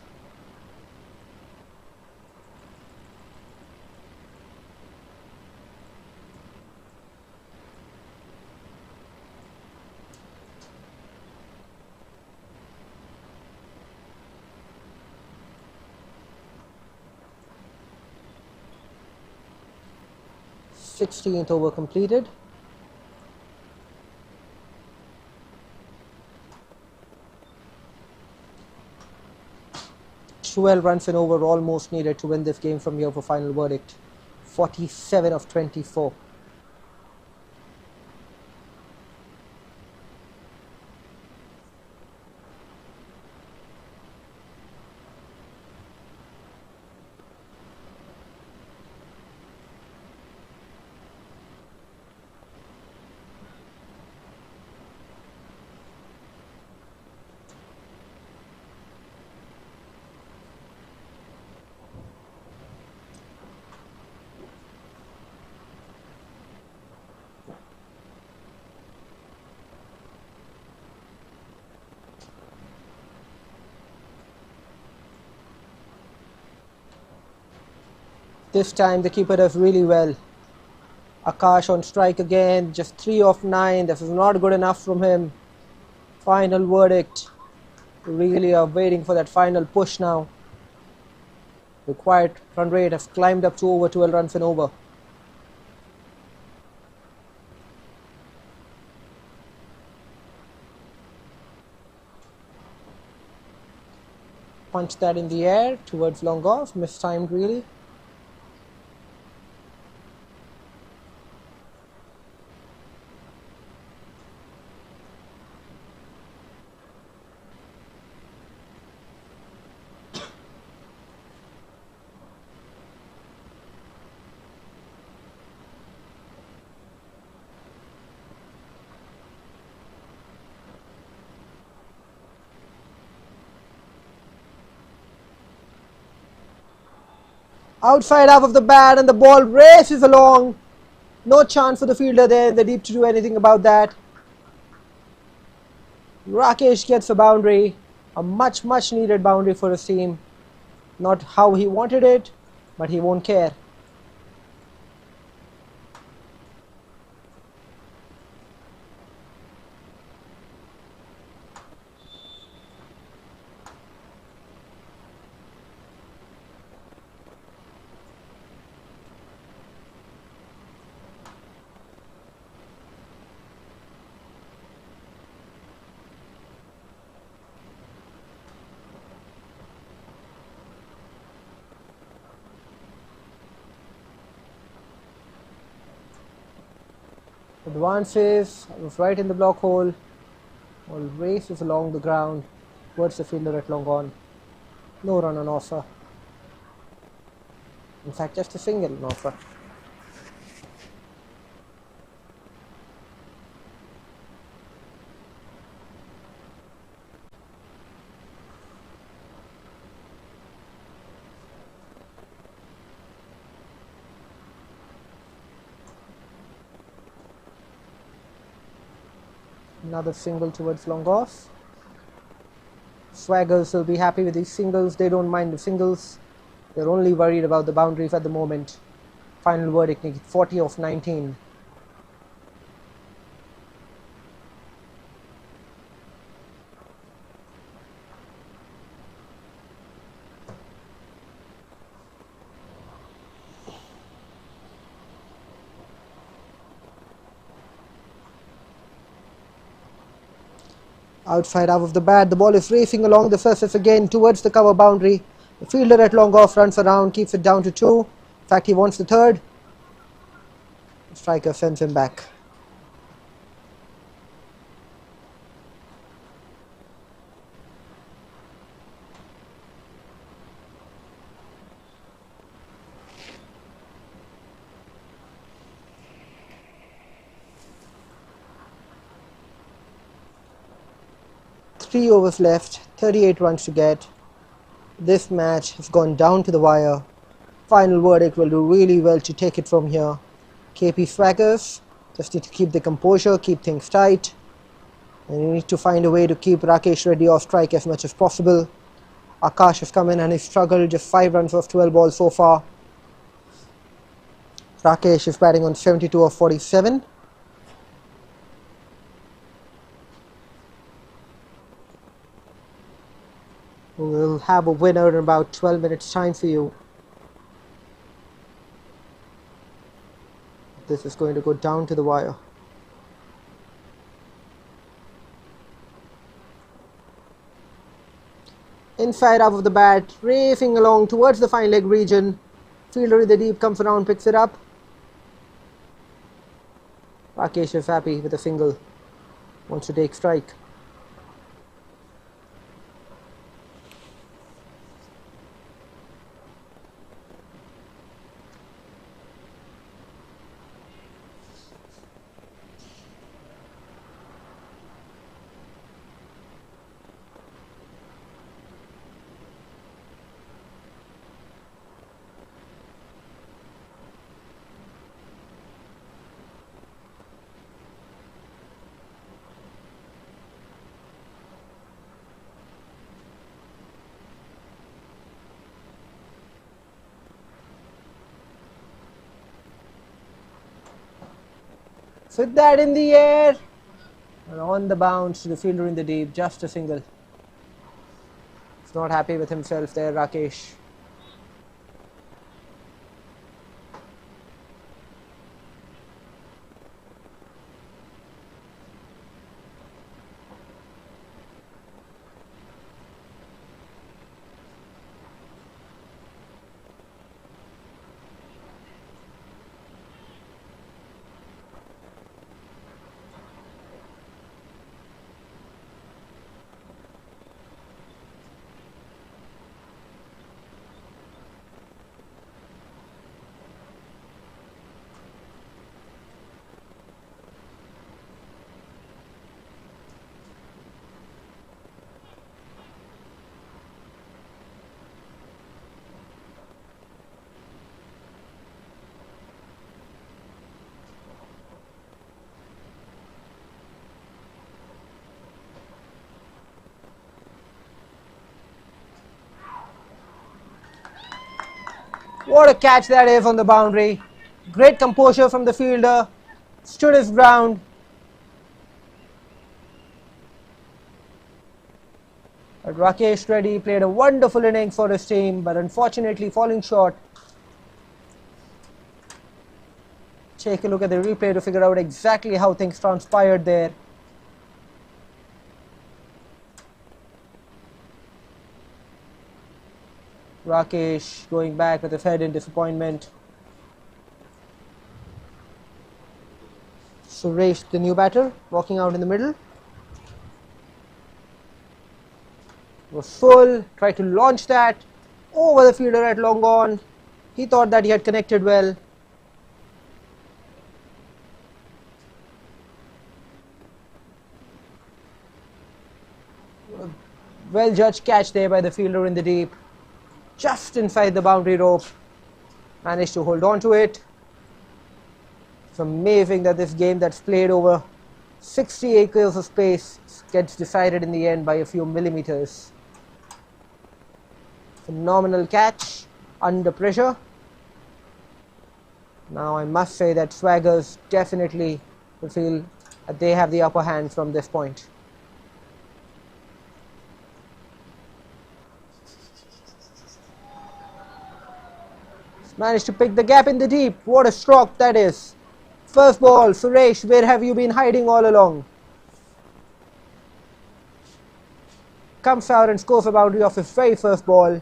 Sixteenth over completed. "12 runs and over almost needed to win this game from here for final verdict. 47 of 24. This time the keeper does really well. Akash on strike again, just 3 of 9. This is not good enough from him. Final verdict. Really are waiting for that final push now. Required run rate has climbed up to over 12 runs and over. Punch that in the air towards long off, mistimed really. Outside half of the bat, and the ball races along. No chance for the fielder there in the deep to do anything about that. Rakesh gets a boundary, a much needed boundary for his team. Not how he wanted it, but he won't care. Advances, was right in the block hole. All races along the ground towards the fielder at long on. No run on offer. In fact, just a single on offer. Another single towards long off. Swaggers will be happy with these singles. They don't mind the singles. They're only worried about the boundaries at the moment. Final verdict, 40 of 19. Outside half of the bat, the ball is racing along the surface again towards the cover boundary. The fielder at long off runs around, keeps it down to 2. In fact, he wants the third. The striker sends him back. Three overs left, 38 runs to get. This match has gone down to the wire. Final verdict will do really well to take it from here. KP Swaggers just need to keep the composure, keep things tight. And you need to find a way to keep Rakesh Reddy off strike as much as possible. Akash has come in and he's struggled, just 5 runs off 12 balls so far. Rakesh is batting on 72 of 47. We'll have a winner in about 12 minutes time for you. This is going to go down to the wire. Inside half of the bat, racing along towards the fine leg region. Fielder in the deep comes around, picks it up. Rakesh is happy with a single. Wants to take strike. With that in the air, and on the bounce to the fielder in the deep, just a single. He's not happy with himself there, Rakesh. What a catch that is on the boundary. Great composure from the fielder. Stood his ground. But Rakesh Reddy played a wonderful innings for his team, but unfortunately falling short. Take a look at the replay to figure out exactly how things transpired there. Rakesh going back with his head in disappointment. Suresh, the new batter, walking out in the middle. Was full, tried to launch that over the fielder at long on. He thought that he had connected well. Well judged catch there by the fielder in the deep, just inside the boundary rope. Managed to hold on to it. It's amazing that this game that's played over 60 acres of space gets decided in the end by a few millimeters. Phenomenal catch under pressure. Now I must say that Swaggers definitely will feel that they have the upper hand from this point. Managed to pick the gap in the deep. What a stroke that is. First ball, Suresh, where have you been hiding all along? Comes out and scores a boundary off his very first ball.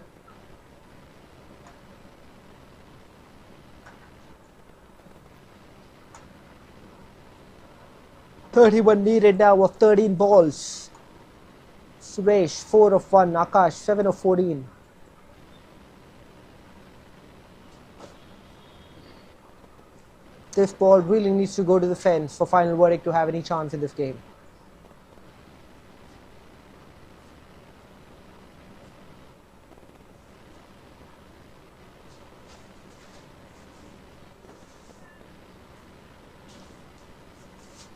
"31 needed now of 13 balls. Suresh 4 of 1, Akash 7 of 14. This ball really needs to go to the fence for final verdict to have any chance in this game.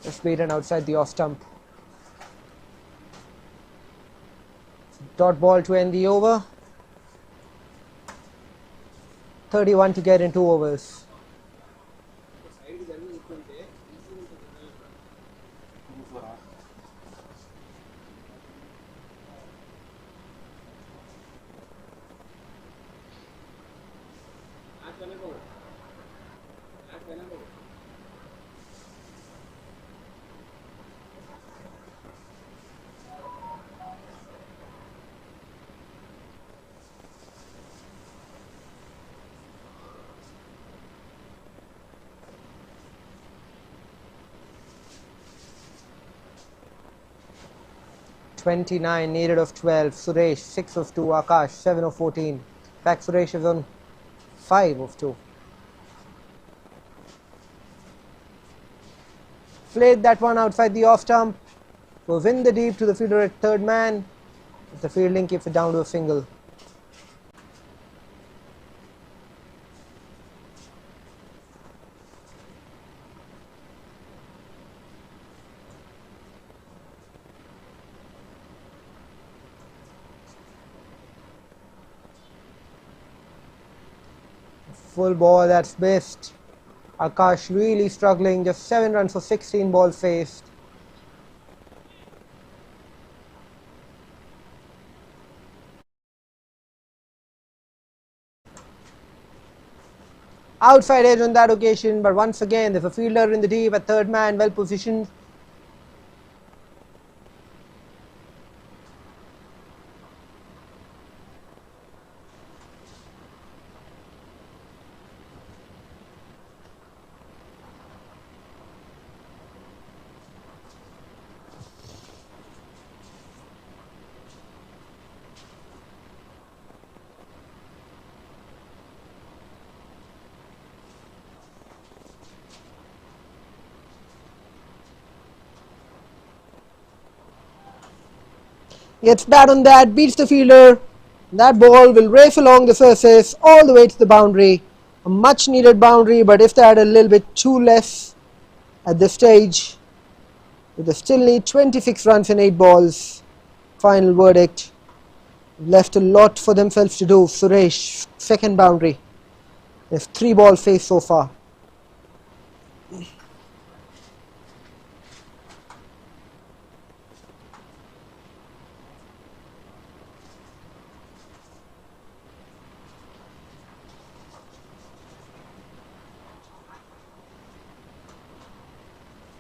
Just beaten outside the off stump. Dot ball to end the over. 31 to get in 2 overs. "29 needed of 12, Suresh 6 of 2, Akash 7 of 14. In fact, Suresh is on 5 of 2. Played that one outside the off stump. Goes in the deep to the fielder at third man. If the fielding keeps it down to a single. Full ball, that's missed. Akash really struggling, just 7 runs for 16 balls faced. Outside edge on that occasion, but once again there's a fielder in the deep at third man, well positioned. Gets bat on that, beats the fielder. That ball will race along the surface all the way to the boundary. A much needed boundary, but if they had a little bit too less at this stage, they still need 26 runs in 8 balls. Final verdict. Left a lot for themselves to do. Suresh, second boundary. There's 3 balls faced so far.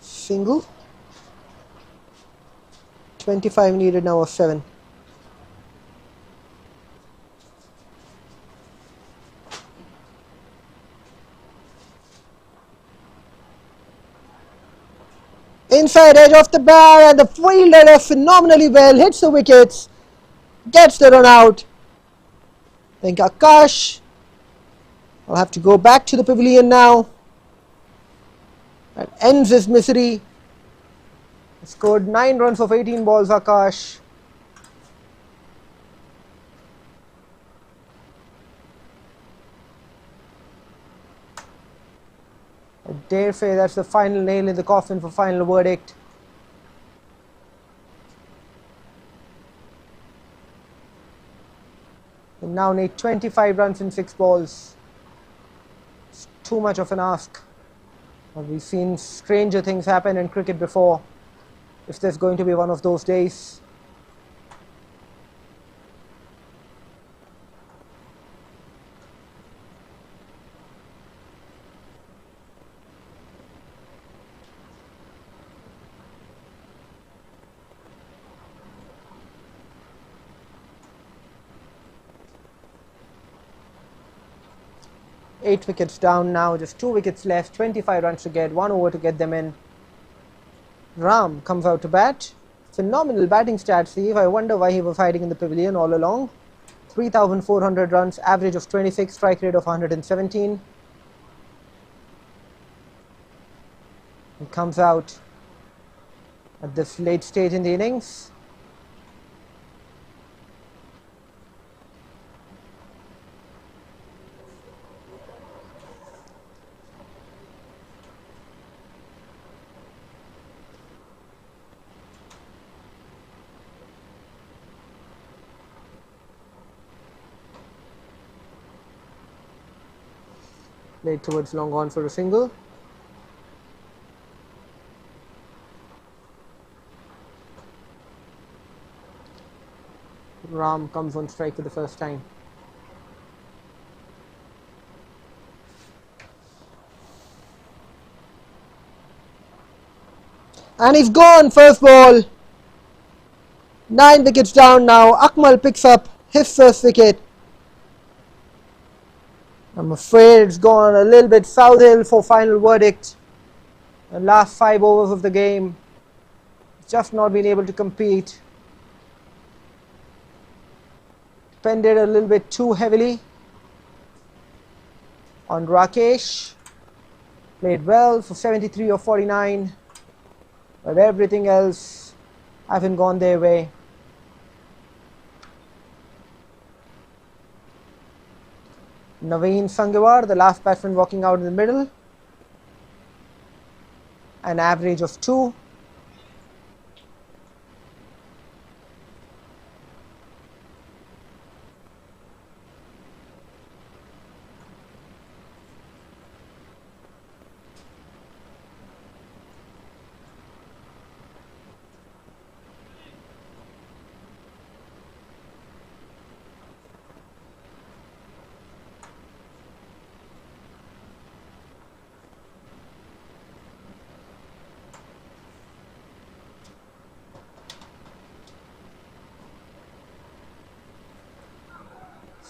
Single. 25 needed now of 7. inside edge off the bat, and the fielder does phenomenally well, hits the wickets, gets the run out. Then Akash will have to go back to the pavilion now. And ends his misery. He scored 9 runs of 18 balls, Akash. 𝗬𝗏, that's the final nail in the coffin for final verdict. They now need 25 runs in 6 balls. It's too much of an ask. We've seen stranger things happen in cricket before. If there's going to be one of those days. Eight wickets down now, just 2 wickets left, 25 runs to get, 1 over to get them in. Ram comes out to bat. Phenomenal batting stats, Steve. I wonder why he was hiding in the pavilion all along. 3,400 runs, average of 26, strike rate of 117. He comes out at this late stage in the innings. Played towards long on for a single. Ram comes on strike for the first time. And he's gone, first ball. 9 wickets down now. Akmal picks up his first wicket. I'm afraid it's gone a little bit southhill for final verdict. The last 5 overs of the game, just not been able to compete. Depended a little bit too heavily on Rakesh. Played well for 73 or 49, but everything else haven't gone their way. 𝗬𝗏𝗃𝗃, the last batsman walking out in the middle. An average of 2.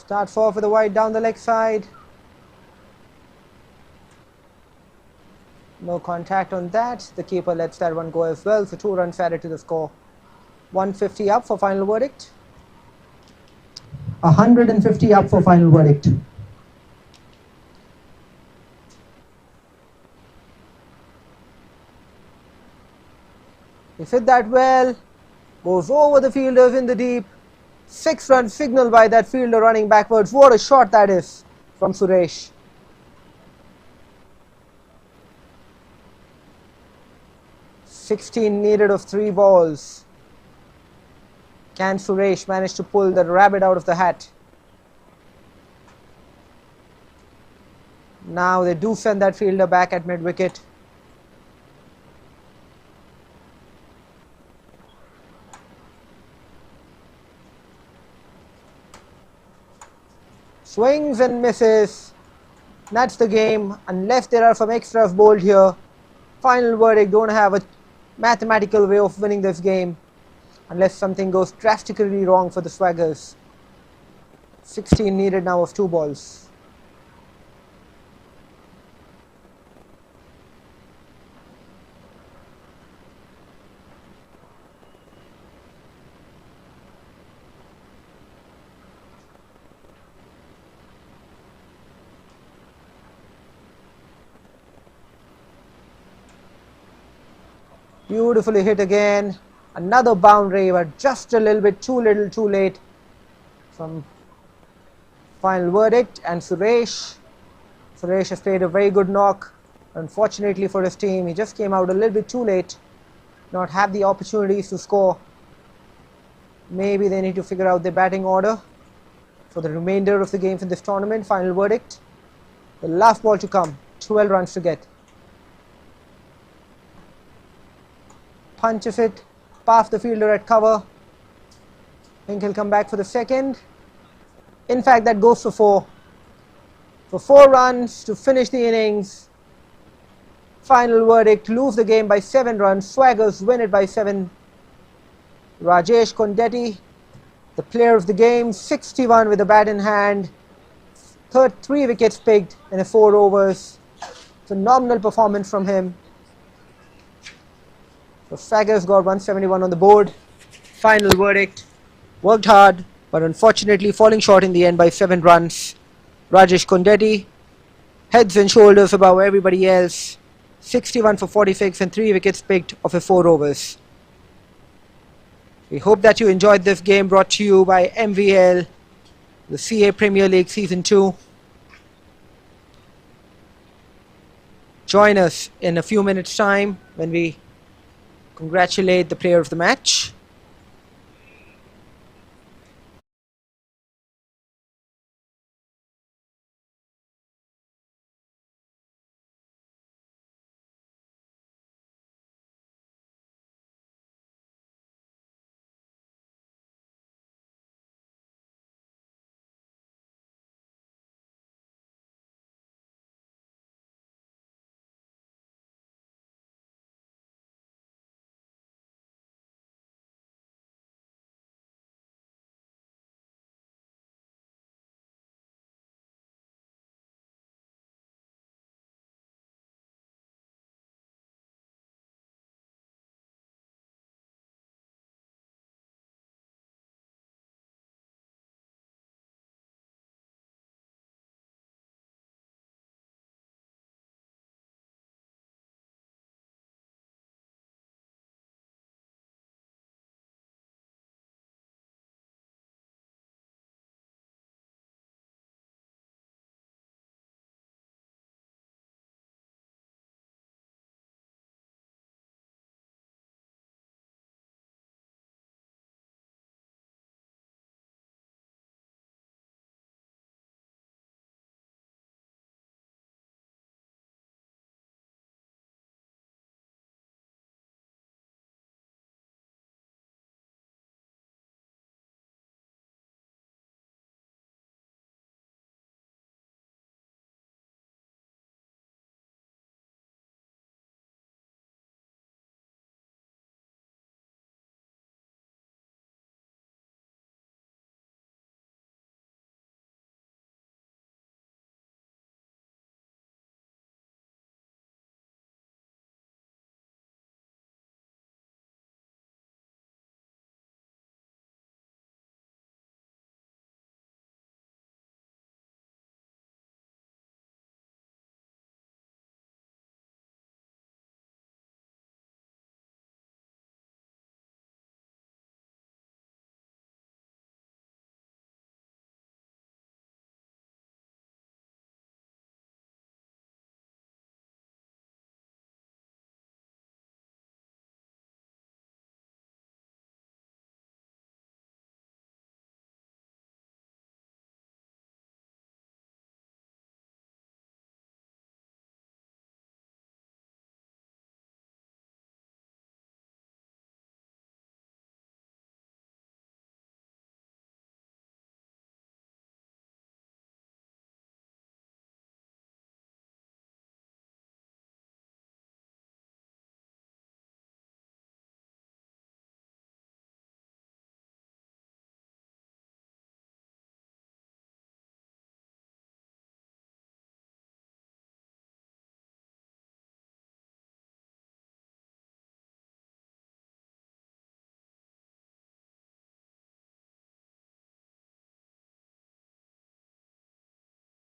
Starts off with a wide down the leg side. No contact on that. The keeper lets that one go as well. So 2 runs added to the score. 150 up for final verdict. 150 up for final verdict. He hit that well. Goes over the fielders in the deep. 6 runs signaled by that fielder running backwards. What a shot that is from Suresh. (16 needed of 3 balls. Can Suresh manage to pull the rabbit out of the hat? Now they do send that fielder back at mid-wicket. Swings and misses. That's the game. Unless there are some extras bowled here, final verdict don't have a mathematical way of winning this game. Unless something goes drastically wrong for the Swaggers. 16 needed now of 2 balls. Beautifully hit again. Another boundary, but just a little bit too little, too late. From final verdict, and Suresh has played a very good knock. Unfortunately for his team, he just came out a little bit too late. Not have the opportunities to score. Maybe they need to figure out their batting order for the remainder of the games in this tournament. Final verdict. The last ball to come. 12 runs to get. Punches it past the fielder at cover. I think he'll come back for the second. In fact, that goes for 4. For 4 runs to finish the innings. Final verdict, lose the game by 7 runs. Swaggers win it by 7. Rajesh Kondetti, the player of the game, 61 with the bat in hand. 3 wickets picked in 4 overs. Phenomenal performance from him. So Swaggers got 171 on the board. Final verdict, worked hard, but unfortunately falling short in the end by 7 runs. Rajesh Kondetti, heads and shoulders above everybody else. 61 for 46 and 3 wickets picked of 4 overs. We hope that you enjoyed this game, brought to you by MVL, the CA Premier League Season 2. Join us in a few minutes' time when we congratulate the player of the match.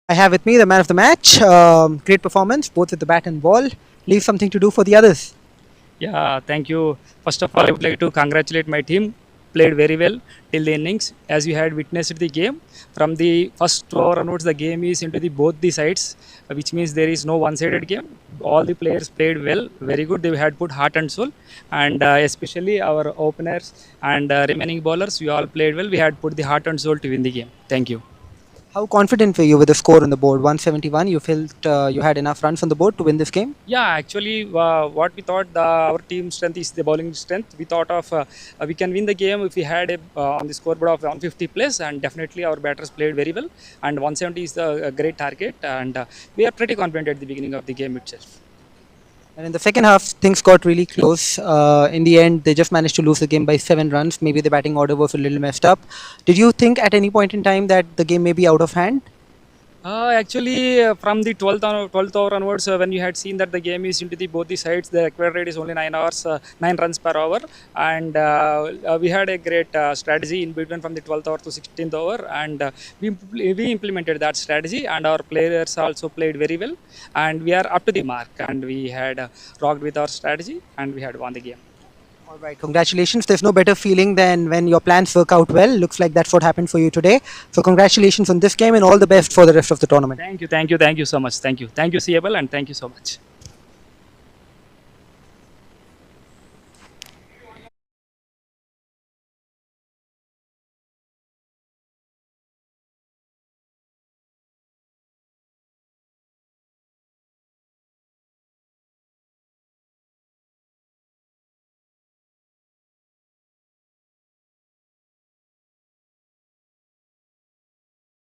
I have with me the man of the match. Great performance, both with the bat and ball. Leave something to do for the others. Yeah, thank you. First of all, I would like to congratulate my team. Played very well till the innings. As you had witnessed the game, from the first over onwards, the game is into the both the sides, which means there is no one-sided game. All the players played well, very good. They had put heart and soul, and especially our openers and remaining bowlers, we all played well. We had put the heart and soul to win the game. Thank you. How confident were you with the score on the board? 171. You felt you had enough runs on the board to win this game? Yeah, actually, what we thought our team strength is the bowling strength. We thought of we can win the game if we had on the scoreboard of 150 plus, and definitely our batters played very well. And 170 is a great target, and we are pretty confident at the beginning of the game itself. And in the second half, things got really close. In the end, they just managed to lose the game by 7 runs. Maybe the batting order was a little messed up. Did you think at any point in time that the game may be out of hand? Actually, from the 12th over onwards, when you had seen that the game is into the both the sides, the required rate is only 9 runs per hour, and we had a great strategy in between from the 12th over to 16th over, and we implemented that strategy, and our players also played very well, and we are up to the mark, and we had rocked with our strategy, and we had won the game. All right, congratulations. There's no better feeling than when your plans work out well. Looks like that's what happened for you today. So congratulations on this game and all the best for the rest of the tournament. Thank you so much. Thank you, 𝗃𝗏𝗃𝗏, and thank you so much.